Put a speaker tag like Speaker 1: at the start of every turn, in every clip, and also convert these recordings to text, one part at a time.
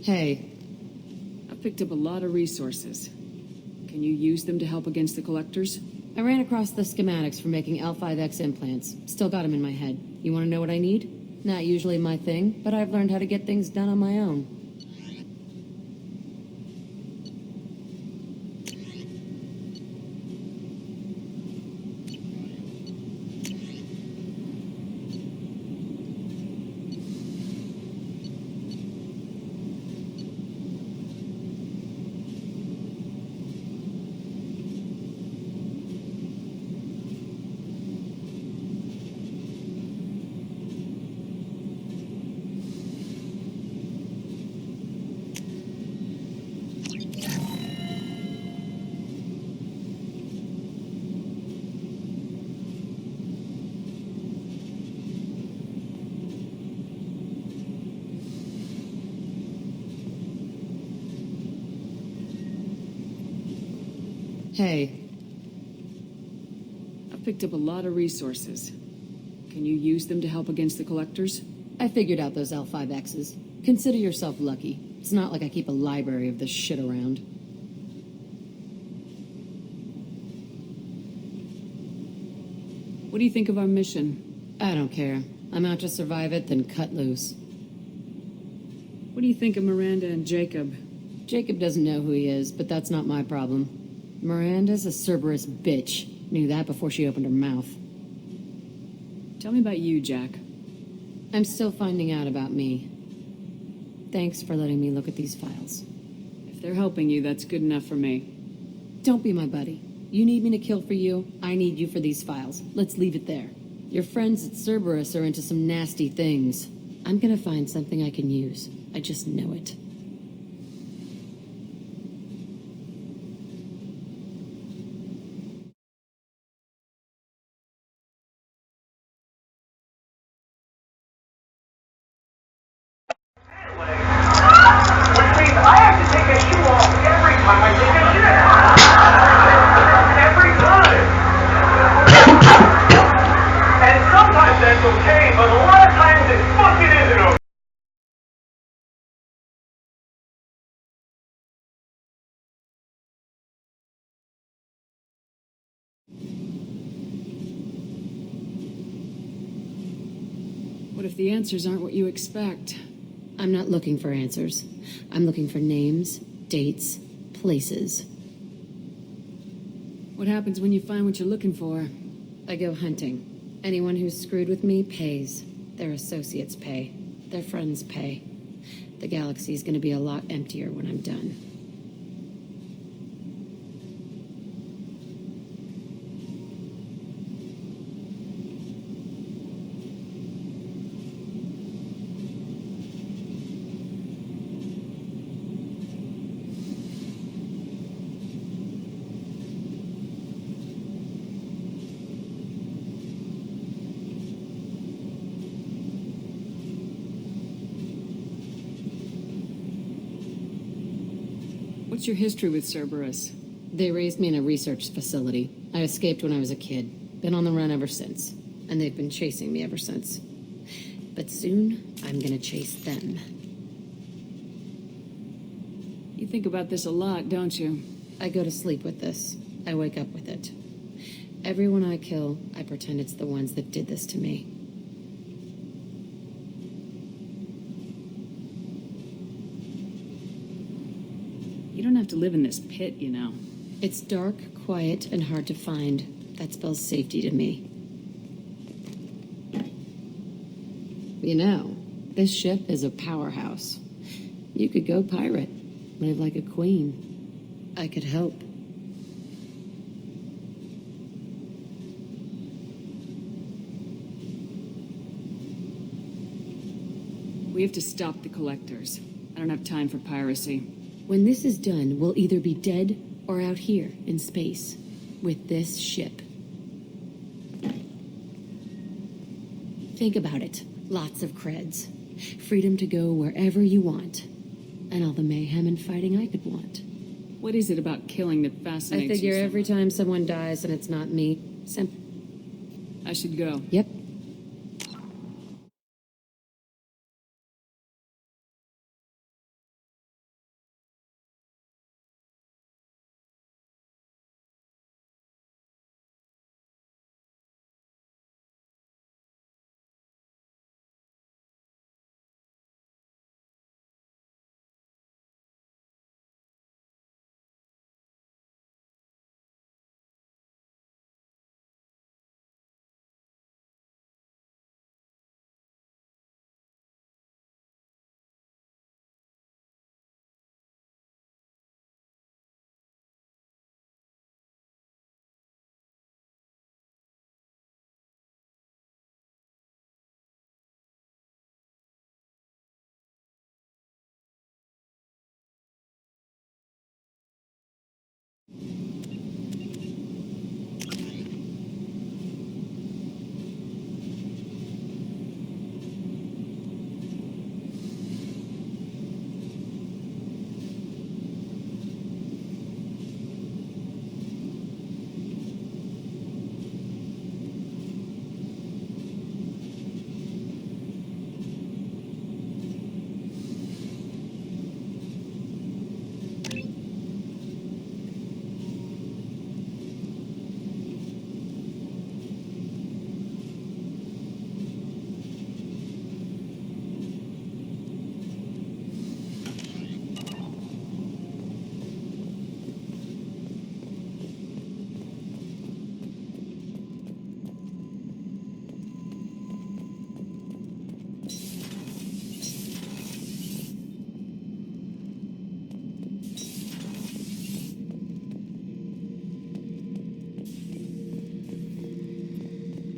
Speaker 1: Hey,
Speaker 2: I've picked up a lot of resources. Can you use them to help against the Collectors?
Speaker 1: I ran across the schematics for making L5X implants. Still got them in my head. You want to know what I need? Not usually my thing, but I've learned how to get things done on my own. Hey,
Speaker 2: I've picked up a lot of resources. Can you use them to help against the Collectors?
Speaker 1: I figured out those L5Xs. Consider yourself lucky. It's not like I keep a library of this shit around.
Speaker 2: What do you think of our mission?
Speaker 1: I don't care. I'm out to survive it, then cut loose.
Speaker 2: What do you think of Miranda and Jacob?
Speaker 1: Jacob doesn't know who he is, but that's not my problem. Miranda's a Cerberus bitch. Knew that before she opened her mouth.
Speaker 2: Tell me about you, Jack.
Speaker 1: I'm still finding out about me. Thanks for letting me look at these files.
Speaker 2: If they're helping you, that's good enough for me.
Speaker 1: Don't be my buddy. You need me to kill for you, I need you for these files. Let's leave it there. Your friends at Cerberus are into some nasty things. I'm gonna find something I can use. I just know it.
Speaker 3: Which means I have to take a shoe off every time I take a shit. Every time. And sometimes that's okay, but a lot of times it fucking isn't okay.
Speaker 2: What if the answers aren't what you expect?
Speaker 1: I'm not looking for answers. I'm looking for names, dates, places.
Speaker 2: What happens when you find what you're looking for?
Speaker 1: I go hunting. Anyone who's screwed with me pays. Their associates pay. Their friends pay. The galaxy's gonna be a lot emptier when I'm done.
Speaker 2: What's your history with Cerberus?
Speaker 1: They raised me in a research facility. I escaped when I was a kid. Been on the run ever since. And they've been chasing me ever since. But soon, I'm gonna chase them.
Speaker 2: You think about this a lot, don't you?
Speaker 1: I go to sleep with this. I wake up with it. Everyone I kill, I pretend it's the ones that did this to me.
Speaker 2: You don't have to live in this pit, you know.
Speaker 1: It's dark, quiet, and hard to find. That spells safety to me. You know, this ship is a powerhouse. You could go pirate, live like a queen. I could help.
Speaker 2: We have to stop the Collectors. I don't have time for piracy.
Speaker 1: When this is done, we'll either be dead or out here in space with this ship. Think about it. Lots of creds. Freedom to go wherever you want. And all the mayhem and fighting I could want.
Speaker 2: What is it about killing that fascinates you?
Speaker 1: I figure
Speaker 2: so
Speaker 1: every
Speaker 2: much?
Speaker 1: time someone dies and it's not me,
Speaker 2: I should go.
Speaker 1: Yep,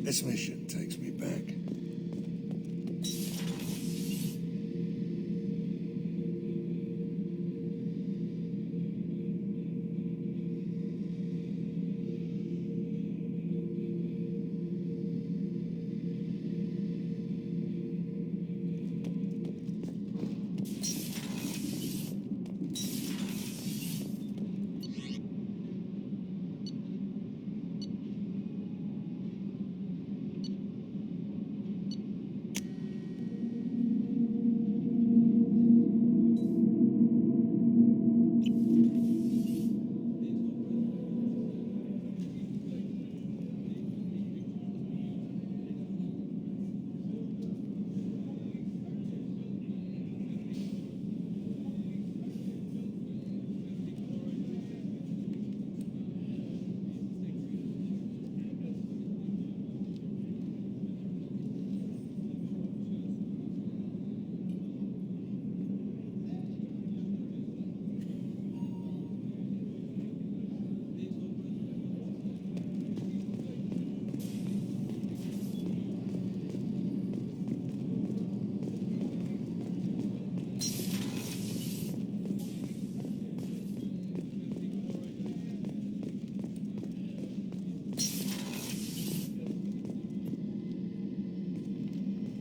Speaker 4: This mission takes me back.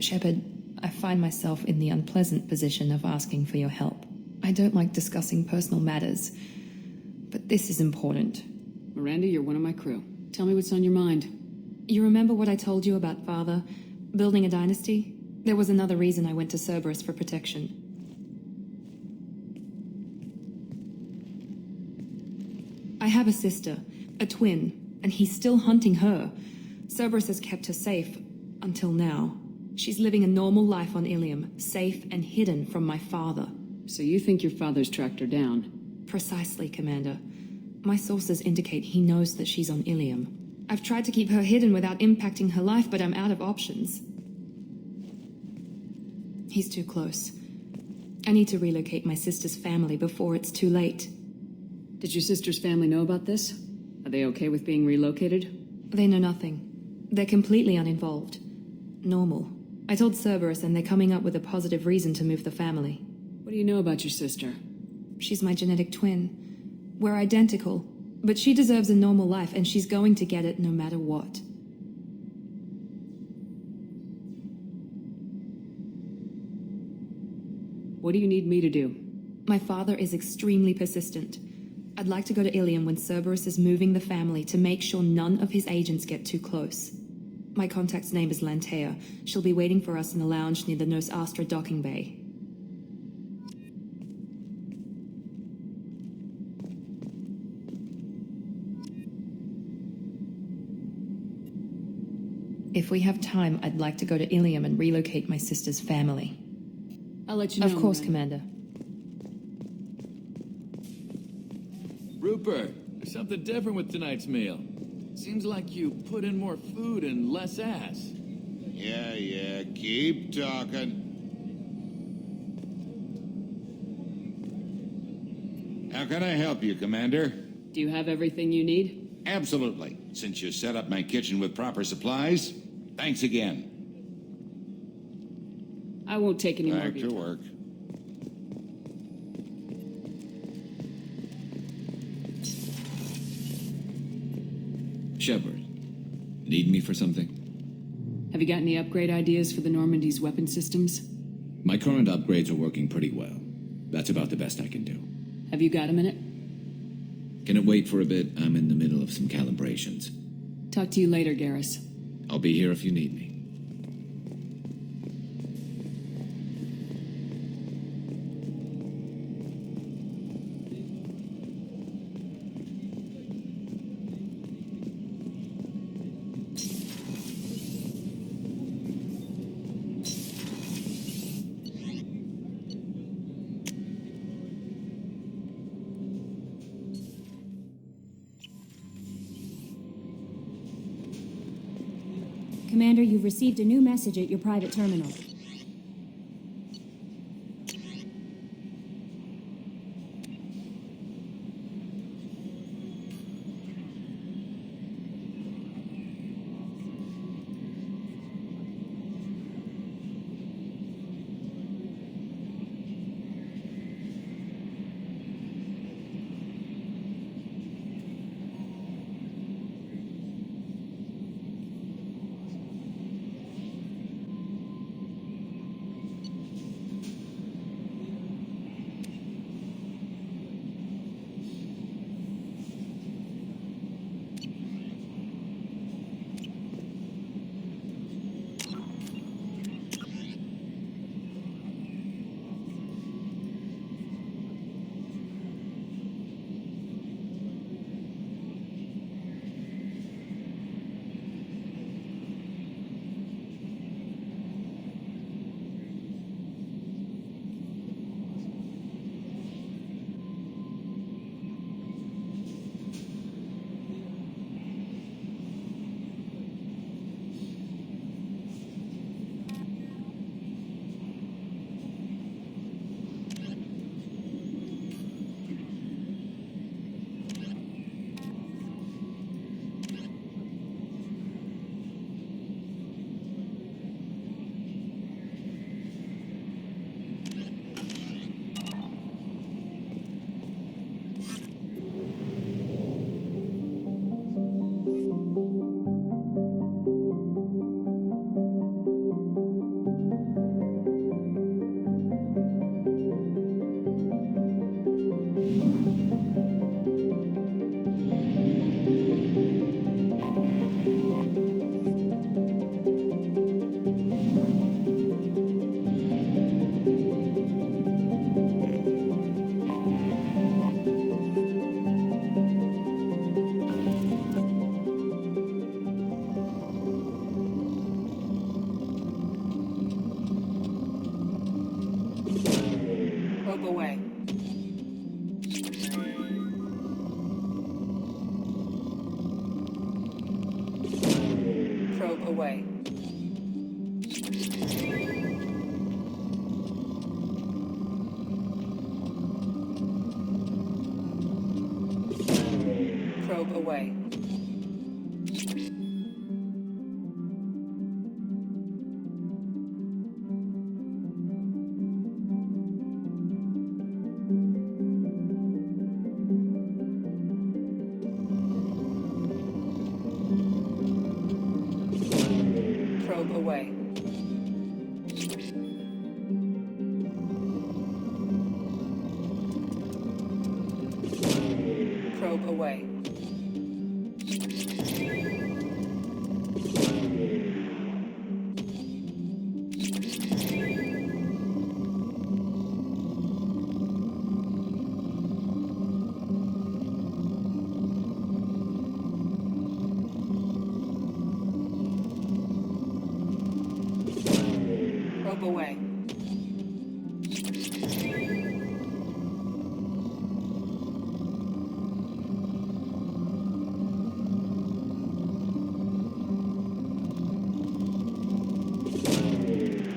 Speaker 5: Shepard, I find myself in the unpleasant position of asking for your help. I don't like discussing personal matters, but this is important.
Speaker 2: Miranda, you're one of my crew. Tell me what's on your mind.
Speaker 5: You remember what I told you about Father? Building a dynasty? There was another reason I went to Cerberus for protection. I have a sister, a twin, and he's still hunting her. Cerberus has kept her safe, until now. She's living a normal life on Ilium, safe and hidden from my father.
Speaker 2: So you think your father's tracked her down?
Speaker 5: Precisely, Commander. My sources indicate he knows that she's on Ilium. I've tried to keep her hidden without impacting her life, but I'm out of options. He's too close. I need to relocate my sister's family before it's too late.
Speaker 2: Did your sister's family know about this? Are they okay with being relocated?
Speaker 5: They know nothing. They're completely uninvolved. Normal. I told Cerberus and they're coming up with a positive reason to move the family.
Speaker 2: What do you know about your sister?
Speaker 5: She's my genetic twin. We're identical, but she deserves a normal life and she's going to get it no matter what.
Speaker 2: What do you need me to do?
Speaker 5: My father is extremely persistent. I'd like to go to Ilium when Cerberus is moving the family to make sure none of his agents get too close. My contact's name is Lantea. She'll be waiting for us in the lounge near the Nos Astra docking bay. If we have time, I'd like to go to Ilium and relocate my sister's family.
Speaker 2: I'll let you know.
Speaker 5: Of course,
Speaker 2: Miranda.
Speaker 5: Commander.
Speaker 6: Rupert, there's something different with tonight's meal. Seems like you put in more food and less ass.
Speaker 7: Yeah, keep talking. How can I help you, Commander?
Speaker 2: Do you have everything you need?
Speaker 7: Absolutely. Since you set up my kitchen with proper supplies, thanks again.
Speaker 2: I won't take any more
Speaker 7: Back
Speaker 2: of your
Speaker 7: to
Speaker 2: time.
Speaker 7: work.
Speaker 8: Shepard, need me for something?
Speaker 2: Have you got any upgrade ideas for the Normandy's weapon systems?
Speaker 8: My current upgrades are working pretty well. That's about the best I can do.
Speaker 2: Have you got a minute?
Speaker 8: Can it wait for a bit? I'm in the middle of some calibrations.
Speaker 2: Talk to you later, Garrus.
Speaker 8: I'll be here if you need me.
Speaker 9: Commander, you've received a new message at your private terminal.
Speaker 2: Probe away. Probe away. Probe away. Probe away. Probe away. Probe away.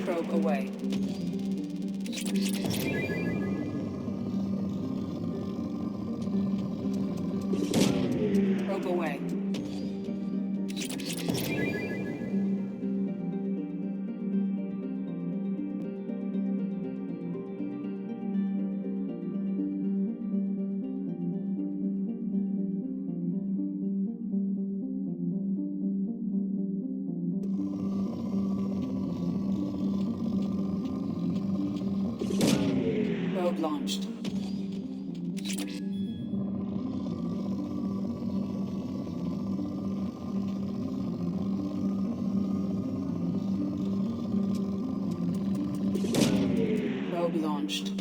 Speaker 2: Probe away. Probe away. Probe launched. Probe launched.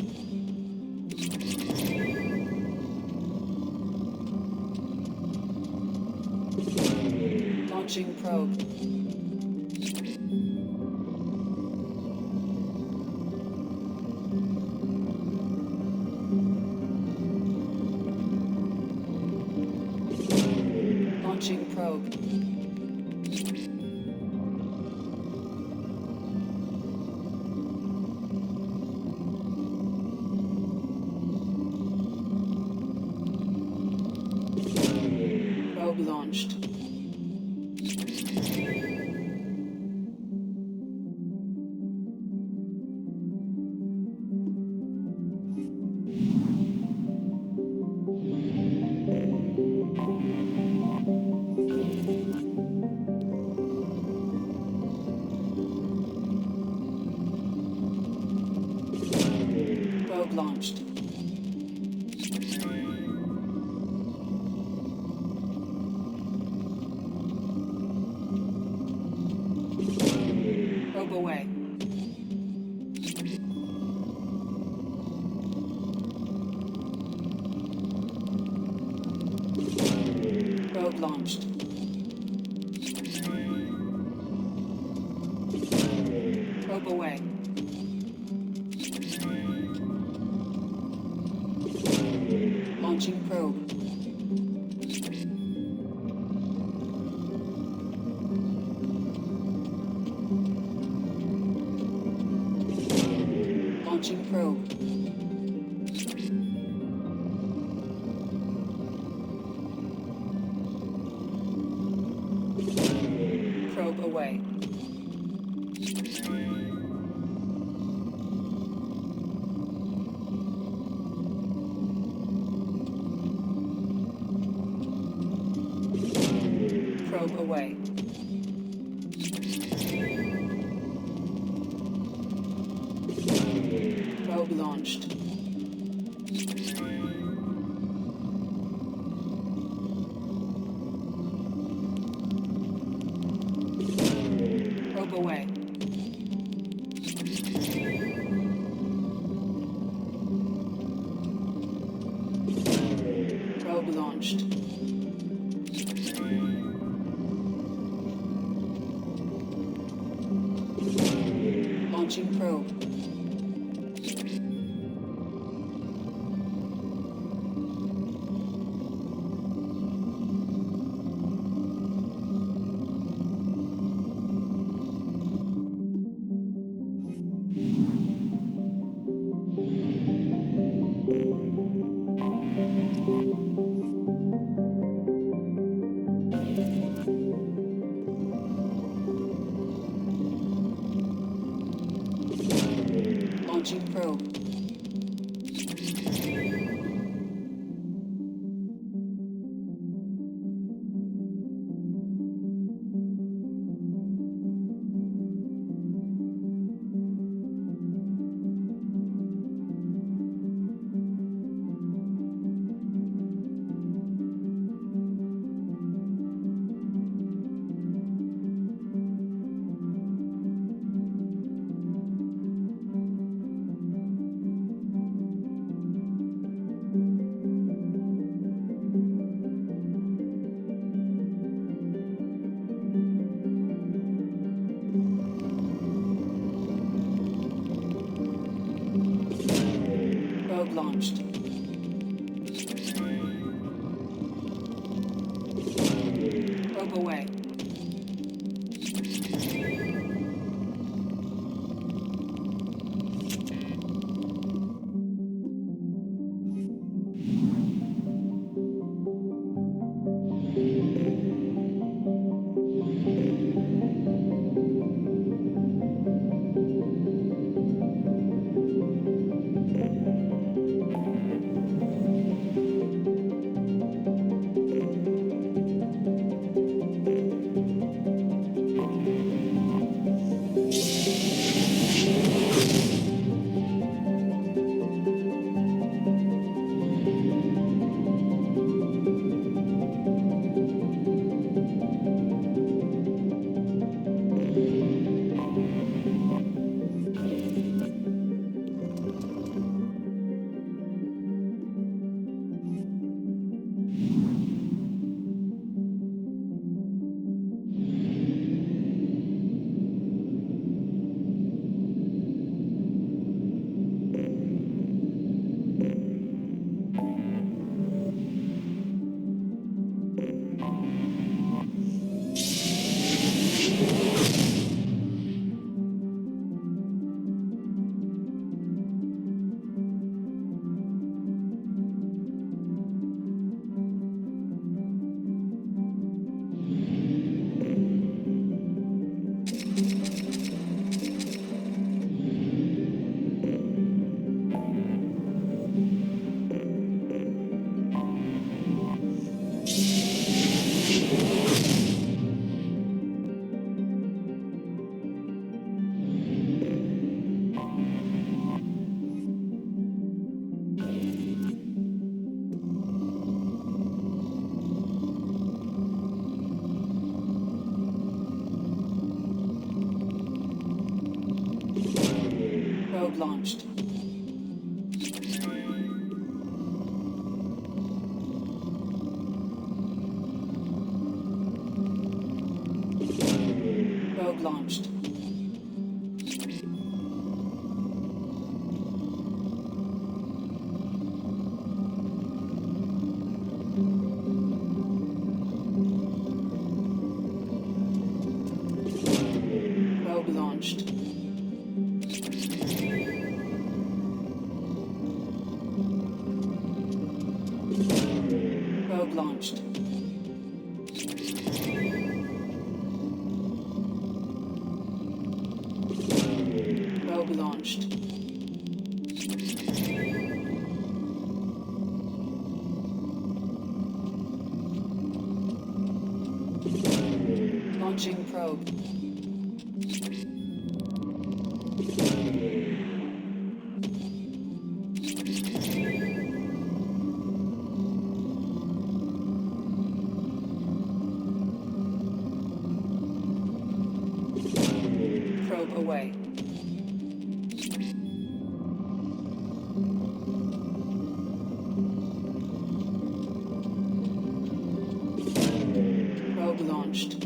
Speaker 2: Launching probe. Launching probe. Probe launched. Probe launched. Probe away. Probe launched. Probe away. Launching probe. Launching probe. Probe away. Probe away. Probe launched. Probe away. Probe launched. Launching probe. Launching probe. Probe launched. Probe away. Probe launched. Probe launched. Probe launched. Probe launched. Probe launched. Launching probe. Probe away. Probe launched.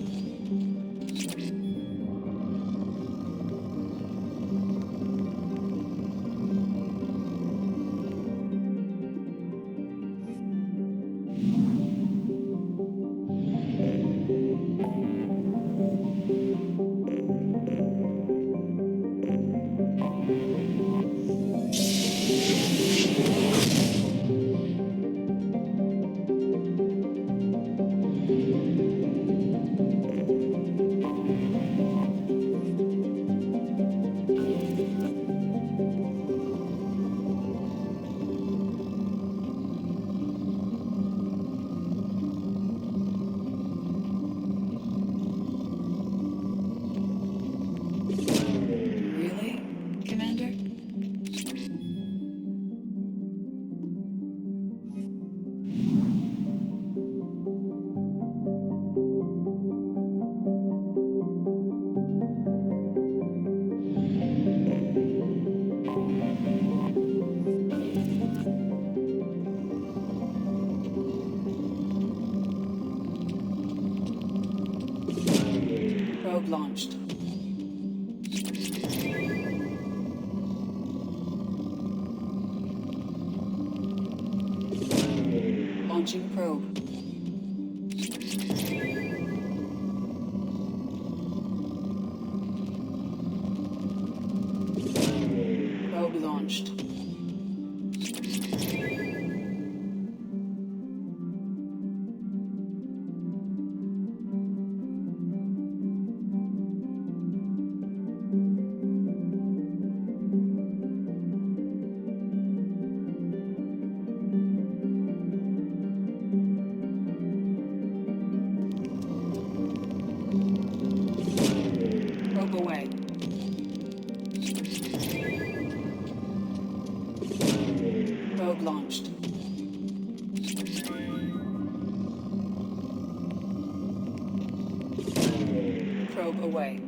Speaker 2: Launching probe. Probe launched. Probe away. Probe launched. Probe away.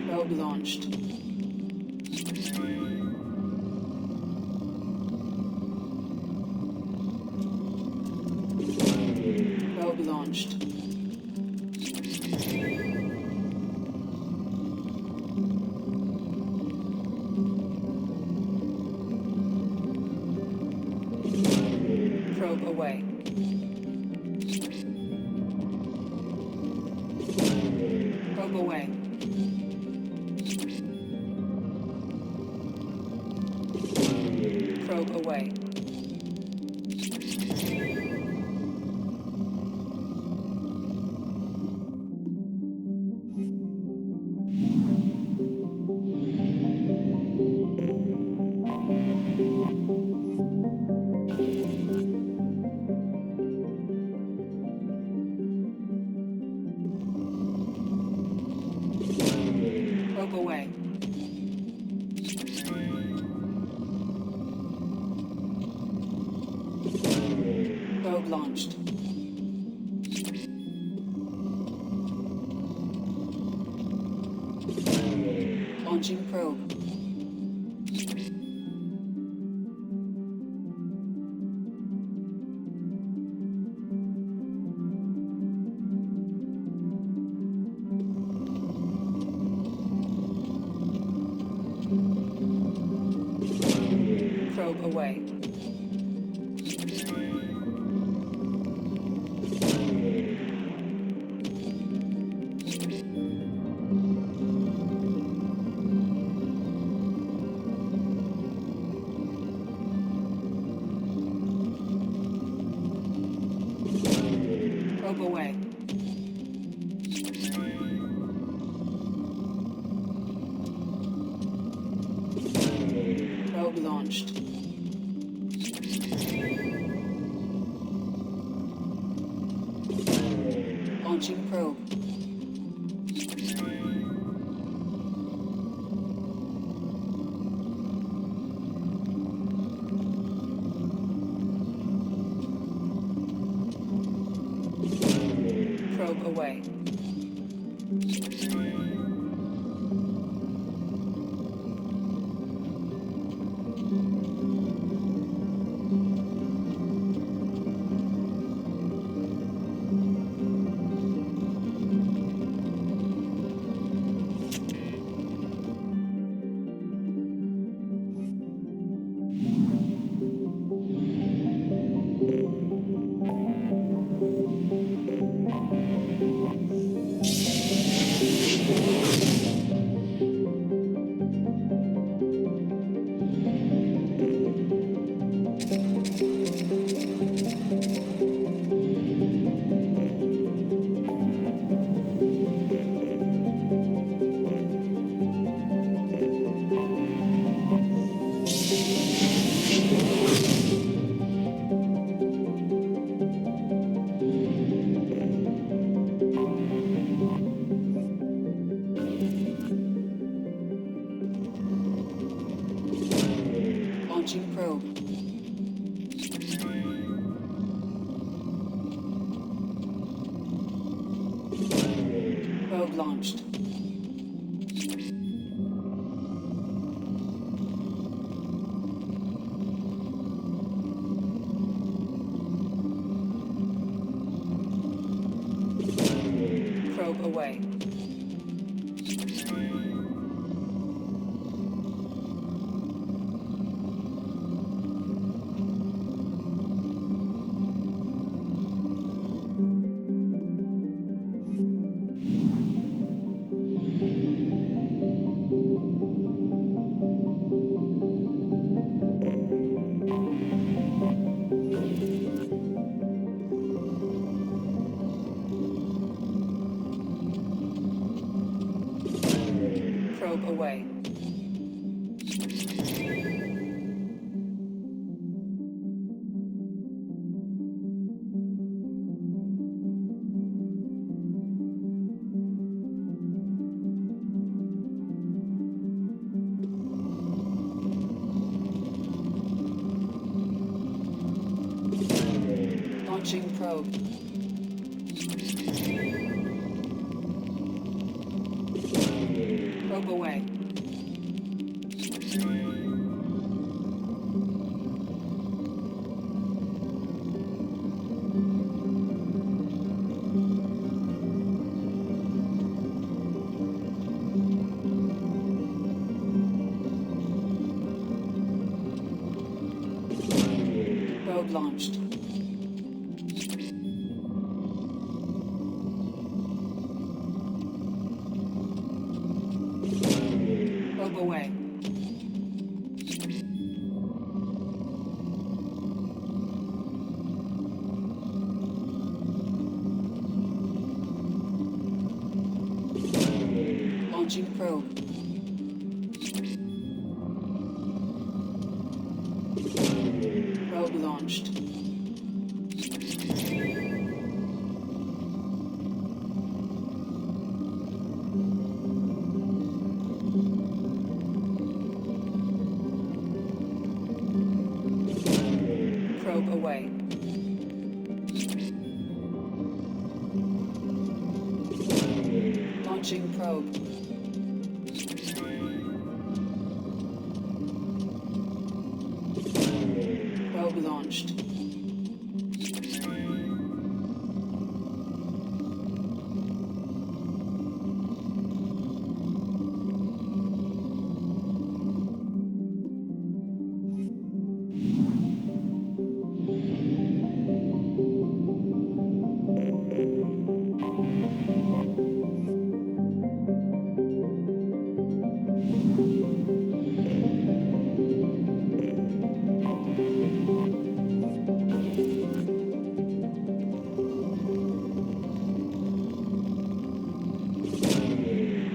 Speaker 2: Probe launched. Probe launched. Probe away. Probe away. Probe away. Probe away. Probe launched. Launching probe. Probe away. Probe away. Probe launched. Launching probe. Probe away. Launching probe. Probe launched. Probe away. Probe away. Launching probe. Probe away. Probe launched. Probe away. Launching probe. Probe launched. Probe away. Launching probe. Probe launched.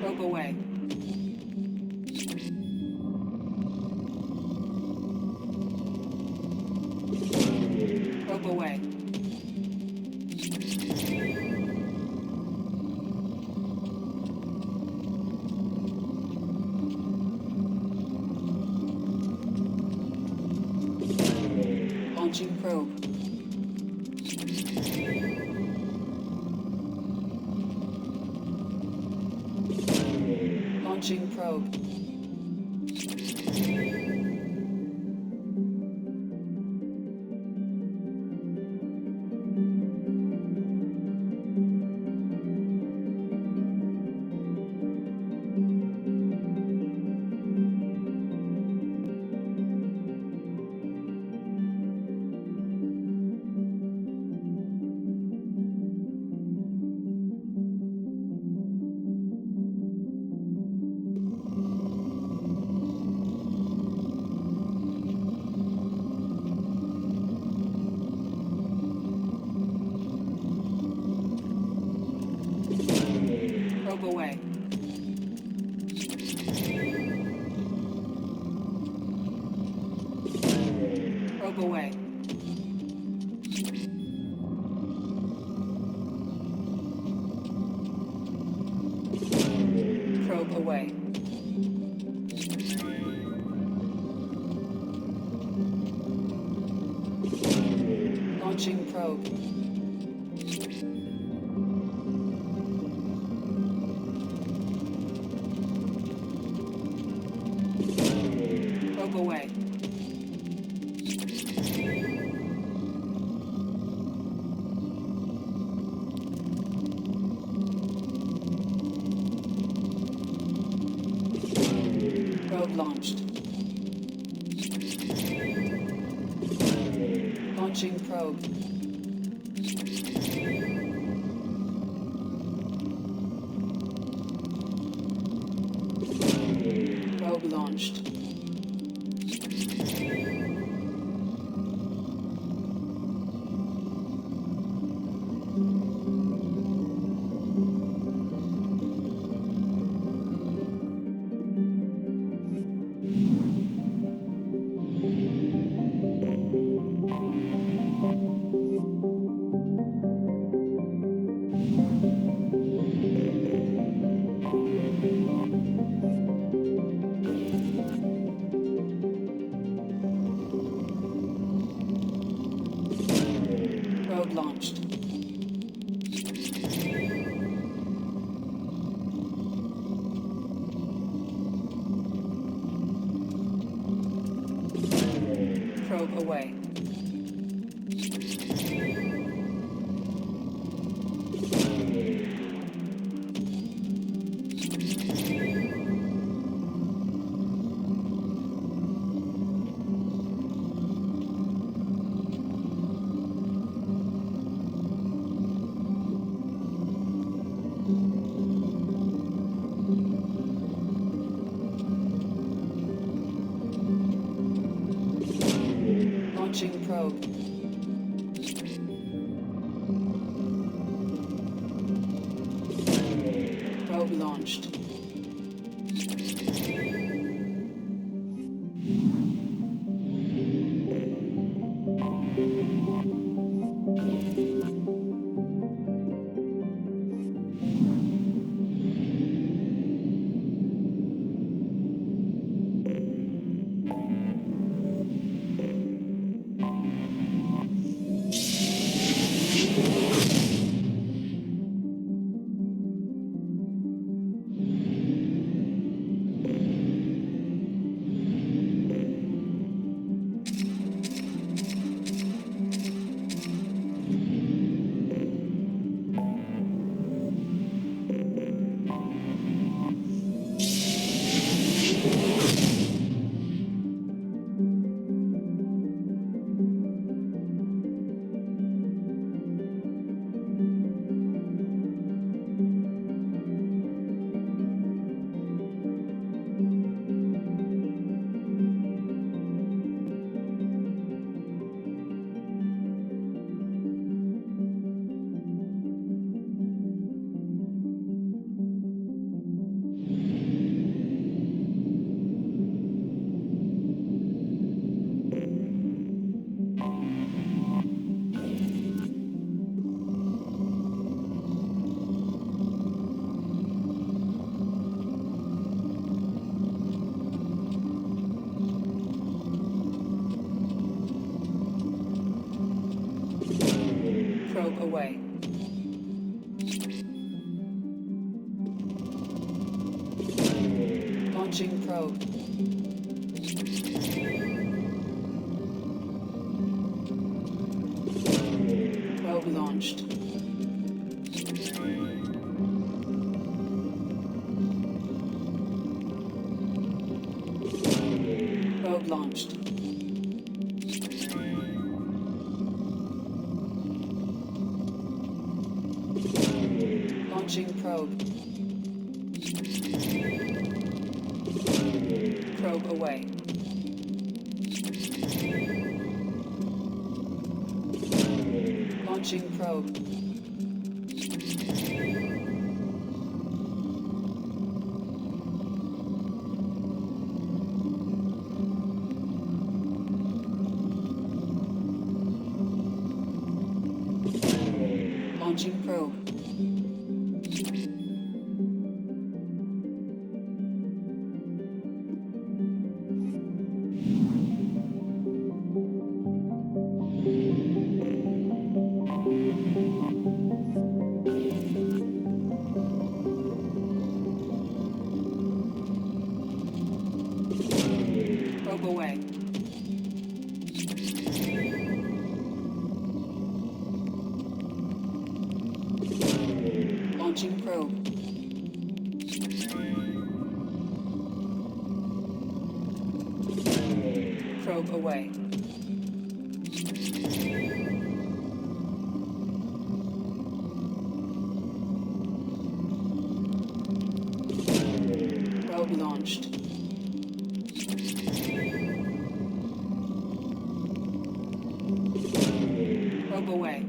Speaker 2: Probe away. Probe away. Launching probe. Launching probe. Probe away. Probe away. Probe away. Launching probe. Probe away. Probe launched. Launching probe. Probe launched. Probe launched. Probe away. Launching probe. Probe launched. Probe away. Launching probe. Probe launched. Probe launched. Launching probe. Probe away. Launching probe. Launching probe. Probe away. Launching probe. Probe away. Probe launched. Probe away.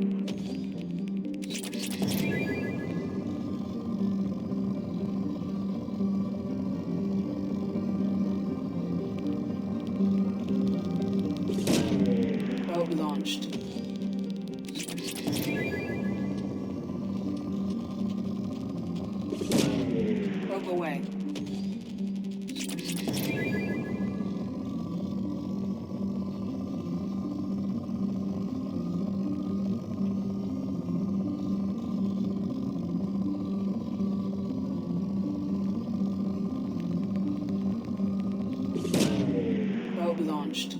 Speaker 2: Probe launched. Probe away. Probe launched.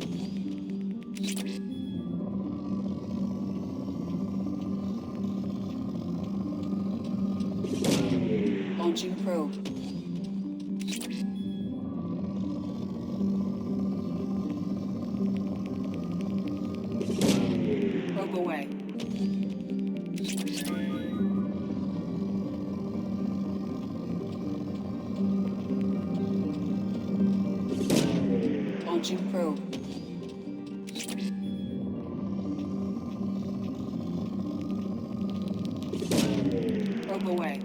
Speaker 2: Launching probe. Probe away. Launching probe. Probe away.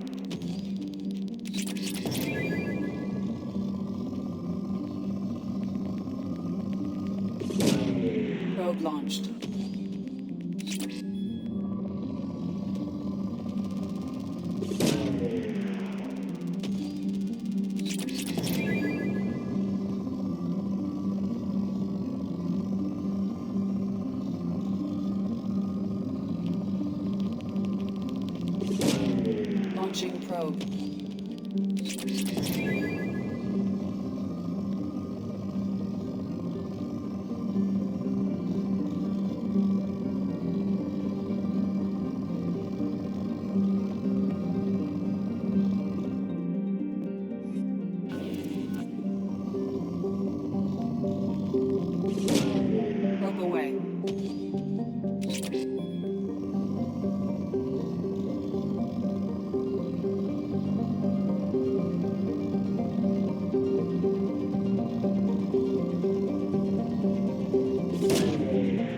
Speaker 2: Probe launched. Launching probe. Probe away.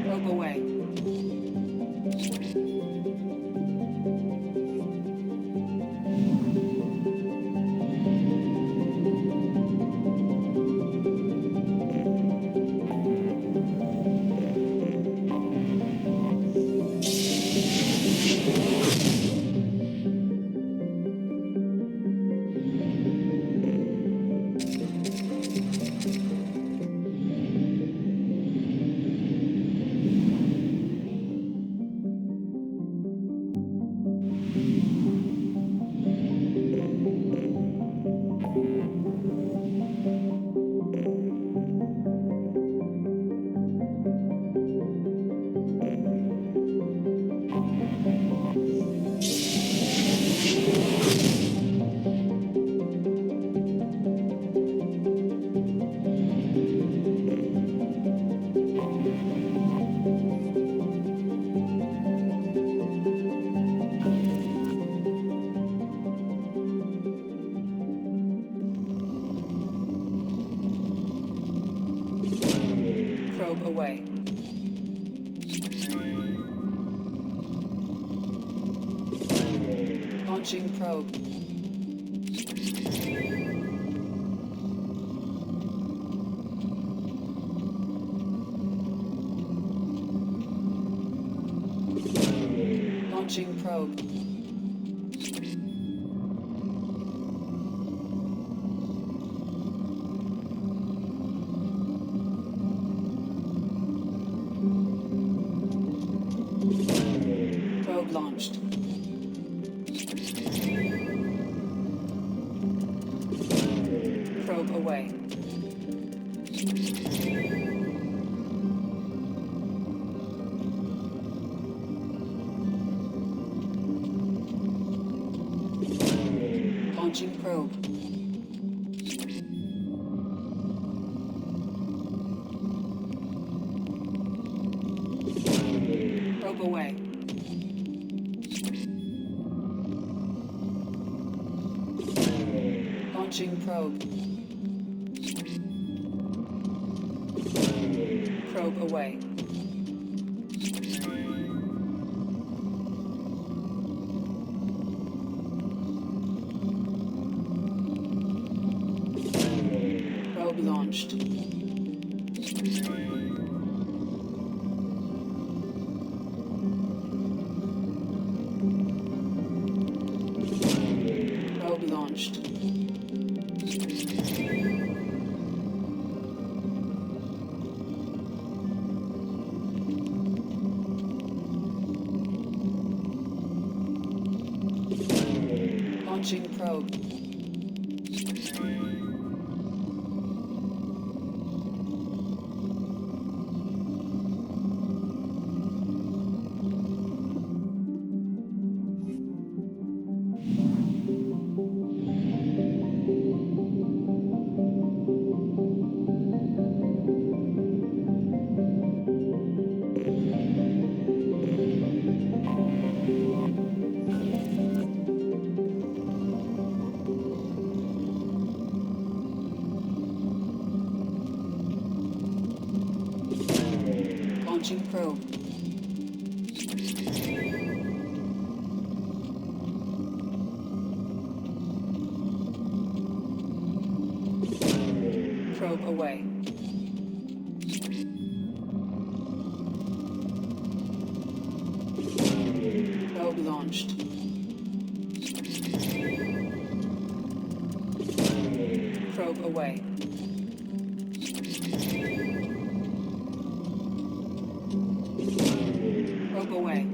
Speaker 2: Probe away. Probe away. Launching probe. Launching probe. Probe launched. Probe away. Launching probe. Probe away. Launching probe. Probe away. Probe launched. Probe launched. Launching probe. Launching probe. Probe away. Probe launched. Probe away. Probe away.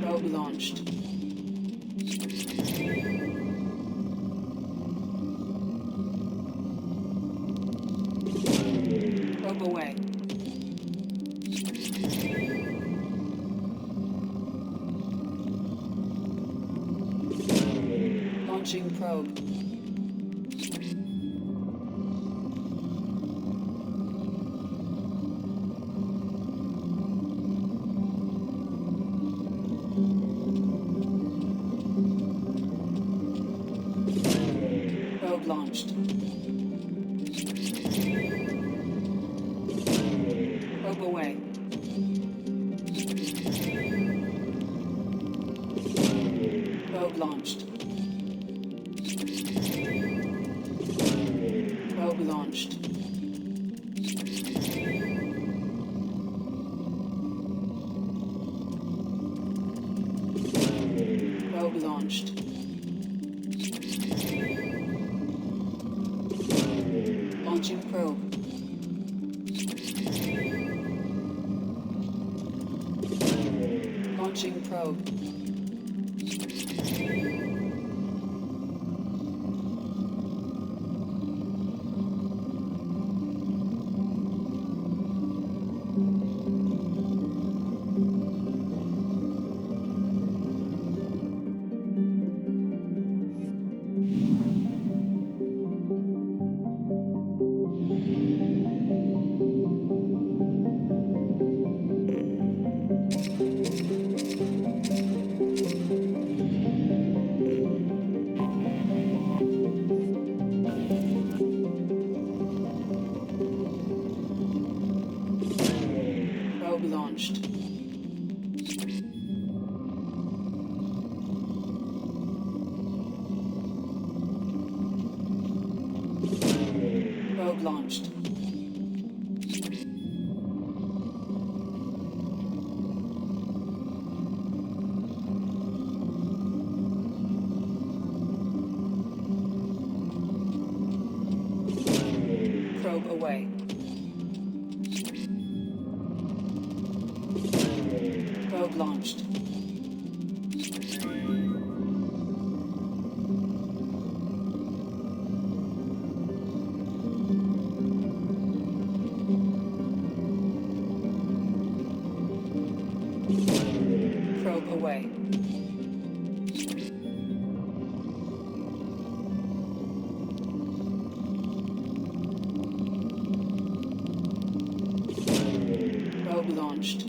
Speaker 2: Probe launched. Probe away. Launching probe. Probe launched. Probe away. Probe launched. Probe launched. Probe launched. Launching probe. Launching probe. Probe launched. Probe launched. Probe away. Probe launched. away. Probe launched.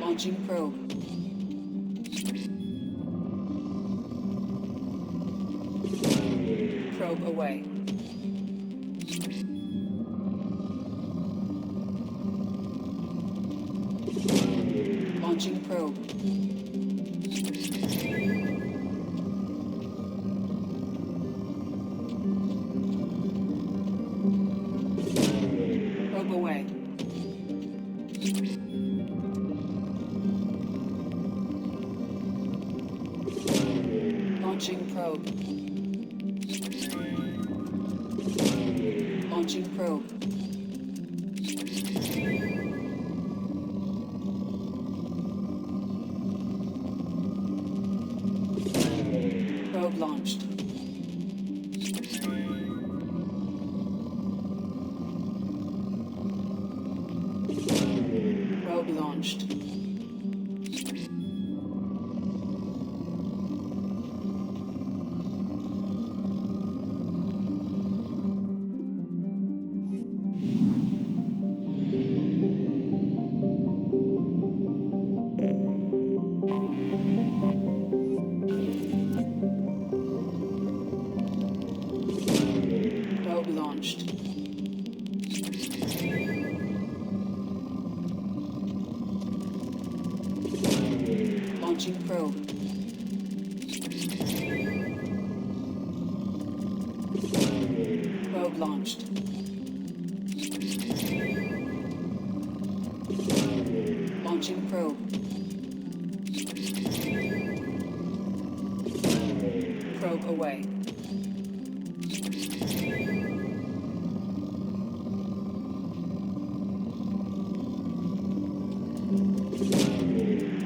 Speaker 2: Launching probe. Probe away. Launching probe. Probe away. Launching probe. Launching probe. Probe launched. Probe launched. Probe launched. Launching probe. Probe launched. Launching probe. Probe away.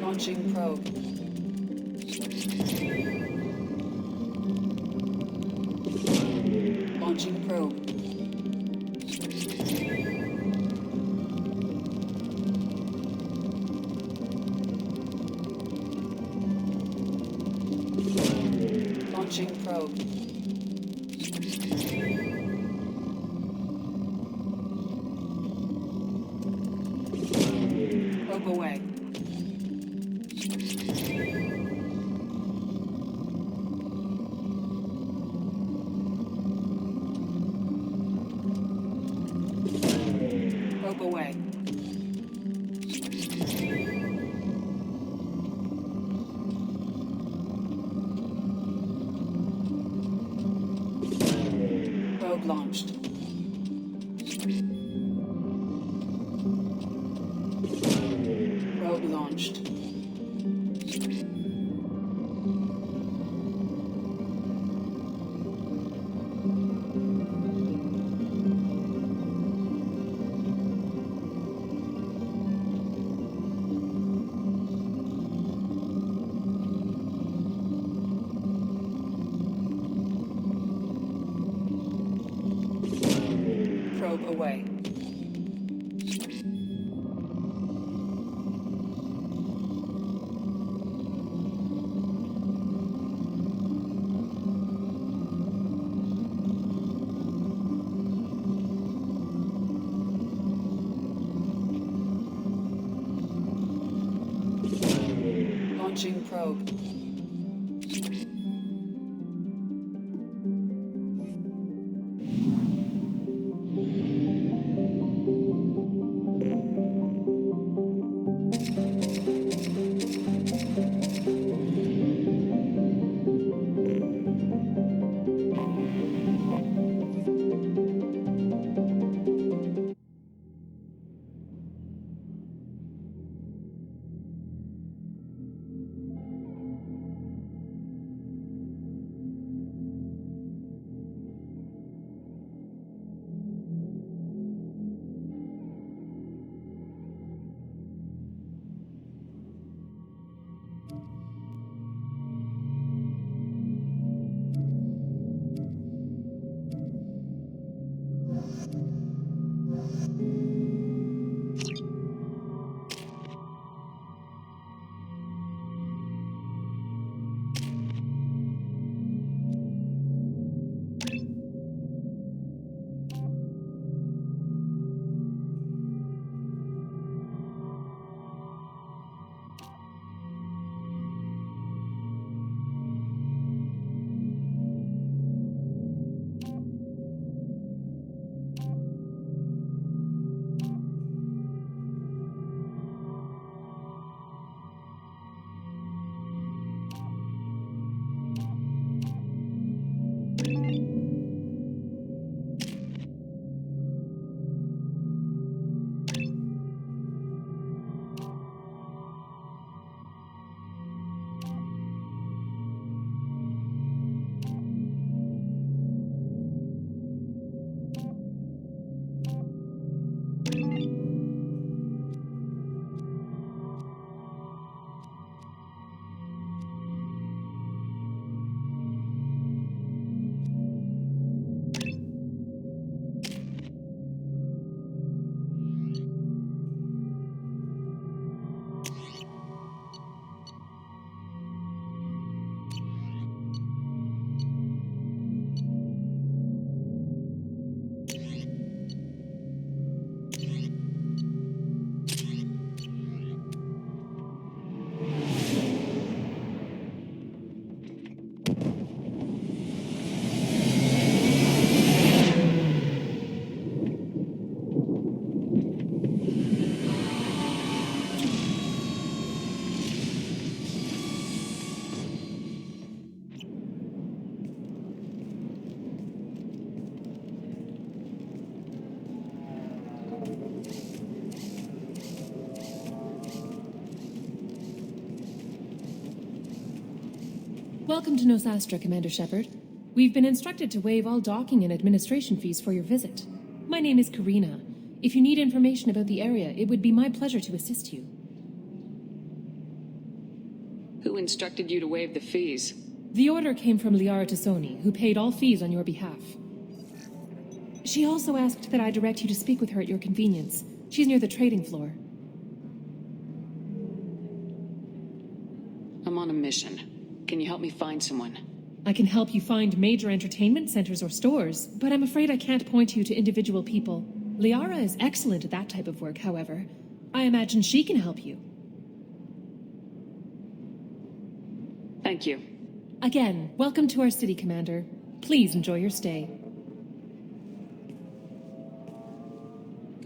Speaker 2: Launching probe. Launching probe. Launching probe. Probe away. Probe away. Probe launched. Probe launched. Probe away. Launching probe.
Speaker 10: Welcome to Nos Astra, Commander Shepard. We've been instructed to waive all docking and administration fees for your visit. My name is Karina. If you need information about the area, it would be my pleasure to assist you.
Speaker 2: Who instructed you to waive the fees?
Speaker 10: The order came from Liara Tassoni, who paid all fees on your behalf. She also asked that I direct you to speak with her at your convenience. She's near the trading floor.
Speaker 2: I'm on a mission. Can you help me find someone?
Speaker 10: I can help you find major entertainment centers or stores, but I'm afraid I can't point you to individual people. Liara is excellent at that type of work, however. I imagine she can help you.
Speaker 2: Thank you.
Speaker 10: Again, welcome to our city, Commander. Please enjoy your stay.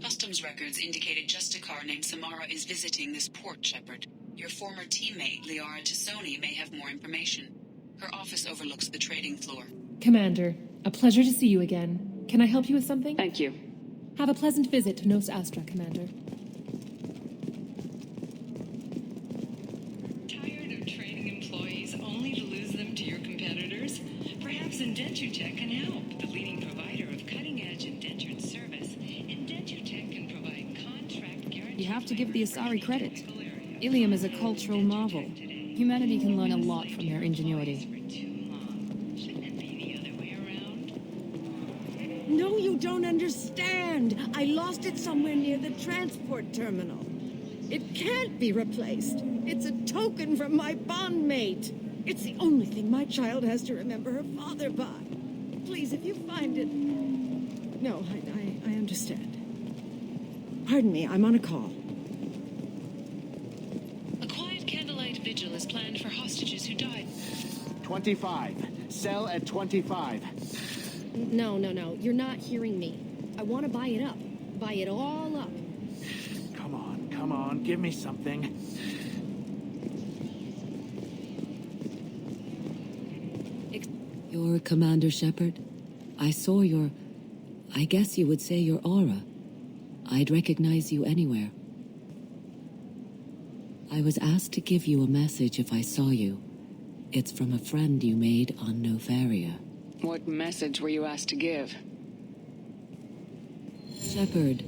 Speaker 11: Customs records indicated just a car named Samara is visiting this port, Shepard. Your former teammate, Liara Tassoni, may have more information. Her office overlooks the trading floor.
Speaker 10: Commander, a pleasure to see you again. Can I help you with something?
Speaker 2: Thank you.
Speaker 10: Have a pleasant visit to Nos Astra, Commander.
Speaker 12: Tired of training employees only to lose them to your competitors? Perhaps Indentutech can help. The leading provider of cutting-edge indentured service, Indentutech can provide contract guaranteed.
Speaker 13: You have to give the Asari credit. Ilium is a cultural marvel. Humanity can learn a lot from their ingenuity.
Speaker 14: No, you don't understand. I lost it somewhere near the transport terminal. It can't be replaced. It's a token from my bondmate. It's the only thing my child has to remember her father by. Please, if you find it... No, I understand. Pardon me, I'm on a call.
Speaker 11: A quiet candlelight vigil is planned for hostages who died.
Speaker 15: 25. Sell at 25.
Speaker 16: No. You're not hearing me. I want to buy it up. Buy it all up.
Speaker 15: Come on. Give me something.
Speaker 1: You're Commander Shepard? I saw your... I guess you would say your aura. I'd recognize you anywhere. I was asked to give you a message if I saw you. It's from a friend you made on Novaria.
Speaker 2: What message were you asked to give?
Speaker 1: Shepard,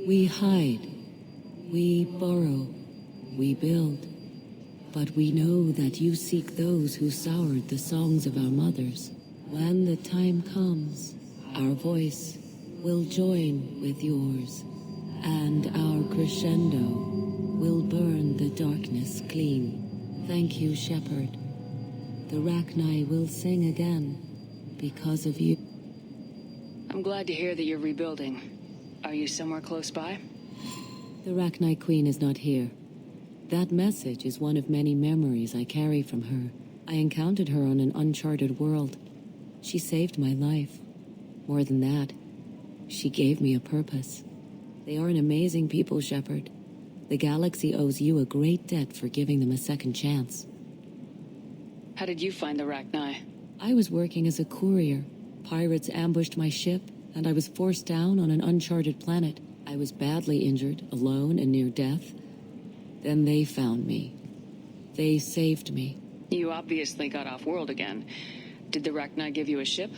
Speaker 1: we hide. We borrow. We build. But we know that you seek those who soured the songs of our mothers. When the time comes, our voice will join with yours, and our crescendo will burn the darkness clean. Thank you, Shepard. The Rachni will sing again because of you.
Speaker 2: I'm glad to hear that you're rebuilding. Are you somewhere close by?
Speaker 1: The Rachni Queen is not here. That message is one of many memories I carry from her. I encountered her on an uncharted world. She saved my life. More than that, she gave me a purpose. They are an amazing people, Shepard. The galaxy owes you a great debt for giving them a second chance.
Speaker 2: How did you find the Rachni?
Speaker 1: I was working as a courier. Pirates ambushed my ship, and I was forced down on an uncharted planet. I was badly injured, alone and near death. Then they found me. They saved me.
Speaker 2: You obviously got off-world again. Did the Rachni give you a ship?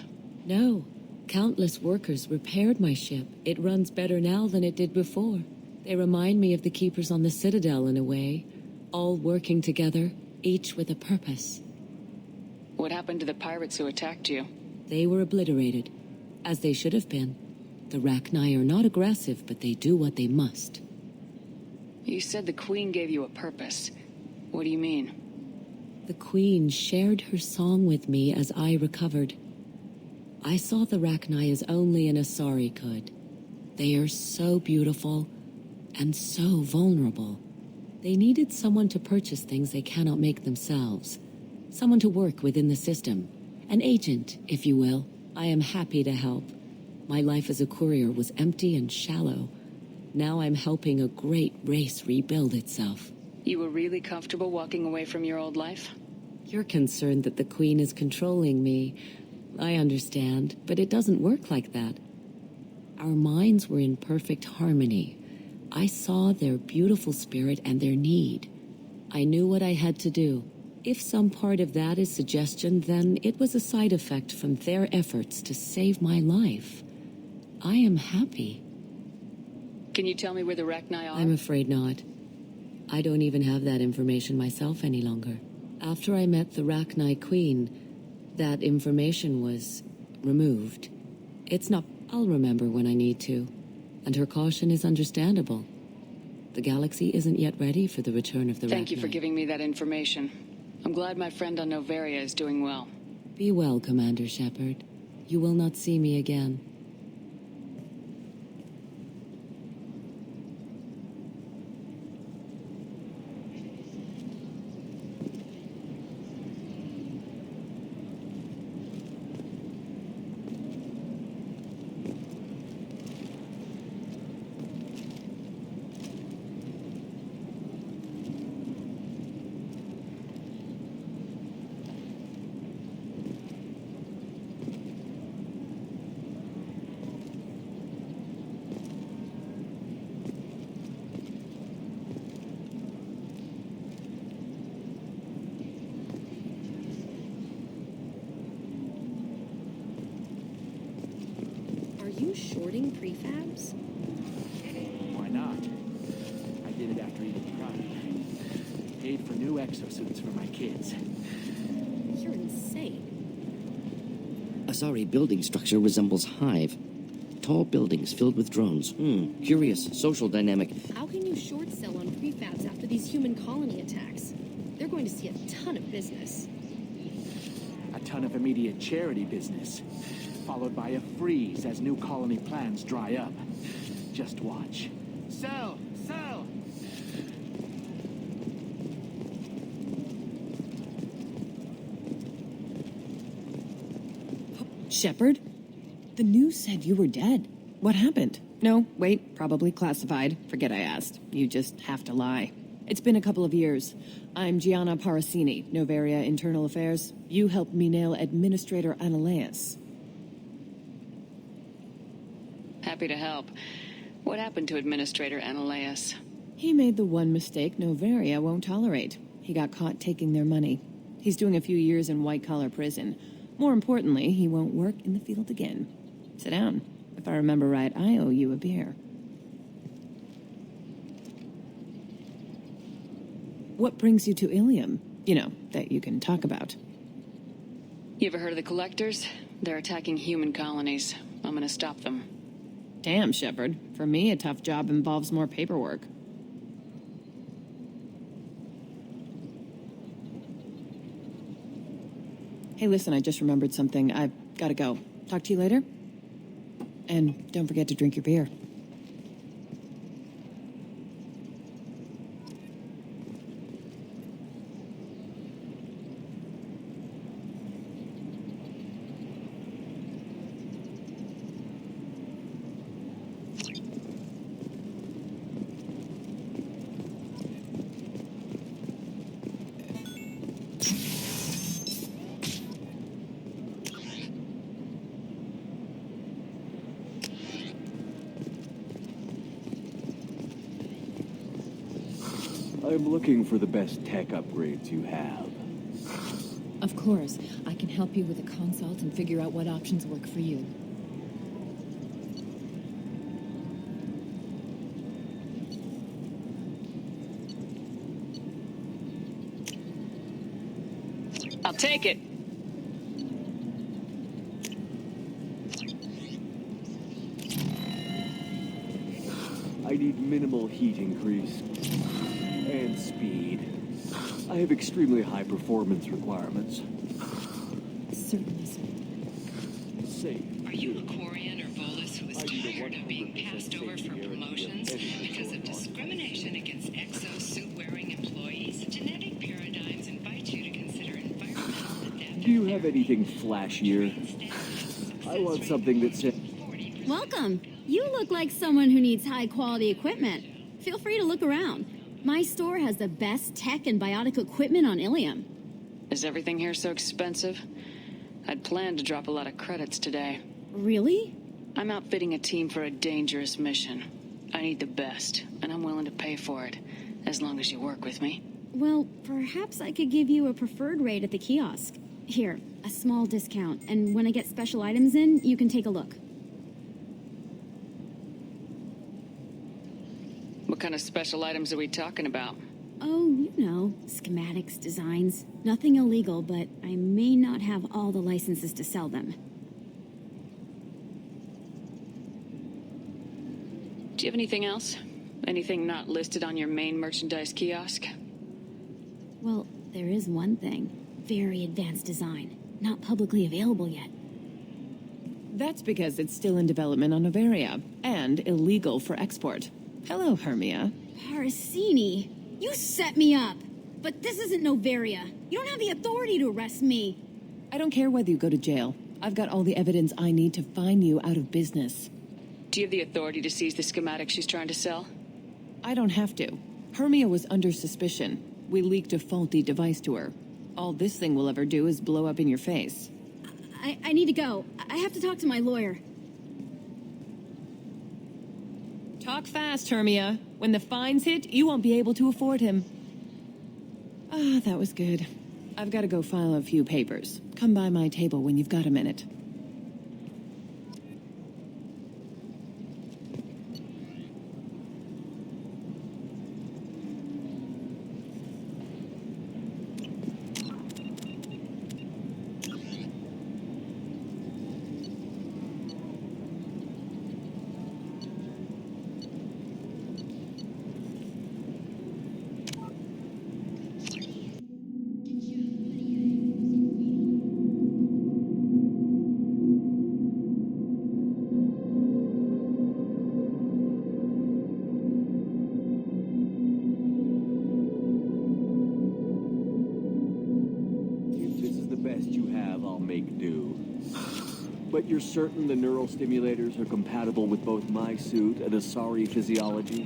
Speaker 1: No. Countless workers repaired my ship. It runs better now than it did before. They remind me of the Keepers on the Citadel in a way. All working together, each with a purpose.
Speaker 2: What happened to the pirates who attacked you?
Speaker 1: They were obliterated, as they should have been. The Rachni are not aggressive, but they do what they must.
Speaker 2: You said the Queen gave you a purpose. What do you mean?
Speaker 1: The Queen shared her song with me as I recovered. I saw the Rachni as only an Asari could. They are so beautiful and so vulnerable. They needed someone to purchase things they cannot make themselves. Someone to work within the system. An agent, if you will. I am happy to help. My life as a courier was empty and shallow. Now I'm helping a great race rebuild itself.
Speaker 2: You were really comfortable walking away from your old life?
Speaker 1: You're concerned that the Queen is controlling me. I understand, but it doesn't work like that. Our minds were in perfect harmony. I saw their beautiful spirit and their need. I knew what I had to do. If some part of that is suggestion, then it was a side effect from their efforts to save my life. I am happy.
Speaker 11: Can you tell me where the Rachni are?
Speaker 1: I'm afraid not. I don't even have that information myself any longer. After I met the Rachni Queen, that information was removed. It's not... I'll remember when I need to. And her caution is understandable. The galaxy isn't yet ready for the return of the Rachni.
Speaker 11: Thank you for giving me that information. I'm glad my friend on Noveria is doing well.
Speaker 1: Be well, Commander Shepard. You will not see me again.
Speaker 16: Are you shorting prefabs?
Speaker 15: Why not? I did it after eating Prime. Paid for new exosuits for my kids.
Speaker 16: You're insane.
Speaker 17: Asari building structure resembles Hive. Tall buildings filled with drones. Curious social dynamic.
Speaker 16: How can you short sell on prefabs after these human colony attacks? They're going to see a ton of business.
Speaker 15: A ton of immediate charity business, followed by a freeze as new colony plans dry up. Just watch. Sell! Sell!
Speaker 2: Shepard? The news said you were dead. What happened? No, wait, probably classified. Forget I asked. You just have to lie. It's been a couple of years. I'm Gianna Parasini, Noveria Internal Affairs. You helped me nail Administrator Analeas.
Speaker 11: Happy to help. What happened to Administrator Analeas?
Speaker 2: He made the one mistake Noveria won't tolerate. He got caught taking their money. He's doing a few years in white-collar prison. More importantly, he won't work in the field again. Sit down. If I remember right, I owe you a beer. What brings you to Ilium? You know, that you can talk about.
Speaker 11: You ever heard of the Collectors? They're attacking human colonies. I'm gonna stop them.
Speaker 2: Damn, Shepard. For me, a tough job involves more paperwork. Hey, listen, I just remembered something. I've gotta go. Talk to you later? And don't forget to drink your beer.
Speaker 18: I'm looking for the best tech upgrades you have.
Speaker 13: Of course. I can help you with a consult and figure out what options work for you.
Speaker 11: I'll take it.
Speaker 18: I need minimal heat increase. And speed. I have extremely high performance requirements.
Speaker 13: Certainly, sir.
Speaker 18: Safe.
Speaker 12: Are you a Quarian or Volus who is tired of being passed over for promotions because of discrimination against exosuit-wearing employees? Genetic paradigms invite you to consider environmental adaptive.
Speaker 18: Do you have anything flashier? I want something that says...
Speaker 19: Welcome. You look like someone who needs high-quality equipment. Feel free to look around. My store has the best tech and biotic equipment on Ilium.
Speaker 11: Is everything here so expensive? I'd planned to drop a lot of credits today.
Speaker 19: Really?
Speaker 11: I'm outfitting a team for a dangerous mission. I need the best, and I'm willing to pay for it, as long as you work with me.
Speaker 19: Well, perhaps I could give you a preferred rate at the kiosk. Here, a small discount, and when I get special items in, you can take a look.
Speaker 13: What kind of special items are we talking about?
Speaker 19: Oh, you know, schematics, designs. Nothing illegal, but I may not have all the licenses to sell them.
Speaker 13: Do you have anything else? Anything not listed on your main merchandise kiosk?
Speaker 19: Well, there is one thing. Very advanced design. Not publicly available yet.
Speaker 2: That's because it's still in development on Noveria, and illegal for export. Hello, Hermia.
Speaker 19: Parasini, you set me up. But this isn't Noveria. You don't have the authority to arrest me.
Speaker 2: I don't care whether you go to jail. I've got all the evidence I need to find you out of business.
Speaker 13: Do you have the authority to seize the schematic she's trying to sell?
Speaker 2: I don't have to. Hermia was under suspicion. We leaked a faulty device to her. All this thing will ever do is blow up in your face.
Speaker 19: I need to go. I have to talk to my lawyer.
Speaker 2: Talk fast, Hermia. When the fines hit, you won't be able to afford him. Ah, that was good. I've got to go file a few papers. Come by my table when you've got a minute.
Speaker 18: But you're certain the neural stimulators are compatible with both my suit and Asari physiology?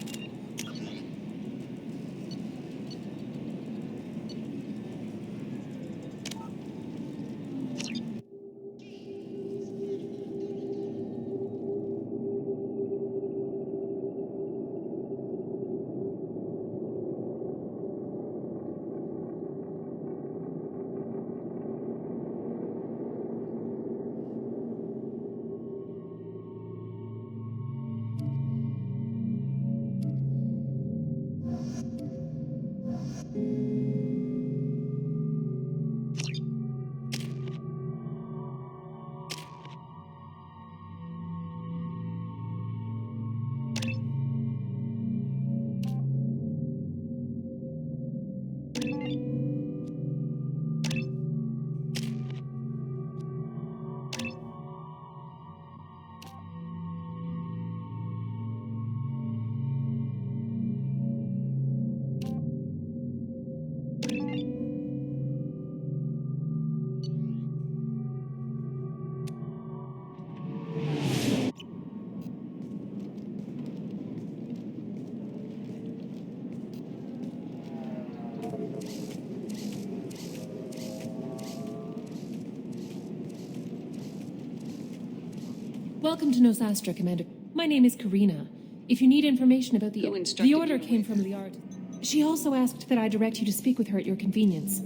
Speaker 10: Welcome to Nosastra, Commander. My name is Karina. If you need information about the order came from Liard. She also asked that I direct you to speak with her at your convenience.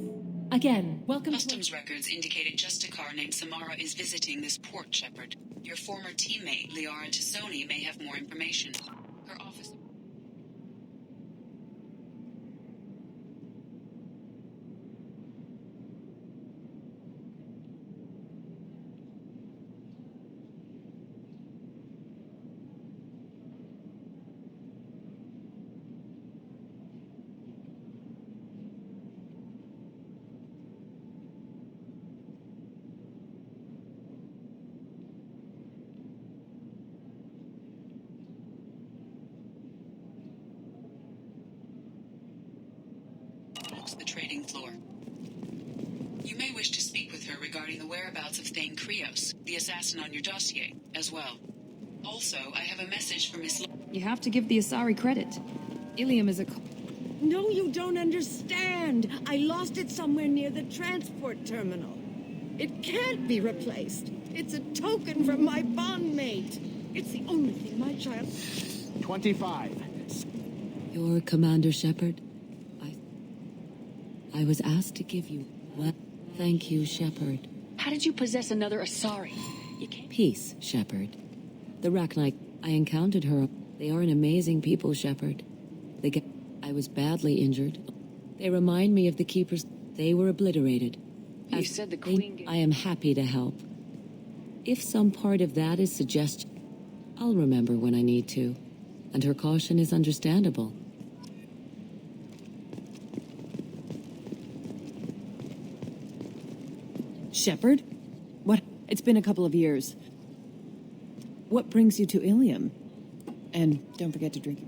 Speaker 10: Again, welcome.
Speaker 11: Customs records indicated just a car named Samara is visiting this port, Shepard. Your former teammate, Liara Tassoni, may have more information. Her office... the trading floor. You may wish to speak with her regarding the whereabouts of Thane Krios, the assassin on your dossier, as well. Also, I have a message for Miss...
Speaker 13: You have to give the Asari credit. Ilium is a...
Speaker 14: No, you don't understand. I lost it somewhere near the transport terminal. It can't be replaced. It's a token from my bondmate. It's the only thing my child...
Speaker 15: 25.
Speaker 1: You're Commander Shepard? I was asked to give you... Well, thank you, Shepard.
Speaker 11: How did you possess another Asari? You can't...
Speaker 1: Peace, Shepard. The Rachni... I encountered her. They are an amazing people, Shepard. I was badly injured. They remind me of the Keepers. They were obliterated.
Speaker 11: You said the Queen...
Speaker 1: I am happy to help. If some part of that is suggestion, I'll remember when I need to. And her caution is understandable.
Speaker 2: Shepard? What? It's been a couple of years. What brings you to Ilium? And don't forget to drink.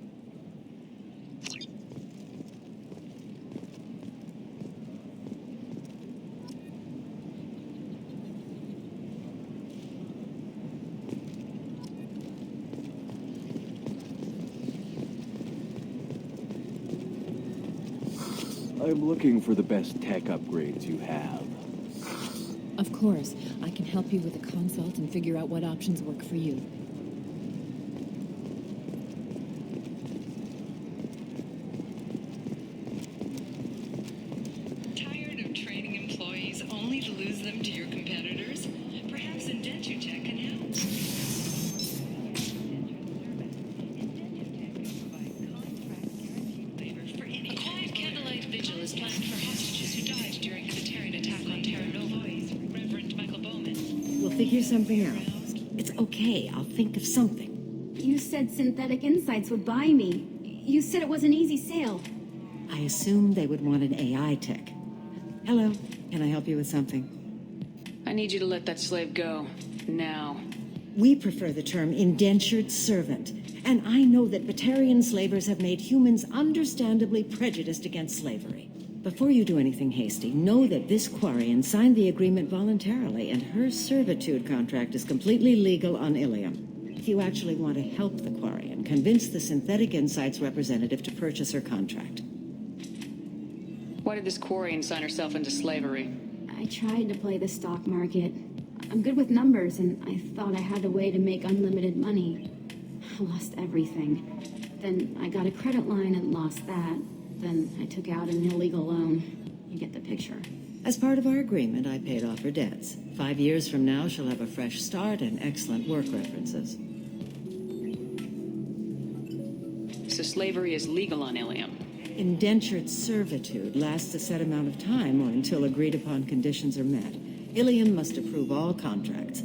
Speaker 18: I'm looking for the best tech upgrades you have.
Speaker 2: Of course. I can help you with a consult and figure out what options work for you.
Speaker 12: Tired of training employees only to lose them to your competitors? Perhaps IndentUtech can help. A quiet candlelight vigil is planned for hostages who died during the Batarian attack on Terra Nova. Reverend Michael Bowman.
Speaker 14: We'll figure something out. It's okay. I'll think of something.
Speaker 19: You said Synthetic Insights would buy me. You said it was an easy sale.
Speaker 14: I assumed they would want an AI tech. Hello. Can I help you with something?
Speaker 11: I need you to let that slave go. Now.
Speaker 14: We prefer the term indentured servant. And I know that Batarian slavers have made humans understandably prejudiced against slavery. Before you do anything hasty, know that this Quarian signed the agreement voluntarily, and her servitude contract is completely legal on Ilium. If you actually want to help the Quarian, convince the Synthetic Insights representative to purchase her contract.
Speaker 11: Why did this Quarian sign herself into slavery?
Speaker 19: I tried to play the stock market. I'm good with numbers, and I thought I had a way to make unlimited money. I lost everything. Then I got a credit line and lost that. Then I took out an illegal loan. You get the picture.
Speaker 14: As part of our agreement, I paid off her debts. 5 years from now, she'll have a fresh start and excellent work references.
Speaker 11: So slavery is legal on Ilium.
Speaker 14: Indentured servitude lasts a set amount of time or until agreed-upon conditions are met. Ilium must approve all contracts.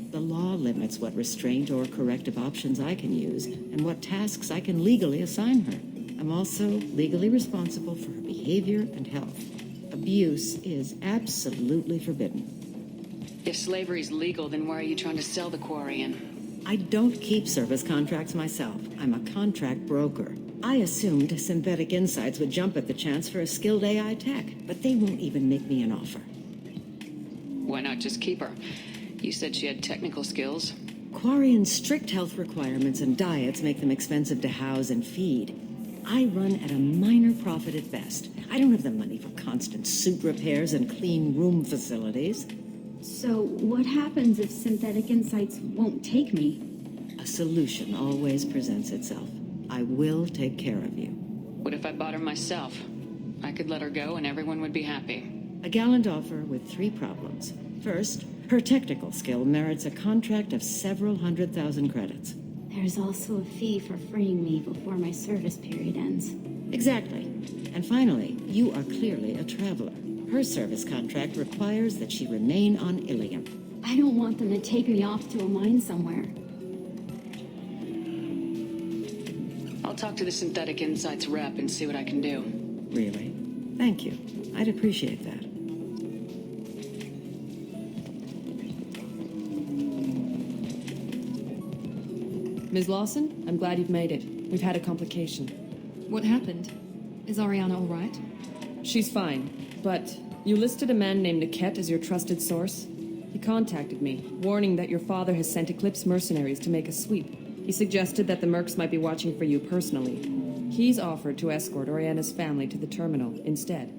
Speaker 14: The law limits what restraint or corrective options I can use and what tasks I can legally assign her. I'm also legally responsible for her behavior and health. Abuse is absolutely forbidden.
Speaker 11: If slavery is legal, then why are you trying to sell the Quarian?
Speaker 14: I don't keep service contracts myself. I'm a contract broker. I assumed Synthetic Insights would jump at the chance for a skilled AI tech, but they won't even make me an offer.
Speaker 11: Why not just keep her? You said she had technical skills.
Speaker 14: Quarian's strict health requirements and diets make them expensive to house and feed. I run at a minor profit at best. I don't have the money for constant suit repairs and clean room facilities.
Speaker 19: So what happens if Synthetic Insights won't take me?
Speaker 14: A solution always presents itself. I will take care of you.
Speaker 11: What if I bought her myself? I could let her go and everyone would be happy.
Speaker 14: A gallant offer with 3 problems. First, her technical skill merits a contract of several 100,000 credits.
Speaker 19: There's also a fee for freeing me before my service period ends.
Speaker 14: Exactly. And finally, you are clearly a traveler. Her service contract requires that she remain on Ilium.
Speaker 19: I don't want them to take me off to a mine somewhere.
Speaker 11: I'll talk to the Synthetic Insights rep and see what I can do.
Speaker 14: Really? Thank you. I'd appreciate that.
Speaker 10: Ms. Lawson, I'm glad you've made it. We've had a complication.
Speaker 5: What happened? Is Ariana all right?
Speaker 10: She's fine, but you listed a man named Niket as your trusted source. He contacted me, warning that your father has sent Eclipse mercenaries to make a sweep. He suggested that the Mercs might be watching for you personally. He's offered to escort Oriana's family to the terminal instead.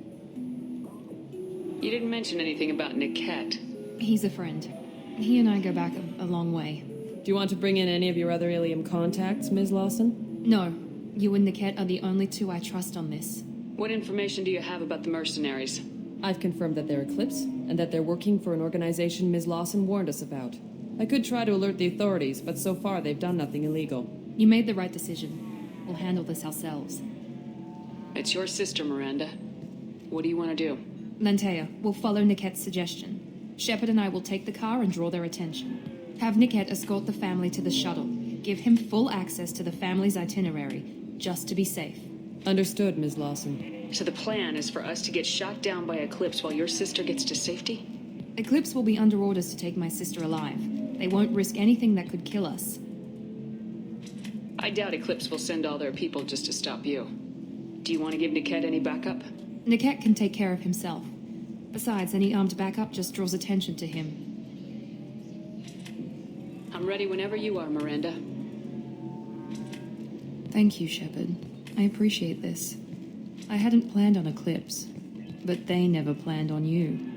Speaker 11: You didn't mention anything about Niket.
Speaker 5: He's a friend. He and I go back a long way.
Speaker 10: Do you want to bring in any of your other Ilium contacts, Ms. Lawson?
Speaker 5: No. You and Niket are the only 2 I trust on this.
Speaker 11: What information do you have about the mercenaries?
Speaker 10: I've confirmed that they're Eclipse, and that they're working for an organization Ms. Lawson warned us about. I could try to alert the authorities, but so far they've done nothing illegal.
Speaker 13: You made the right decision. We'll handle this ourselves.
Speaker 11: It's your sister, Miranda. What do you want to do?
Speaker 5: Lantea, we'll follow Nickette's suggestion. Shepard and I will take the car and draw their attention. Have Nickette escort the family to the shuttle. Give him full access to the family's itinerary, just to be safe.
Speaker 10: Understood, Ms. Lawson.
Speaker 11: So the plan is for us to get shot down by Eclipse while your sister gets to safety?
Speaker 5: Eclipse will be under orders to take my sister alive. They won't risk anything that could kill us.
Speaker 11: I doubt Eclipse will send all their people just to stop you. Do you want to give Nickette any backup?
Speaker 5: Nickette can take care of himself. Besides, any armed backup just draws attention to him.
Speaker 11: I'm ready whenever you are, Miranda.
Speaker 5: Thank you, Shepard. I appreciate this. I hadn't planned on Eclipse, but they never planned on you.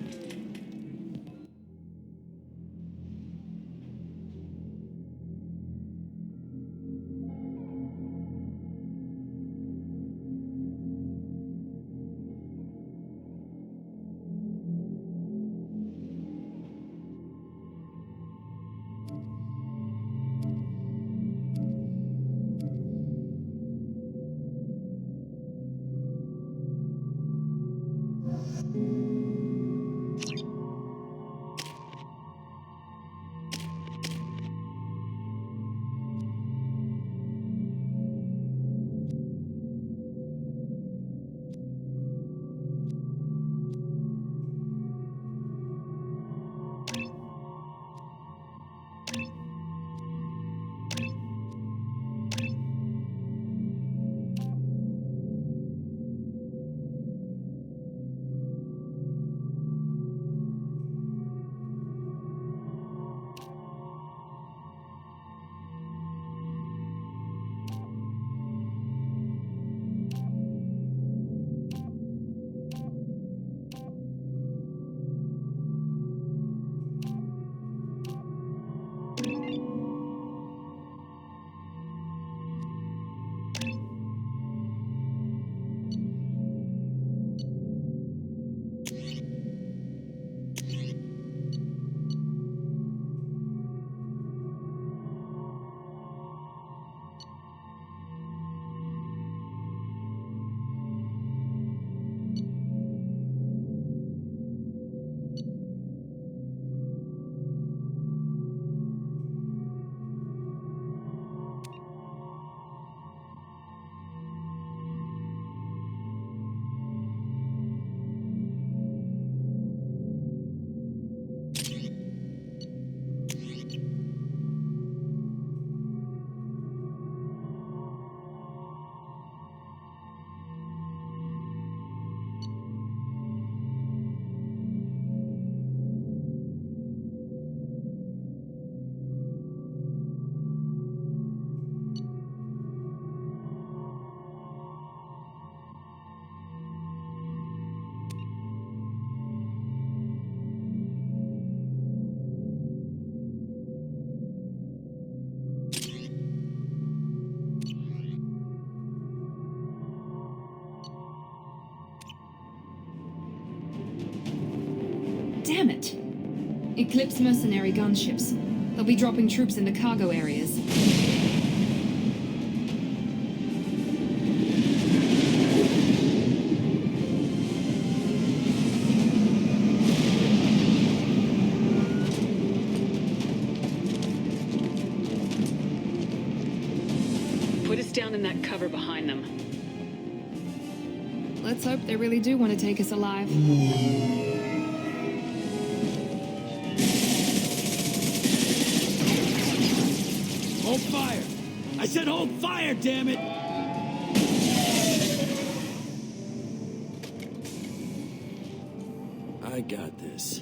Speaker 5: Damn it! Eclipse mercenary gunships. They'll be dropping troops in the cargo areas.
Speaker 11: Put us down in that cover behind them.
Speaker 5: Let's hope they really do want to take us alive.
Speaker 20: Hold fire! I said hold fire, damn it! I got this.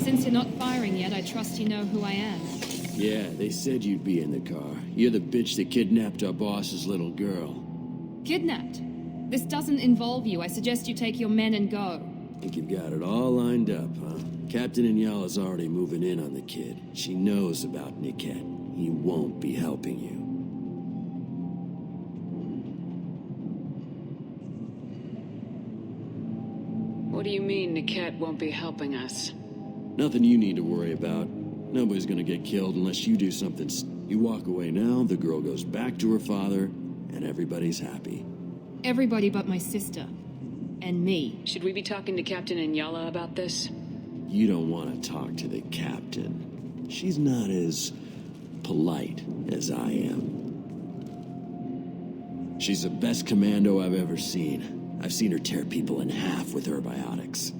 Speaker 13: Since you're not firing yet, I trust you know who I am.
Speaker 20: Yeah, they said you'd be in the car. You're the bitch that kidnapped our boss's little girl.
Speaker 13: Kidnapped? This doesn't involve you. I suggest you take your men and go.
Speaker 20: Think you've got it all lined up, huh? Captain Inyala's already moving in on the kid. She knows about Niket. He won't be helping you.
Speaker 11: What do you mean Niket won't be helping us?
Speaker 20: Nothing you need to worry about. Nobody's gonna get killed unless you do something. You walk away now, the girl goes back to her father, and everybody's happy.
Speaker 13: Everybody but my sister. And me.
Speaker 11: Should we be talking to Captain Inyala about this?
Speaker 20: You don't want to talk to the captain. She's not as polite as I am. She's the best commando I've ever seen. I've seen her tear people in half with her biotics.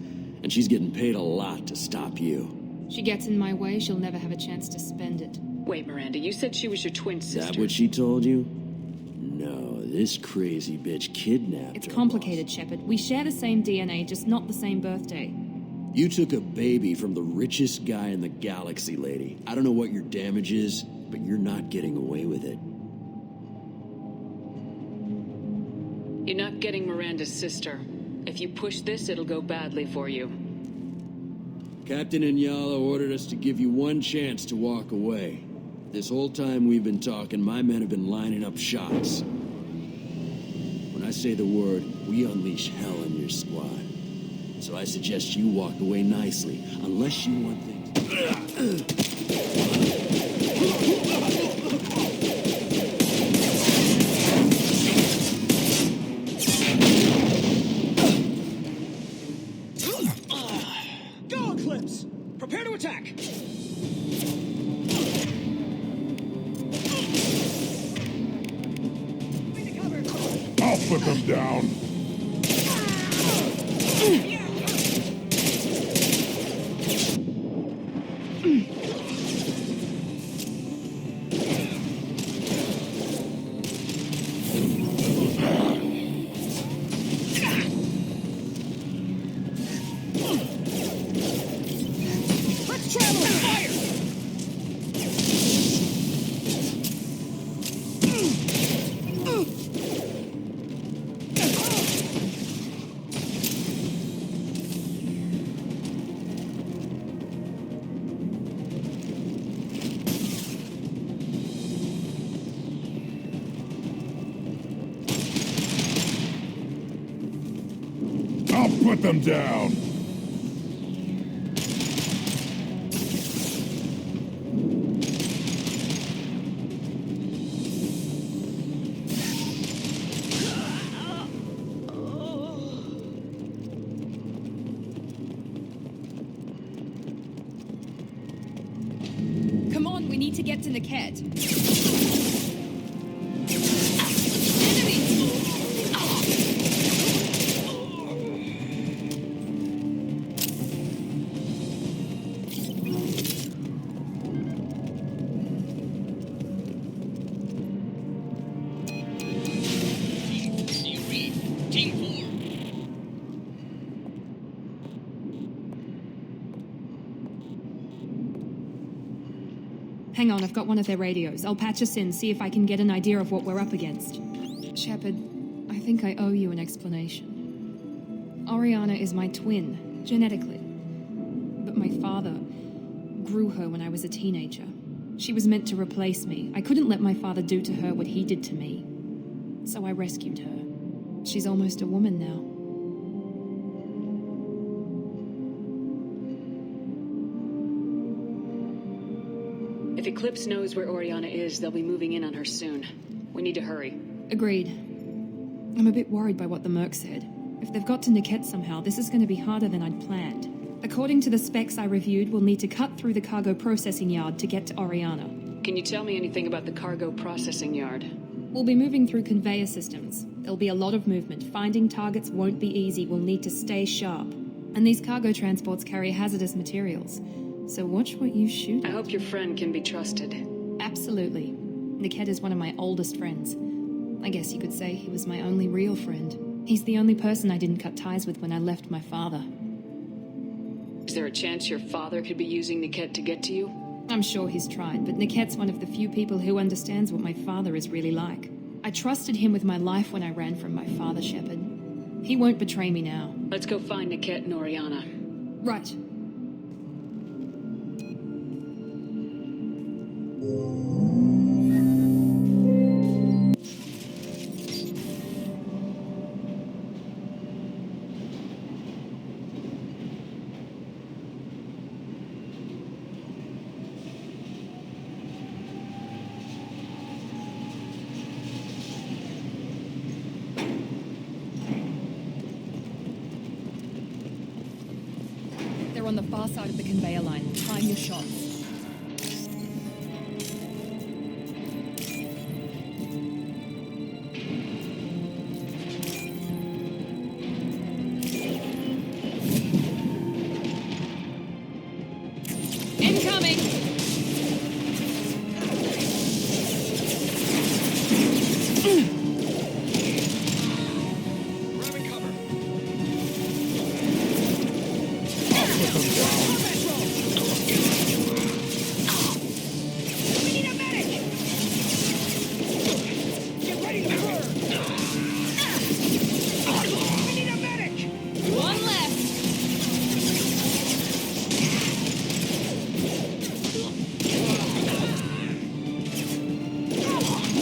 Speaker 20: And she's getting paid a lot to stop you.
Speaker 13: She gets in my way, she'll never have a chance to spend it.
Speaker 11: Wait, Miranda, you said she was your twin sister.
Speaker 20: Is that what she told you? No, this crazy bitch kidnapped
Speaker 13: It's
Speaker 20: her
Speaker 13: complicated, Shepard. We share the same DNA, just not the same birthday.
Speaker 20: You took a baby from the richest guy in the galaxy, lady. I don't know what your damage is, but you're not getting away with it.
Speaker 11: You're not getting Miranda's sister. If you push this, it'll go badly for you.
Speaker 20: Captain Inyala ordered us to give you one chance to walk away. This whole time we've been talking, my men have been lining up shots. When I say the word, we unleash hell in your squad. So I suggest you walk away nicely, unless you want things...
Speaker 15: Go, Eclipse! Prepare to attack!
Speaker 4: I'll put them down.
Speaker 15: Let's travel! Fire!
Speaker 4: I'll put them down.
Speaker 13: Come on, we need to get to Niket. Hang on, I've got one of their radios. I'll patch us in, see if I can get an idea of what we're up against. Shepard, I think I owe you an explanation. Oriana is my twin, genetically. But my father grew her when I was a teenager. She was meant to replace me. I couldn't let my father do to her what he did to me. So I rescued her. She's almost a woman now.
Speaker 11: If Eclipse knows where Oriana is, they'll be moving in on her soon. We need to hurry.
Speaker 13: Agreed. I'm a bit worried by what the Merc said. If they've got to Niket somehow, this is going to be harder than I'd planned. According to the specs I reviewed, we'll need to cut through the cargo processing yard to get to Oriana.
Speaker 11: Can you tell me anything about the cargo processing yard?
Speaker 13: We'll be moving through conveyor systems. There'll be a lot of movement. Finding targets won't be easy. We'll need to stay sharp. And these cargo transports carry hazardous materials. So watch what you shoot at.
Speaker 11: I hope your friend can be trusted.
Speaker 13: Absolutely. Niket is one of my oldest friends. I guess you could say he was my only real friend. He's the only person I didn't cut ties with when I left my father.
Speaker 11: Is there a chance your father could be using Niket to get to you?
Speaker 13: I'm sure he's tried, but Niket's one of the few people who understands what my father is really like. I trusted him with my life when I ran from my father, Shepard. He won't betray me now.
Speaker 11: Let's go find Niket and Oriana.
Speaker 13: Right. They're on the far side of the conveyor line. Time your shots. Incoming! One left!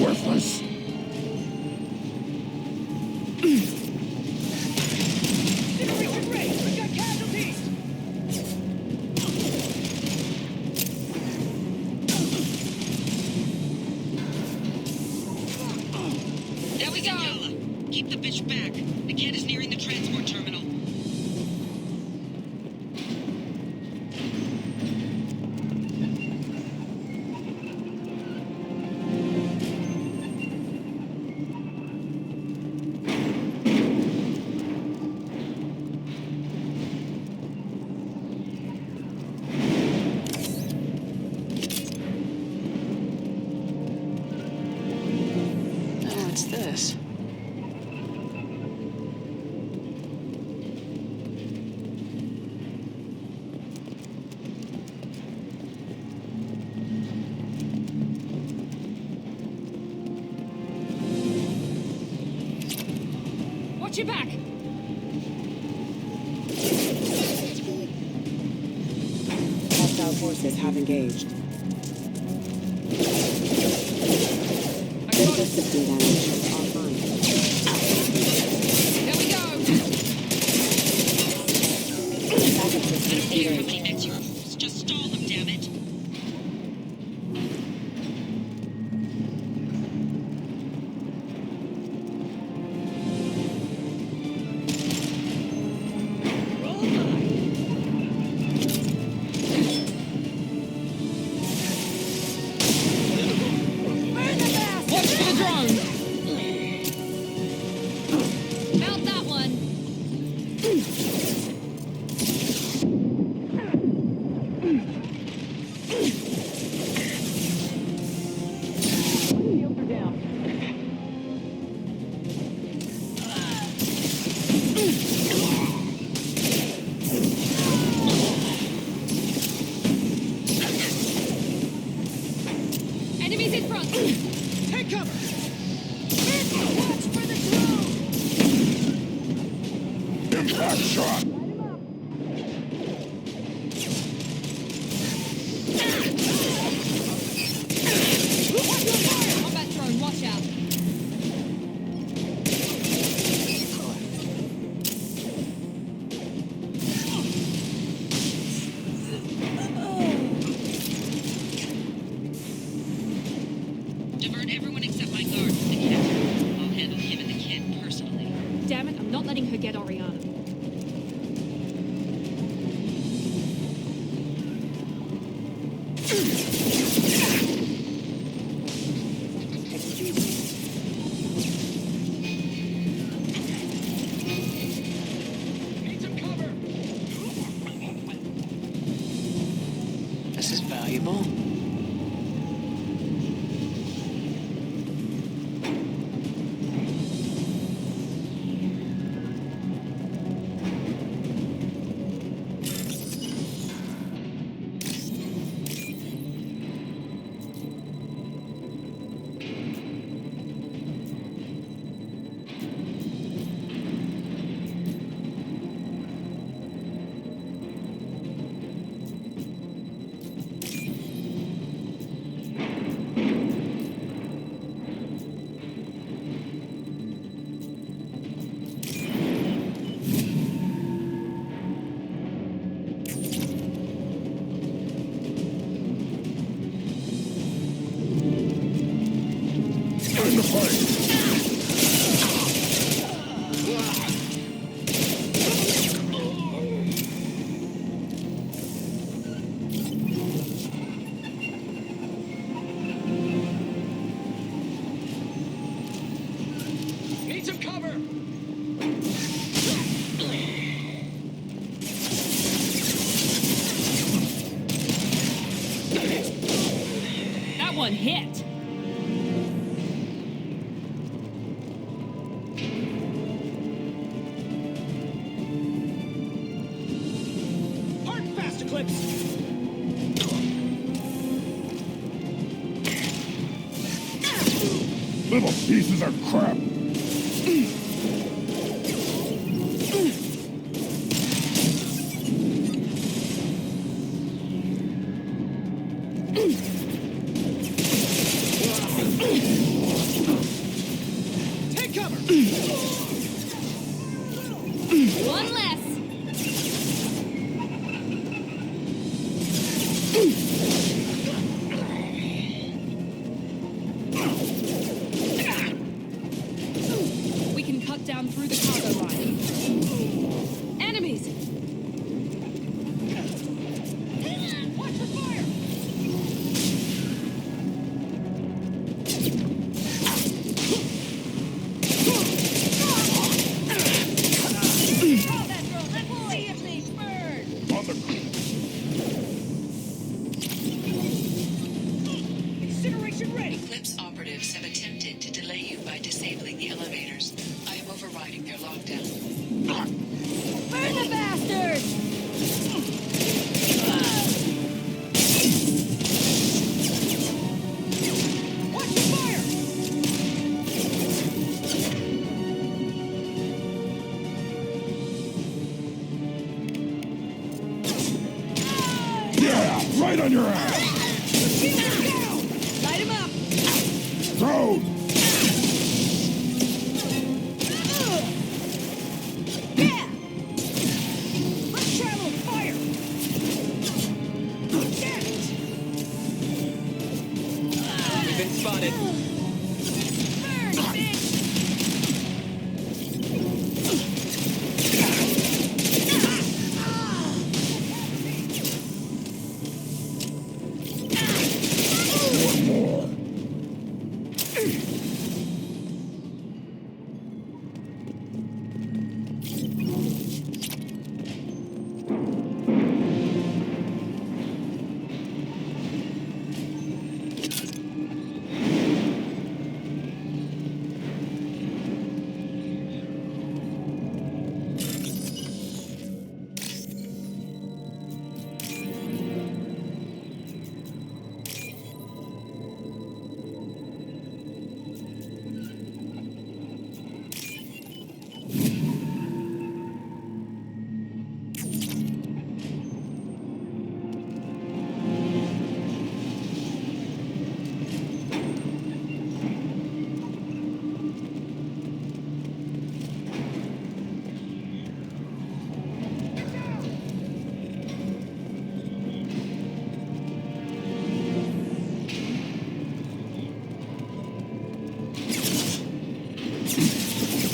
Speaker 4: Worthless.
Speaker 11: There we go. Keep the bitch back. The kid is nearing the transport terminal.
Speaker 1: What's this?
Speaker 13: Watch your back!
Speaker 2: Hostile forces have engaged. Visual system damage offline.
Speaker 13: There we go!
Speaker 2: Backup system
Speaker 11: How many
Speaker 2: engaged.
Speaker 11: next year? Just stall them, damn it.
Speaker 13: Watch for the drone! Mount that one! Enemies in front!
Speaker 14: Take cover! Watch for the drone!
Speaker 4: Impact shot.
Speaker 13: Combat drone, watch out!
Speaker 11: Divert everyone except my guard from the captain. I'll handle him and the kid personally.
Speaker 13: Damn it, I'm not letting her get Oriana.
Speaker 1: This is valuable.
Speaker 4: Time to fight!
Speaker 3: Need some cover!
Speaker 10: That one hit!
Speaker 3: Hard fast, Eclipse!
Speaker 4: Little pieces of crap!
Speaker 3: Take cover!
Speaker 13: One less. We can cut down through the cargo line. Enemies!
Speaker 3: Watch for fire!
Speaker 4: On the
Speaker 3: Incineration ready!
Speaker 11: Eclipse operatives have attempted to delay you by disabling the elevators. I am overriding their lockdown.
Speaker 14: Burn the bastard!
Speaker 3: Watch for fire!
Speaker 4: Yeah! Right on your ass!
Speaker 14: Light him up!
Speaker 4: Throw!
Speaker 14: Yeah!
Speaker 3: Let's travel fire! Get it!
Speaker 15: You've been spotted.
Speaker 14: Burn, bitch!
Speaker 4: One more!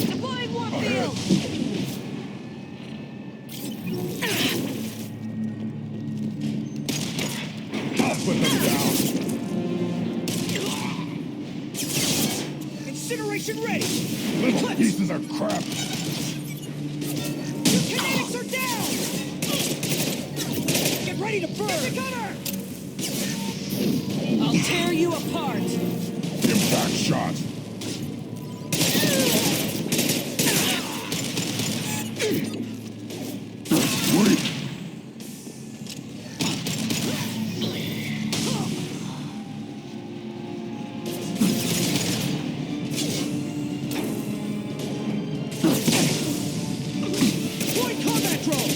Speaker 14: Deploying warfield!
Speaker 4: I'll put them down!
Speaker 3: Incineration ready!
Speaker 4: Little pieces of crap!
Speaker 3: Your kinetics are down! Get ready to burn! Get the gunner!
Speaker 10: I'll tear you apart!
Speaker 4: Impact shot! Wait!
Speaker 3: Deploy combat drone!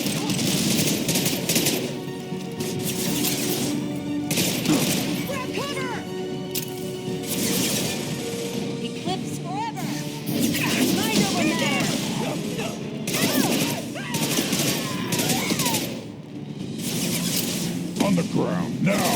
Speaker 3: Grab cover!
Speaker 14: Eclipse forever! Mind over there!
Speaker 4: On the ground, now!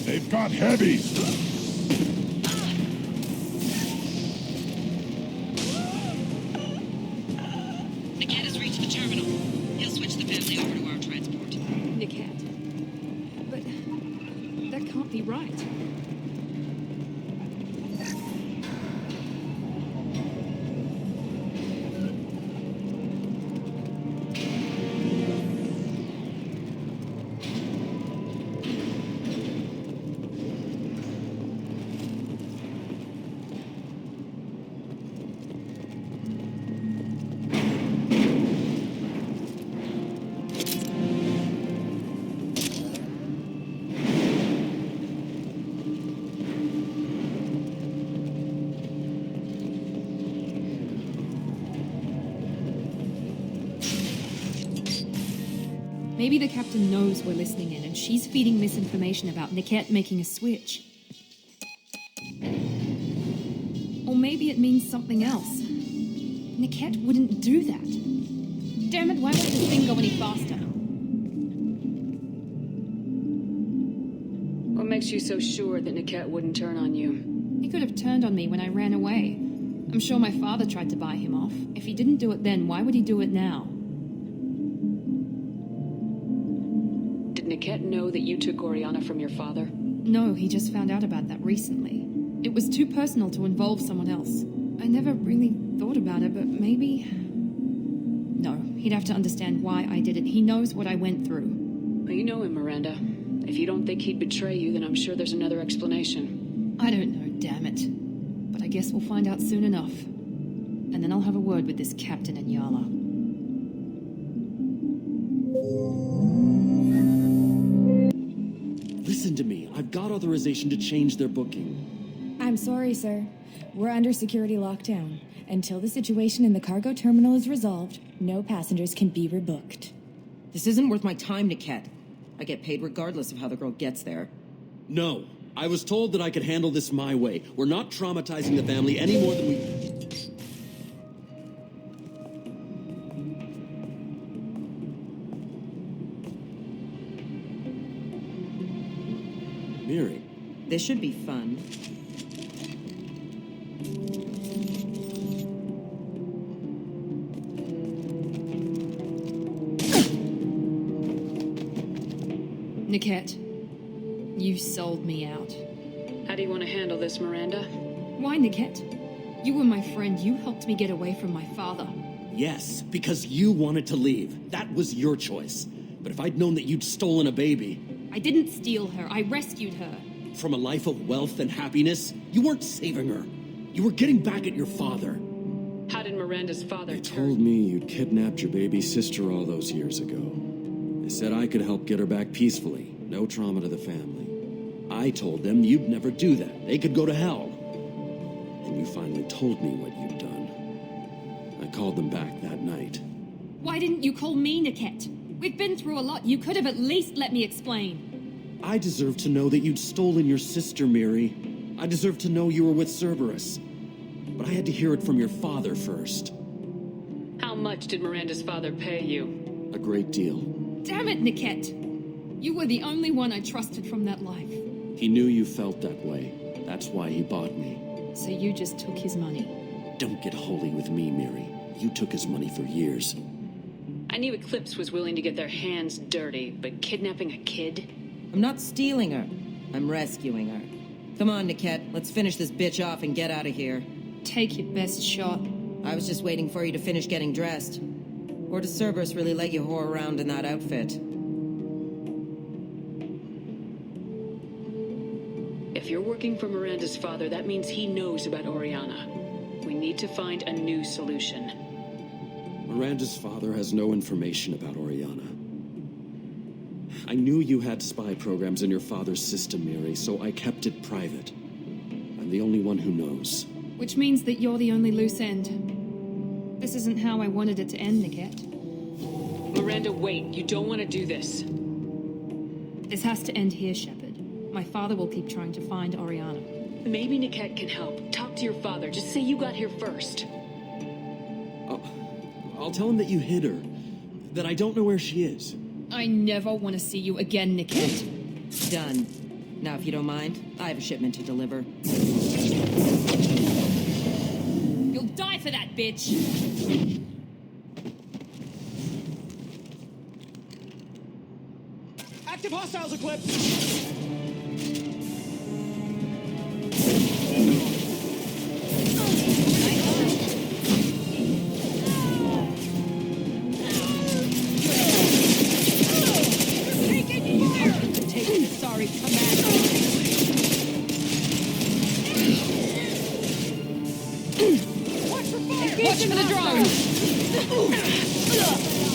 Speaker 4: They've got heavy.
Speaker 11: Niket has reached the terminal. He'll switch the family over to our transport.
Speaker 13: Niket. But that can't be right. Maybe the captain knows we're listening in, and she's feeding misinformation about Niket making a switch. Or maybe it means something else. Niket wouldn't do that. Damn it, why won't this thing go any faster?
Speaker 10: What makes you so sure that Niket wouldn't turn on you?
Speaker 13: He could have turned on me when I ran away. I'm sure my father tried to buy him off. If he didn't do it then, why would he do it now?
Speaker 10: Did Niket know that you took Oriana from your father?
Speaker 13: No, he just found out about that recently. It was too personal to involve someone else. I never really thought about it, but maybe... No, he'd have to understand why I did it. He knows what I went through.
Speaker 10: Well, you know him, Miranda. If you don't think he'd betray you, then I'm sure there's another explanation.
Speaker 13: I don't know, damn it. But I guess we'll find out soon enough. And then I'll have a word with this captain Inyala.
Speaker 20: Listen to me. I've got authorization to change their booking.
Speaker 21: I'm sorry, sir. We're under security lockdown. Until the situation in the cargo terminal is resolved, no passengers can be rebooked.
Speaker 22: This isn't worth my time, Niket. I get paid regardless of how the girl gets there.
Speaker 20: No. I was told that I could handle this my way. We're not traumatizing the family any more than we... Miri.
Speaker 22: This should be fun.
Speaker 13: Niket, you sold me out.
Speaker 10: How do you want to handle this, Miranda?
Speaker 13: Why, Niket? You were my friend. You helped me get away from my father.
Speaker 20: Yes, because you wanted to leave. That was your choice. But if I'd known that you'd stolen a baby...
Speaker 13: I didn't steal her. I rescued her.
Speaker 20: From a life of wealth and happiness, you weren't saving her. You were getting back at your father.
Speaker 10: How did Miranda's father
Speaker 20: They told me you'd kidnapped your baby sister all those years ago. They said I could help get her back peacefully. No trauma to the family. I told them you'd never do that. They could go to hell. And you finally told me what you'd done. I called them back that night.
Speaker 13: Why didn't you call me, Niket? We've been through a lot. You could have at least let me explain.
Speaker 20: I deserve to know that you'd stolen your sister, Miri. I deserve to know you were with Cerberus. But I had to hear it from your father first.
Speaker 10: How much did Miranda's father pay you?
Speaker 20: A great deal.
Speaker 13: Damn it, Niket! You were the only one I trusted from that life.
Speaker 20: He knew you felt that way. That's why he bought me.
Speaker 13: So you just took his money?
Speaker 20: Don't get holy with me, Miri. You took his money for years.
Speaker 10: I knew Eclipse was willing to get their hands dirty, but kidnapping a kid?
Speaker 22: I'm not stealing her. I'm rescuing her. Come on, Niket. Let's finish this bitch off and get out of here.
Speaker 13: Take your best shot.
Speaker 22: I was just waiting for you to finish getting dressed. Or does Cerberus really let you whore around in that outfit?
Speaker 10: If you're working for Miranda's father, that means he knows about Oriana. We need to find a new solution.
Speaker 20: Miranda's father has no information about Oriana. I knew you had spy programs in your father's system, Miri, so I kept it private. I'm the only one who knows.
Speaker 13: Which means that you're the only loose end. This isn't how I wanted it to end, Niket.
Speaker 10: Miranda, wait. You don't want to do this.
Speaker 13: This has to end here, Shepard. My father will keep trying to find Oriana.
Speaker 10: Maybe Niket can help. Talk to your father. Just say you got here first.
Speaker 20: I'll tell him that you hid her. That I don't know where she is.
Speaker 13: I never want to see you again, Niket.
Speaker 22: Done. Now, if you don't mind, I have a shipment to deliver.
Speaker 13: You'll die for that, bitch!
Speaker 15: Active hostiles, Eclipse!
Speaker 13: Watch for the drone!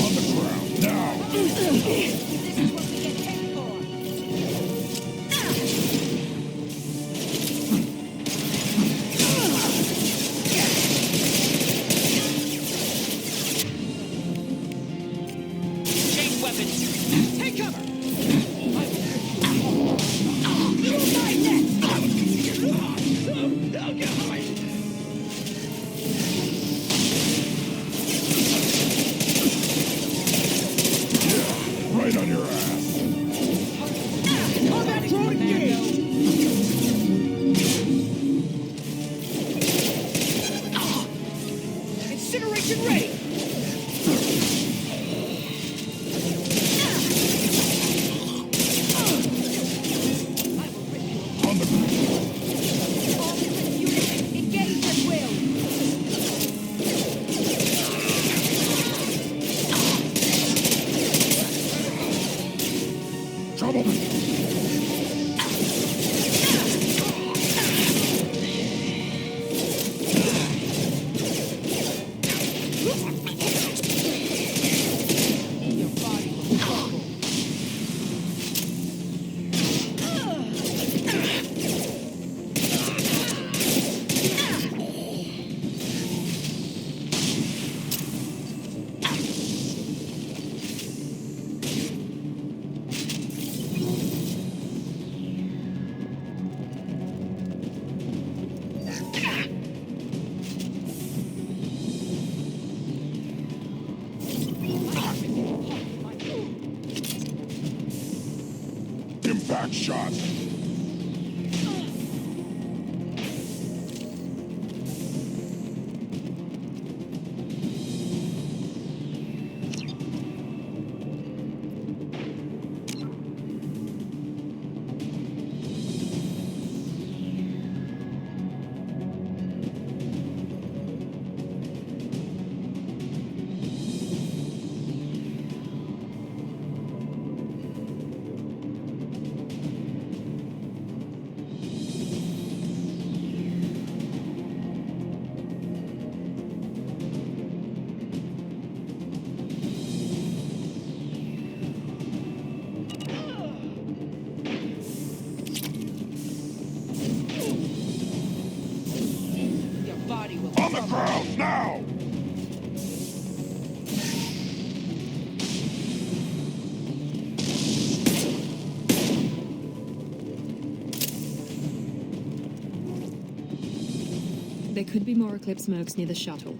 Speaker 4: On the ground, now!
Speaker 14: This is what we get paid for.
Speaker 15: Chain weapons! Take cover!
Speaker 4: Right on your ass!
Speaker 15: Combat drone engaged! Incineration ready!
Speaker 4: On the ground!
Speaker 14: Engage at will.
Speaker 4: Trouble! Impact shot! On the ground, now!
Speaker 13: There could be more Eclipse mercs near the shuttle.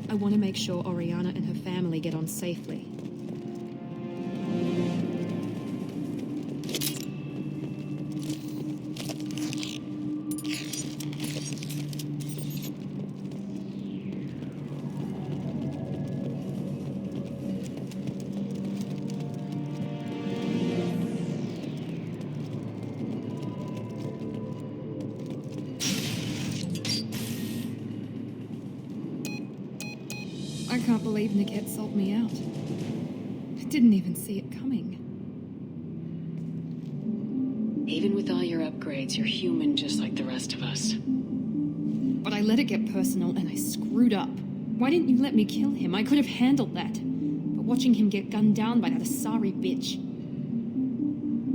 Speaker 13: I want to make sure Oriana and her family get on safely. I can't believe Niket sold me out. I didn't even see it coming.
Speaker 11: Even with all your upgrades, you're human just like the rest of us.
Speaker 13: But I let it get personal and I screwed up. Why didn't you let me kill him? I could have handled that. But watching him get gunned down by that Asari bitch.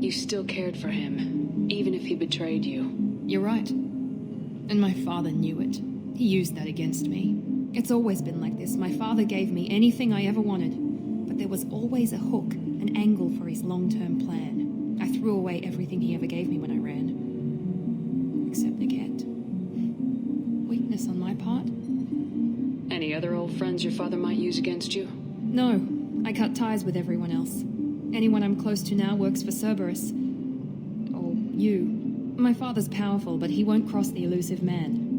Speaker 11: You still cared for him, even if he betrayed you.
Speaker 13: You're right. And my father knew it. He used that against me. It's always been like this. My father gave me anything I ever wanted. But there was always a hook, an angle for his long-term plan. I threw away everything he ever gave me when I ran. Except Niket. Weakness on my part?
Speaker 11: Any other old friends your father might use against you?
Speaker 13: No. I cut ties with everyone else. Anyone I'm close to now works for Cerberus. Or You. My father's powerful, but he won't cross the elusive man.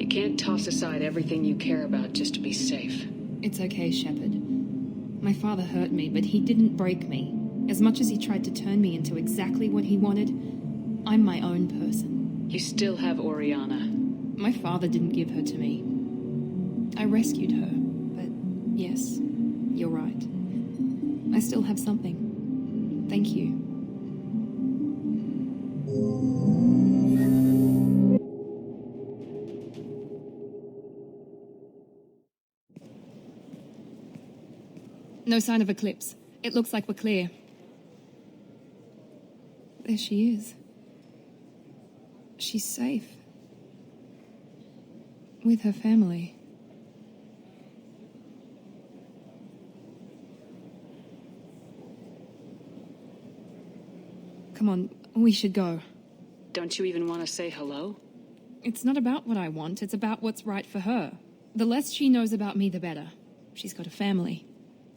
Speaker 11: You can't toss aside everything you care about just to be safe.
Speaker 13: It's okay, Shepard. My father hurt me, but he didn't break me. As much as he tried to turn me into exactly what he wanted, I'm my own person.
Speaker 11: You still have Oriana.
Speaker 13: My father didn't give her to me. I rescued her, but yes, you're right. I still have something. Thank you. No sign of Eclipse. It looks like we're clear. There she is. She's safe. With her family. Come on, we should go.
Speaker 11: Don't you even want to say hello?
Speaker 13: It's not about what I want, it's about what's right for her. The less she knows about me, the better. She's got a family.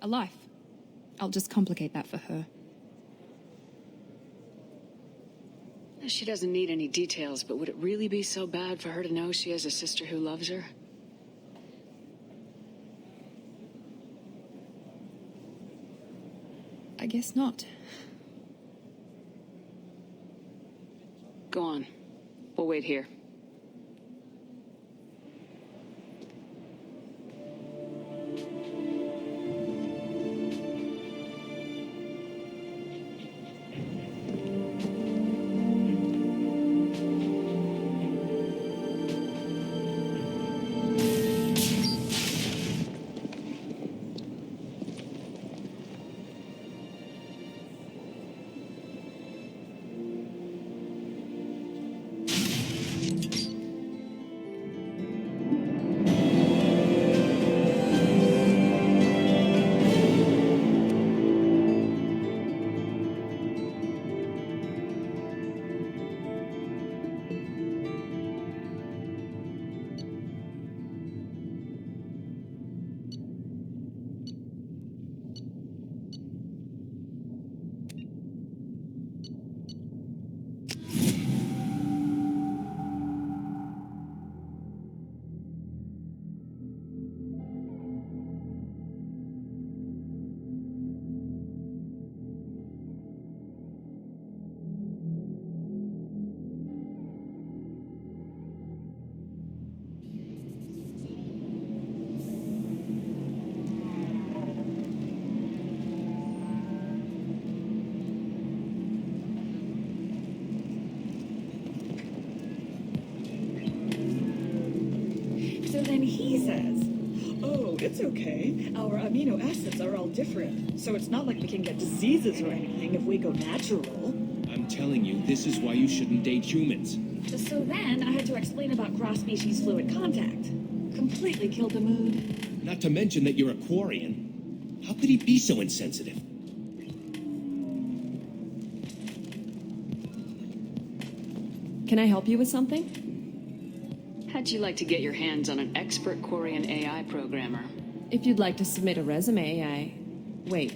Speaker 13: A life. I'll just complicate that for her.
Speaker 11: She doesn't need any details, but would it really be so bad for her to know she has a sister who loves her?
Speaker 13: I guess not.
Speaker 11: Go on. We'll wait here.
Speaker 6: So then he says, oh, it's okay. Our amino acids are all different. So it's not like we can get diseases or anything if we go natural.
Speaker 8: I'm telling you, this is why you shouldn't date humans.
Speaker 6: So then I had to explain about cross-species fluid contact. Completely killed the mood.
Speaker 8: Not to mention that you're a Quarian. How could he be so insensitive?
Speaker 10: Can I help you with something?
Speaker 11: How'd you like to get your hands on an expert Quarian AI programmer?
Speaker 10: If you'd like to submit a resume, Wait.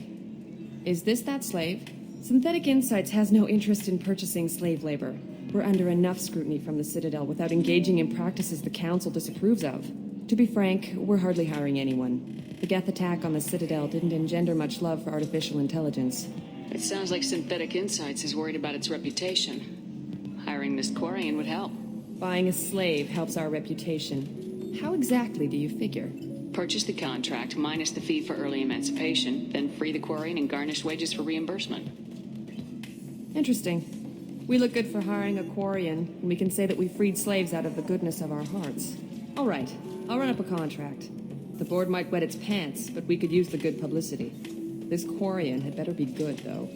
Speaker 10: Is this that slave? Synthetic Insights has no interest in purchasing slave labor. We're under enough scrutiny from the Citadel without engaging in practices the Council disapproves of. To be frank, we're hardly hiring anyone. The Geth attack on the Citadel didn't engender much love for artificial intelligence.
Speaker 11: It sounds like Synthetic Insights is worried about its reputation. Hiring this Quarian would help.
Speaker 10: Buying a slave helps our reputation. How exactly do you figure?
Speaker 11: Purchase the contract minus the fee for early emancipation, then free the Quarian and garnish wages for reimbursement.
Speaker 10: Interesting. We look good for hiring a Quarian, and we can say that we freed slaves out of the goodness of our hearts. All right, I'll run up a contract. The board might wet its pants, but we could use the good publicity. This Quarian had better be good, though.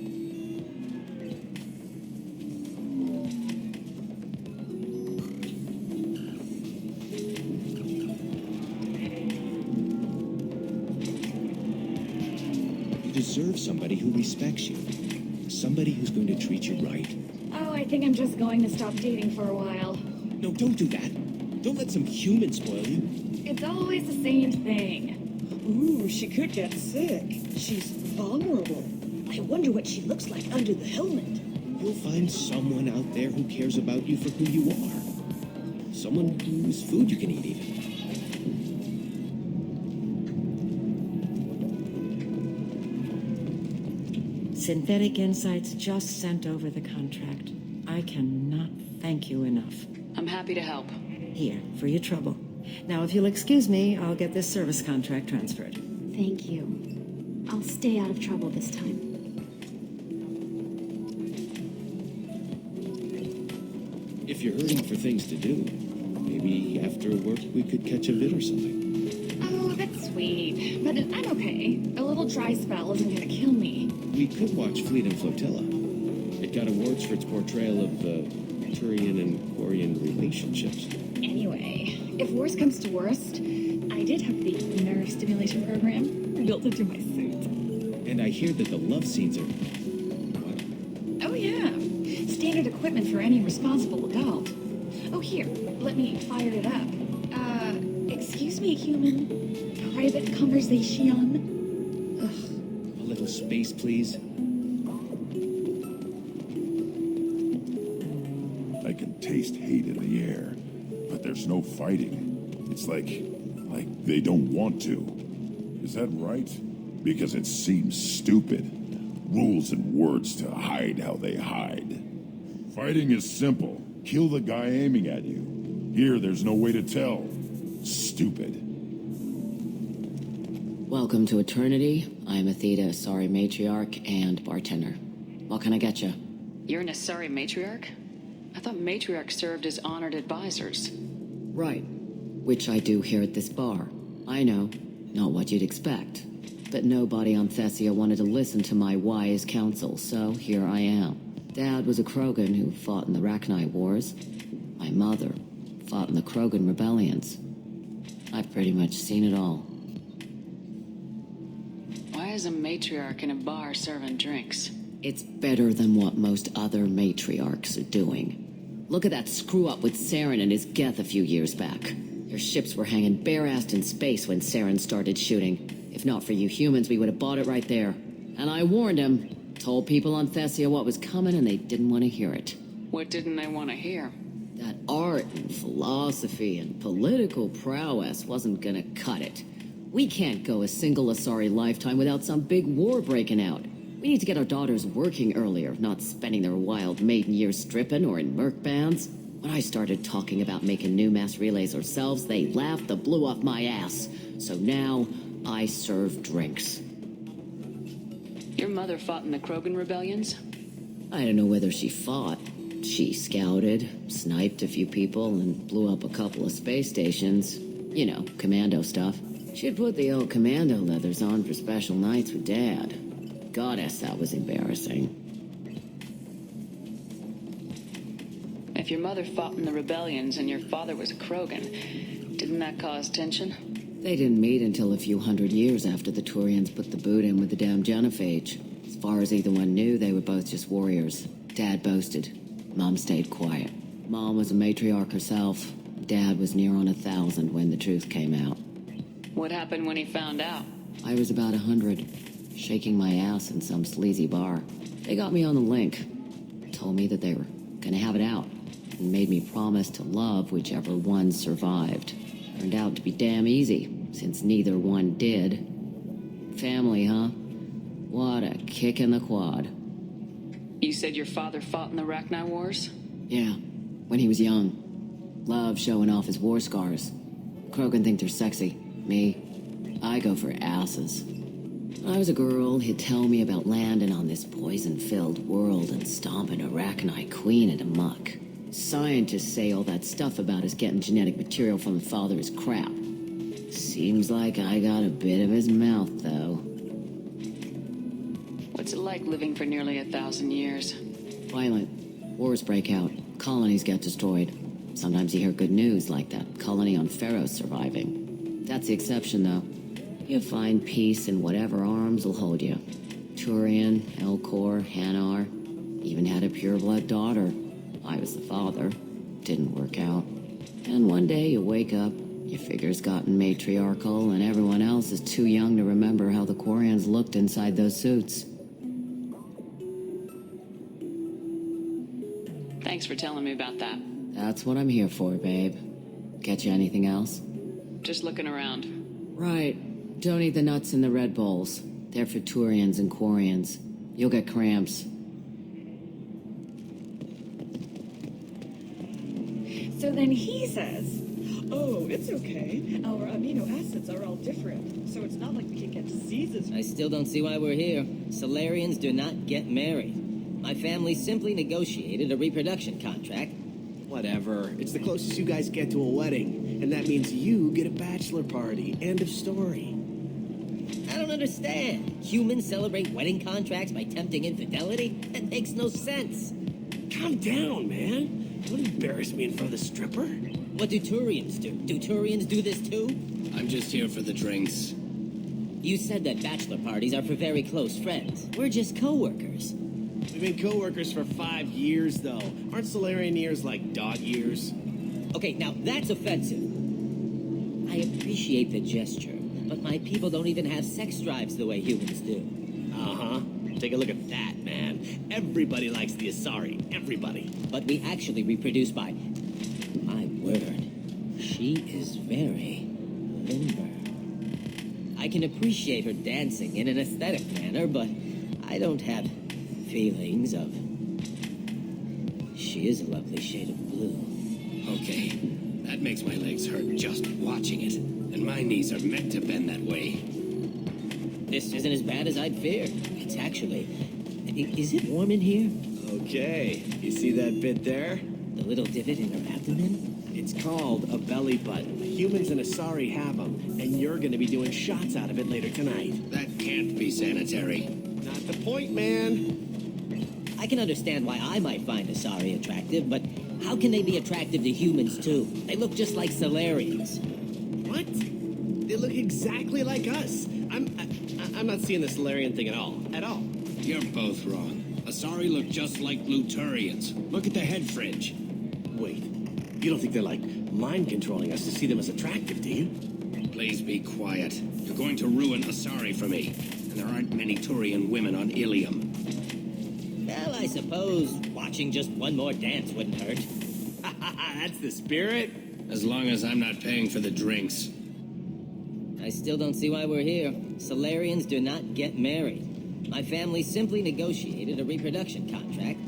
Speaker 8: You deserve somebody who respects you. Somebody who's going to treat you right.
Speaker 19: Oh, I think I'm just going to stop dating for a while.
Speaker 8: No, don't do that. Don't let some human spoil you.
Speaker 19: It's always the same thing.
Speaker 6: Ooh, she could get sick. She's vulnerable. I wonder what she looks like under the helmet.
Speaker 8: You'll find someone out there who cares about you for who you are. Someone whose food you can eat, even.
Speaker 7: Synthetic Insights just sent over the contract. I cannot thank you enough.
Speaker 11: I'm happy to help.
Speaker 7: Here, for your trouble. Now, if you'll excuse me, I'll get this service contract transferred.
Speaker 19: Thank you. I'll stay out of trouble this time.
Speaker 8: If you're hurting for things to do, maybe after work we could catch a vid or something.
Speaker 9: Oh, that's sweet. But I'm okay. A little dry spell isn't gonna kill me.
Speaker 8: We could watch Fleet and Flotilla. It got awards for its portrayal of Turian and Quarian relationships.
Speaker 9: Anyway, if worst comes to worst, I did have the nerve stimulation program built into my suit.
Speaker 8: And I hear that the love scenes are...
Speaker 9: Oh yeah, standard equipment for any responsible adult. Oh here, let me fire it up. Excuse me, human. Private conversation.
Speaker 8: A little space, please.
Speaker 4: I can taste hate in the air, but there's no fighting. It's like they don't want to. Is that right? Because it seems stupid. Rules and words to hide how they hide. Fighting is simple. Kill the guy aiming at you. Here, there's no way to tell. Stupid.
Speaker 1: Welcome to Eternity. I'm Athena, Asari Matriarch and bartender. What can I get you?
Speaker 11: You're an Asari matriarch? I thought matriarchs served as honored advisors.
Speaker 1: Right. Which I do here at this bar. I know, not what you'd expect. But nobody on Thessia wanted to listen to my wise counsel, so here I am. Dad was a Krogan who fought in the Rachni Wars. My mother fought in the Krogan rebellions. I've pretty much seen it all.
Speaker 11: Why is a matriarch in a bar serving drinks?
Speaker 1: It's better than what most other matriarchs are doing. Look at that screw-up with Saren and his Geth a few years back. Your ships were hanging bare-assed in space when Saren started shooting. If not for you humans, we would have bought it right there. And I warned him. Told people on Thessia what was coming, and they didn't want to hear it.
Speaker 11: What didn't they want to hear?
Speaker 1: That art and philosophy and political prowess wasn't gonna cut it. We can't go a single Asari lifetime without some big war breaking out. We need to get our daughters working earlier, not spending their wild maiden years stripping or in merc bands. When I started talking about making new mass relays ourselves, they laughed the blue off my ass. So now, I serve drinks.
Speaker 11: Your mother fought in the Krogan rebellions?
Speaker 1: I don't know whether she fought. She scouted, sniped a few people, and blew up a couple of space stations. You know, commando stuff. She'd put the old commando leathers on for special nights with Dad. Goddess, that was embarrassing.
Speaker 11: If your mother fought in the rebellions and your father was a Krogan, didn't that cause tension?
Speaker 1: They didn't meet until a few hundred years after the Turians put the boot in with the damn Genophage. As far as either one knew, they were both just warriors. Dad boasted. Mom stayed quiet. Mom was a matriarch herself. Dad was near on 1,000 when the truth came out.
Speaker 11: What happened when he found out?
Speaker 1: I was about 100, shaking my ass in some sleazy bar. They got me on the link. Told me that they were gonna have it out, and made me promise to love whichever one survived. Turned out to be damn easy, since neither one did. Family, huh? What a kick in the quad.
Speaker 11: You said your father fought in the Rachni Wars?
Speaker 1: Yeah, when he was young. Loved showing off his war scars. Krogan think they're sexy. Me, I go for asses. When I was a girl, he'd tell me about landing on this poison-filled world and stomping a Rachni queen into muck. Scientists say all that stuff about us getting genetic material from the father is crap. Seems like I got a bit of his mouth, though.
Speaker 11: What's it like living for nearly 1,000 years?
Speaker 1: Violent. Wars break out. Colonies get destroyed. Sometimes you hear good news, like that colony on Pharaoh surviving. That's the exception, though. You find peace in whatever arms will hold you. Turian, Elcor, Hanar. Even had a pureblood daughter. I was the father. Didn't work out. And one day you wake up, your figure's gotten matriarchal, and everyone else is too young to remember how the Quarians looked inside those suits.
Speaker 11: Thanks for telling me about that.
Speaker 1: That's what I'm here for, babe. Get you anything else?
Speaker 11: Just looking around.
Speaker 1: Right. Don't eat the nuts in the Red Bowls. They're for Turians and Quarians. You'll get cramps.
Speaker 6: So then he says, oh, it's okay. Our amino acids are all different, so it's not like we can get diseases.
Speaker 16: I still don't see why we're here. Solarians do not get married. My family simply negotiated a reproduction contract.
Speaker 8: Whatever. It's the closest you guys get to a wedding. And that means you get a bachelor party. End of story.
Speaker 16: I don't understand. Humans celebrate wedding contracts by tempting infidelity? That makes no sense.
Speaker 8: Calm down, man. Don't embarrass me in front of the stripper.
Speaker 16: What do Turians do? Do Turians do this too?
Speaker 20: I'm just here for the drinks.
Speaker 16: You said that bachelor parties are for very close friends. We're just co-workers.
Speaker 8: We've been co-workers for 5 years, though. Aren't Solarian years like dog years?
Speaker 16: Okay, now that's offensive. I appreciate the gesture, but my people don't even have sex drives the way humans do.
Speaker 8: Uh-huh. Take a look at that, man. Everybody likes the Asari. Everybody.
Speaker 16: But we actually reproduce by... My word. She is very limber. I can appreciate her dancing in an aesthetic manner, but I don't have feelings of... She is a lovely shade of blue.
Speaker 20: Okay, that makes my legs hurt just watching it. And my knees are meant to bend that way.
Speaker 16: This isn't as bad as I'd feared. It's actually... Is it warm in here?
Speaker 8: Okay. You see that bit there?
Speaker 16: The little divot in her abdomen?
Speaker 8: It's called a belly button. Humans and Asari have them, and you're going to be doing shots out of it later tonight.
Speaker 20: That can't be sanitary.
Speaker 8: Not the point, man.
Speaker 16: I can understand why I might find Asari attractive, but how can they be attractive to humans, too? They look just like Solarians.
Speaker 8: What? They look exactly like us. I'm not seeing the Solarian thing at all. At all.
Speaker 20: You're both wrong. Asari look just like Bluturians. Look at the head fringe.
Speaker 8: Wait. You don't think they're like mind controlling us to see them as attractive, do you?
Speaker 20: Please be quiet. You're going to ruin Asari for me. And there aren't many Turian women on Ilium.
Speaker 16: Well, I suppose watching just one more dance wouldn't hurt.
Speaker 8: That's the spirit.
Speaker 20: As long as I'm not paying for the drinks.
Speaker 16: I still don't see why we're here. Solarians do not get married. My family simply negotiated a reproduction contract.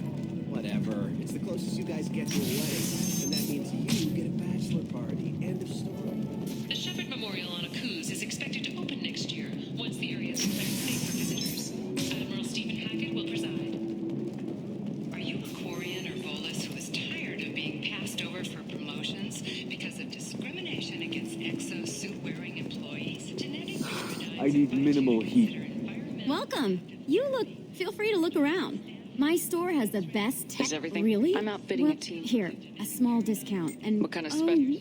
Speaker 8: Whatever. It's the closest you guys get to a wedding. And that means you get a bachelor party. End of story.
Speaker 12: The Shepard Memorial on Akuz is expected to open next year, once the area is declared safe for visitors. Admiral Stephen Hackett will preside. Are you a Quarian or Volus who is tired of being passed over for promotions because of discrimination against exosuit-wearing employees? Genetic
Speaker 18: I need minimal heat.
Speaker 19: Welcome. Feel free to look around. My store has the best tech.
Speaker 11: Is everything?
Speaker 19: Really?
Speaker 11: I'm outfitting a team.
Speaker 19: Here, a small discount. And
Speaker 11: What kind of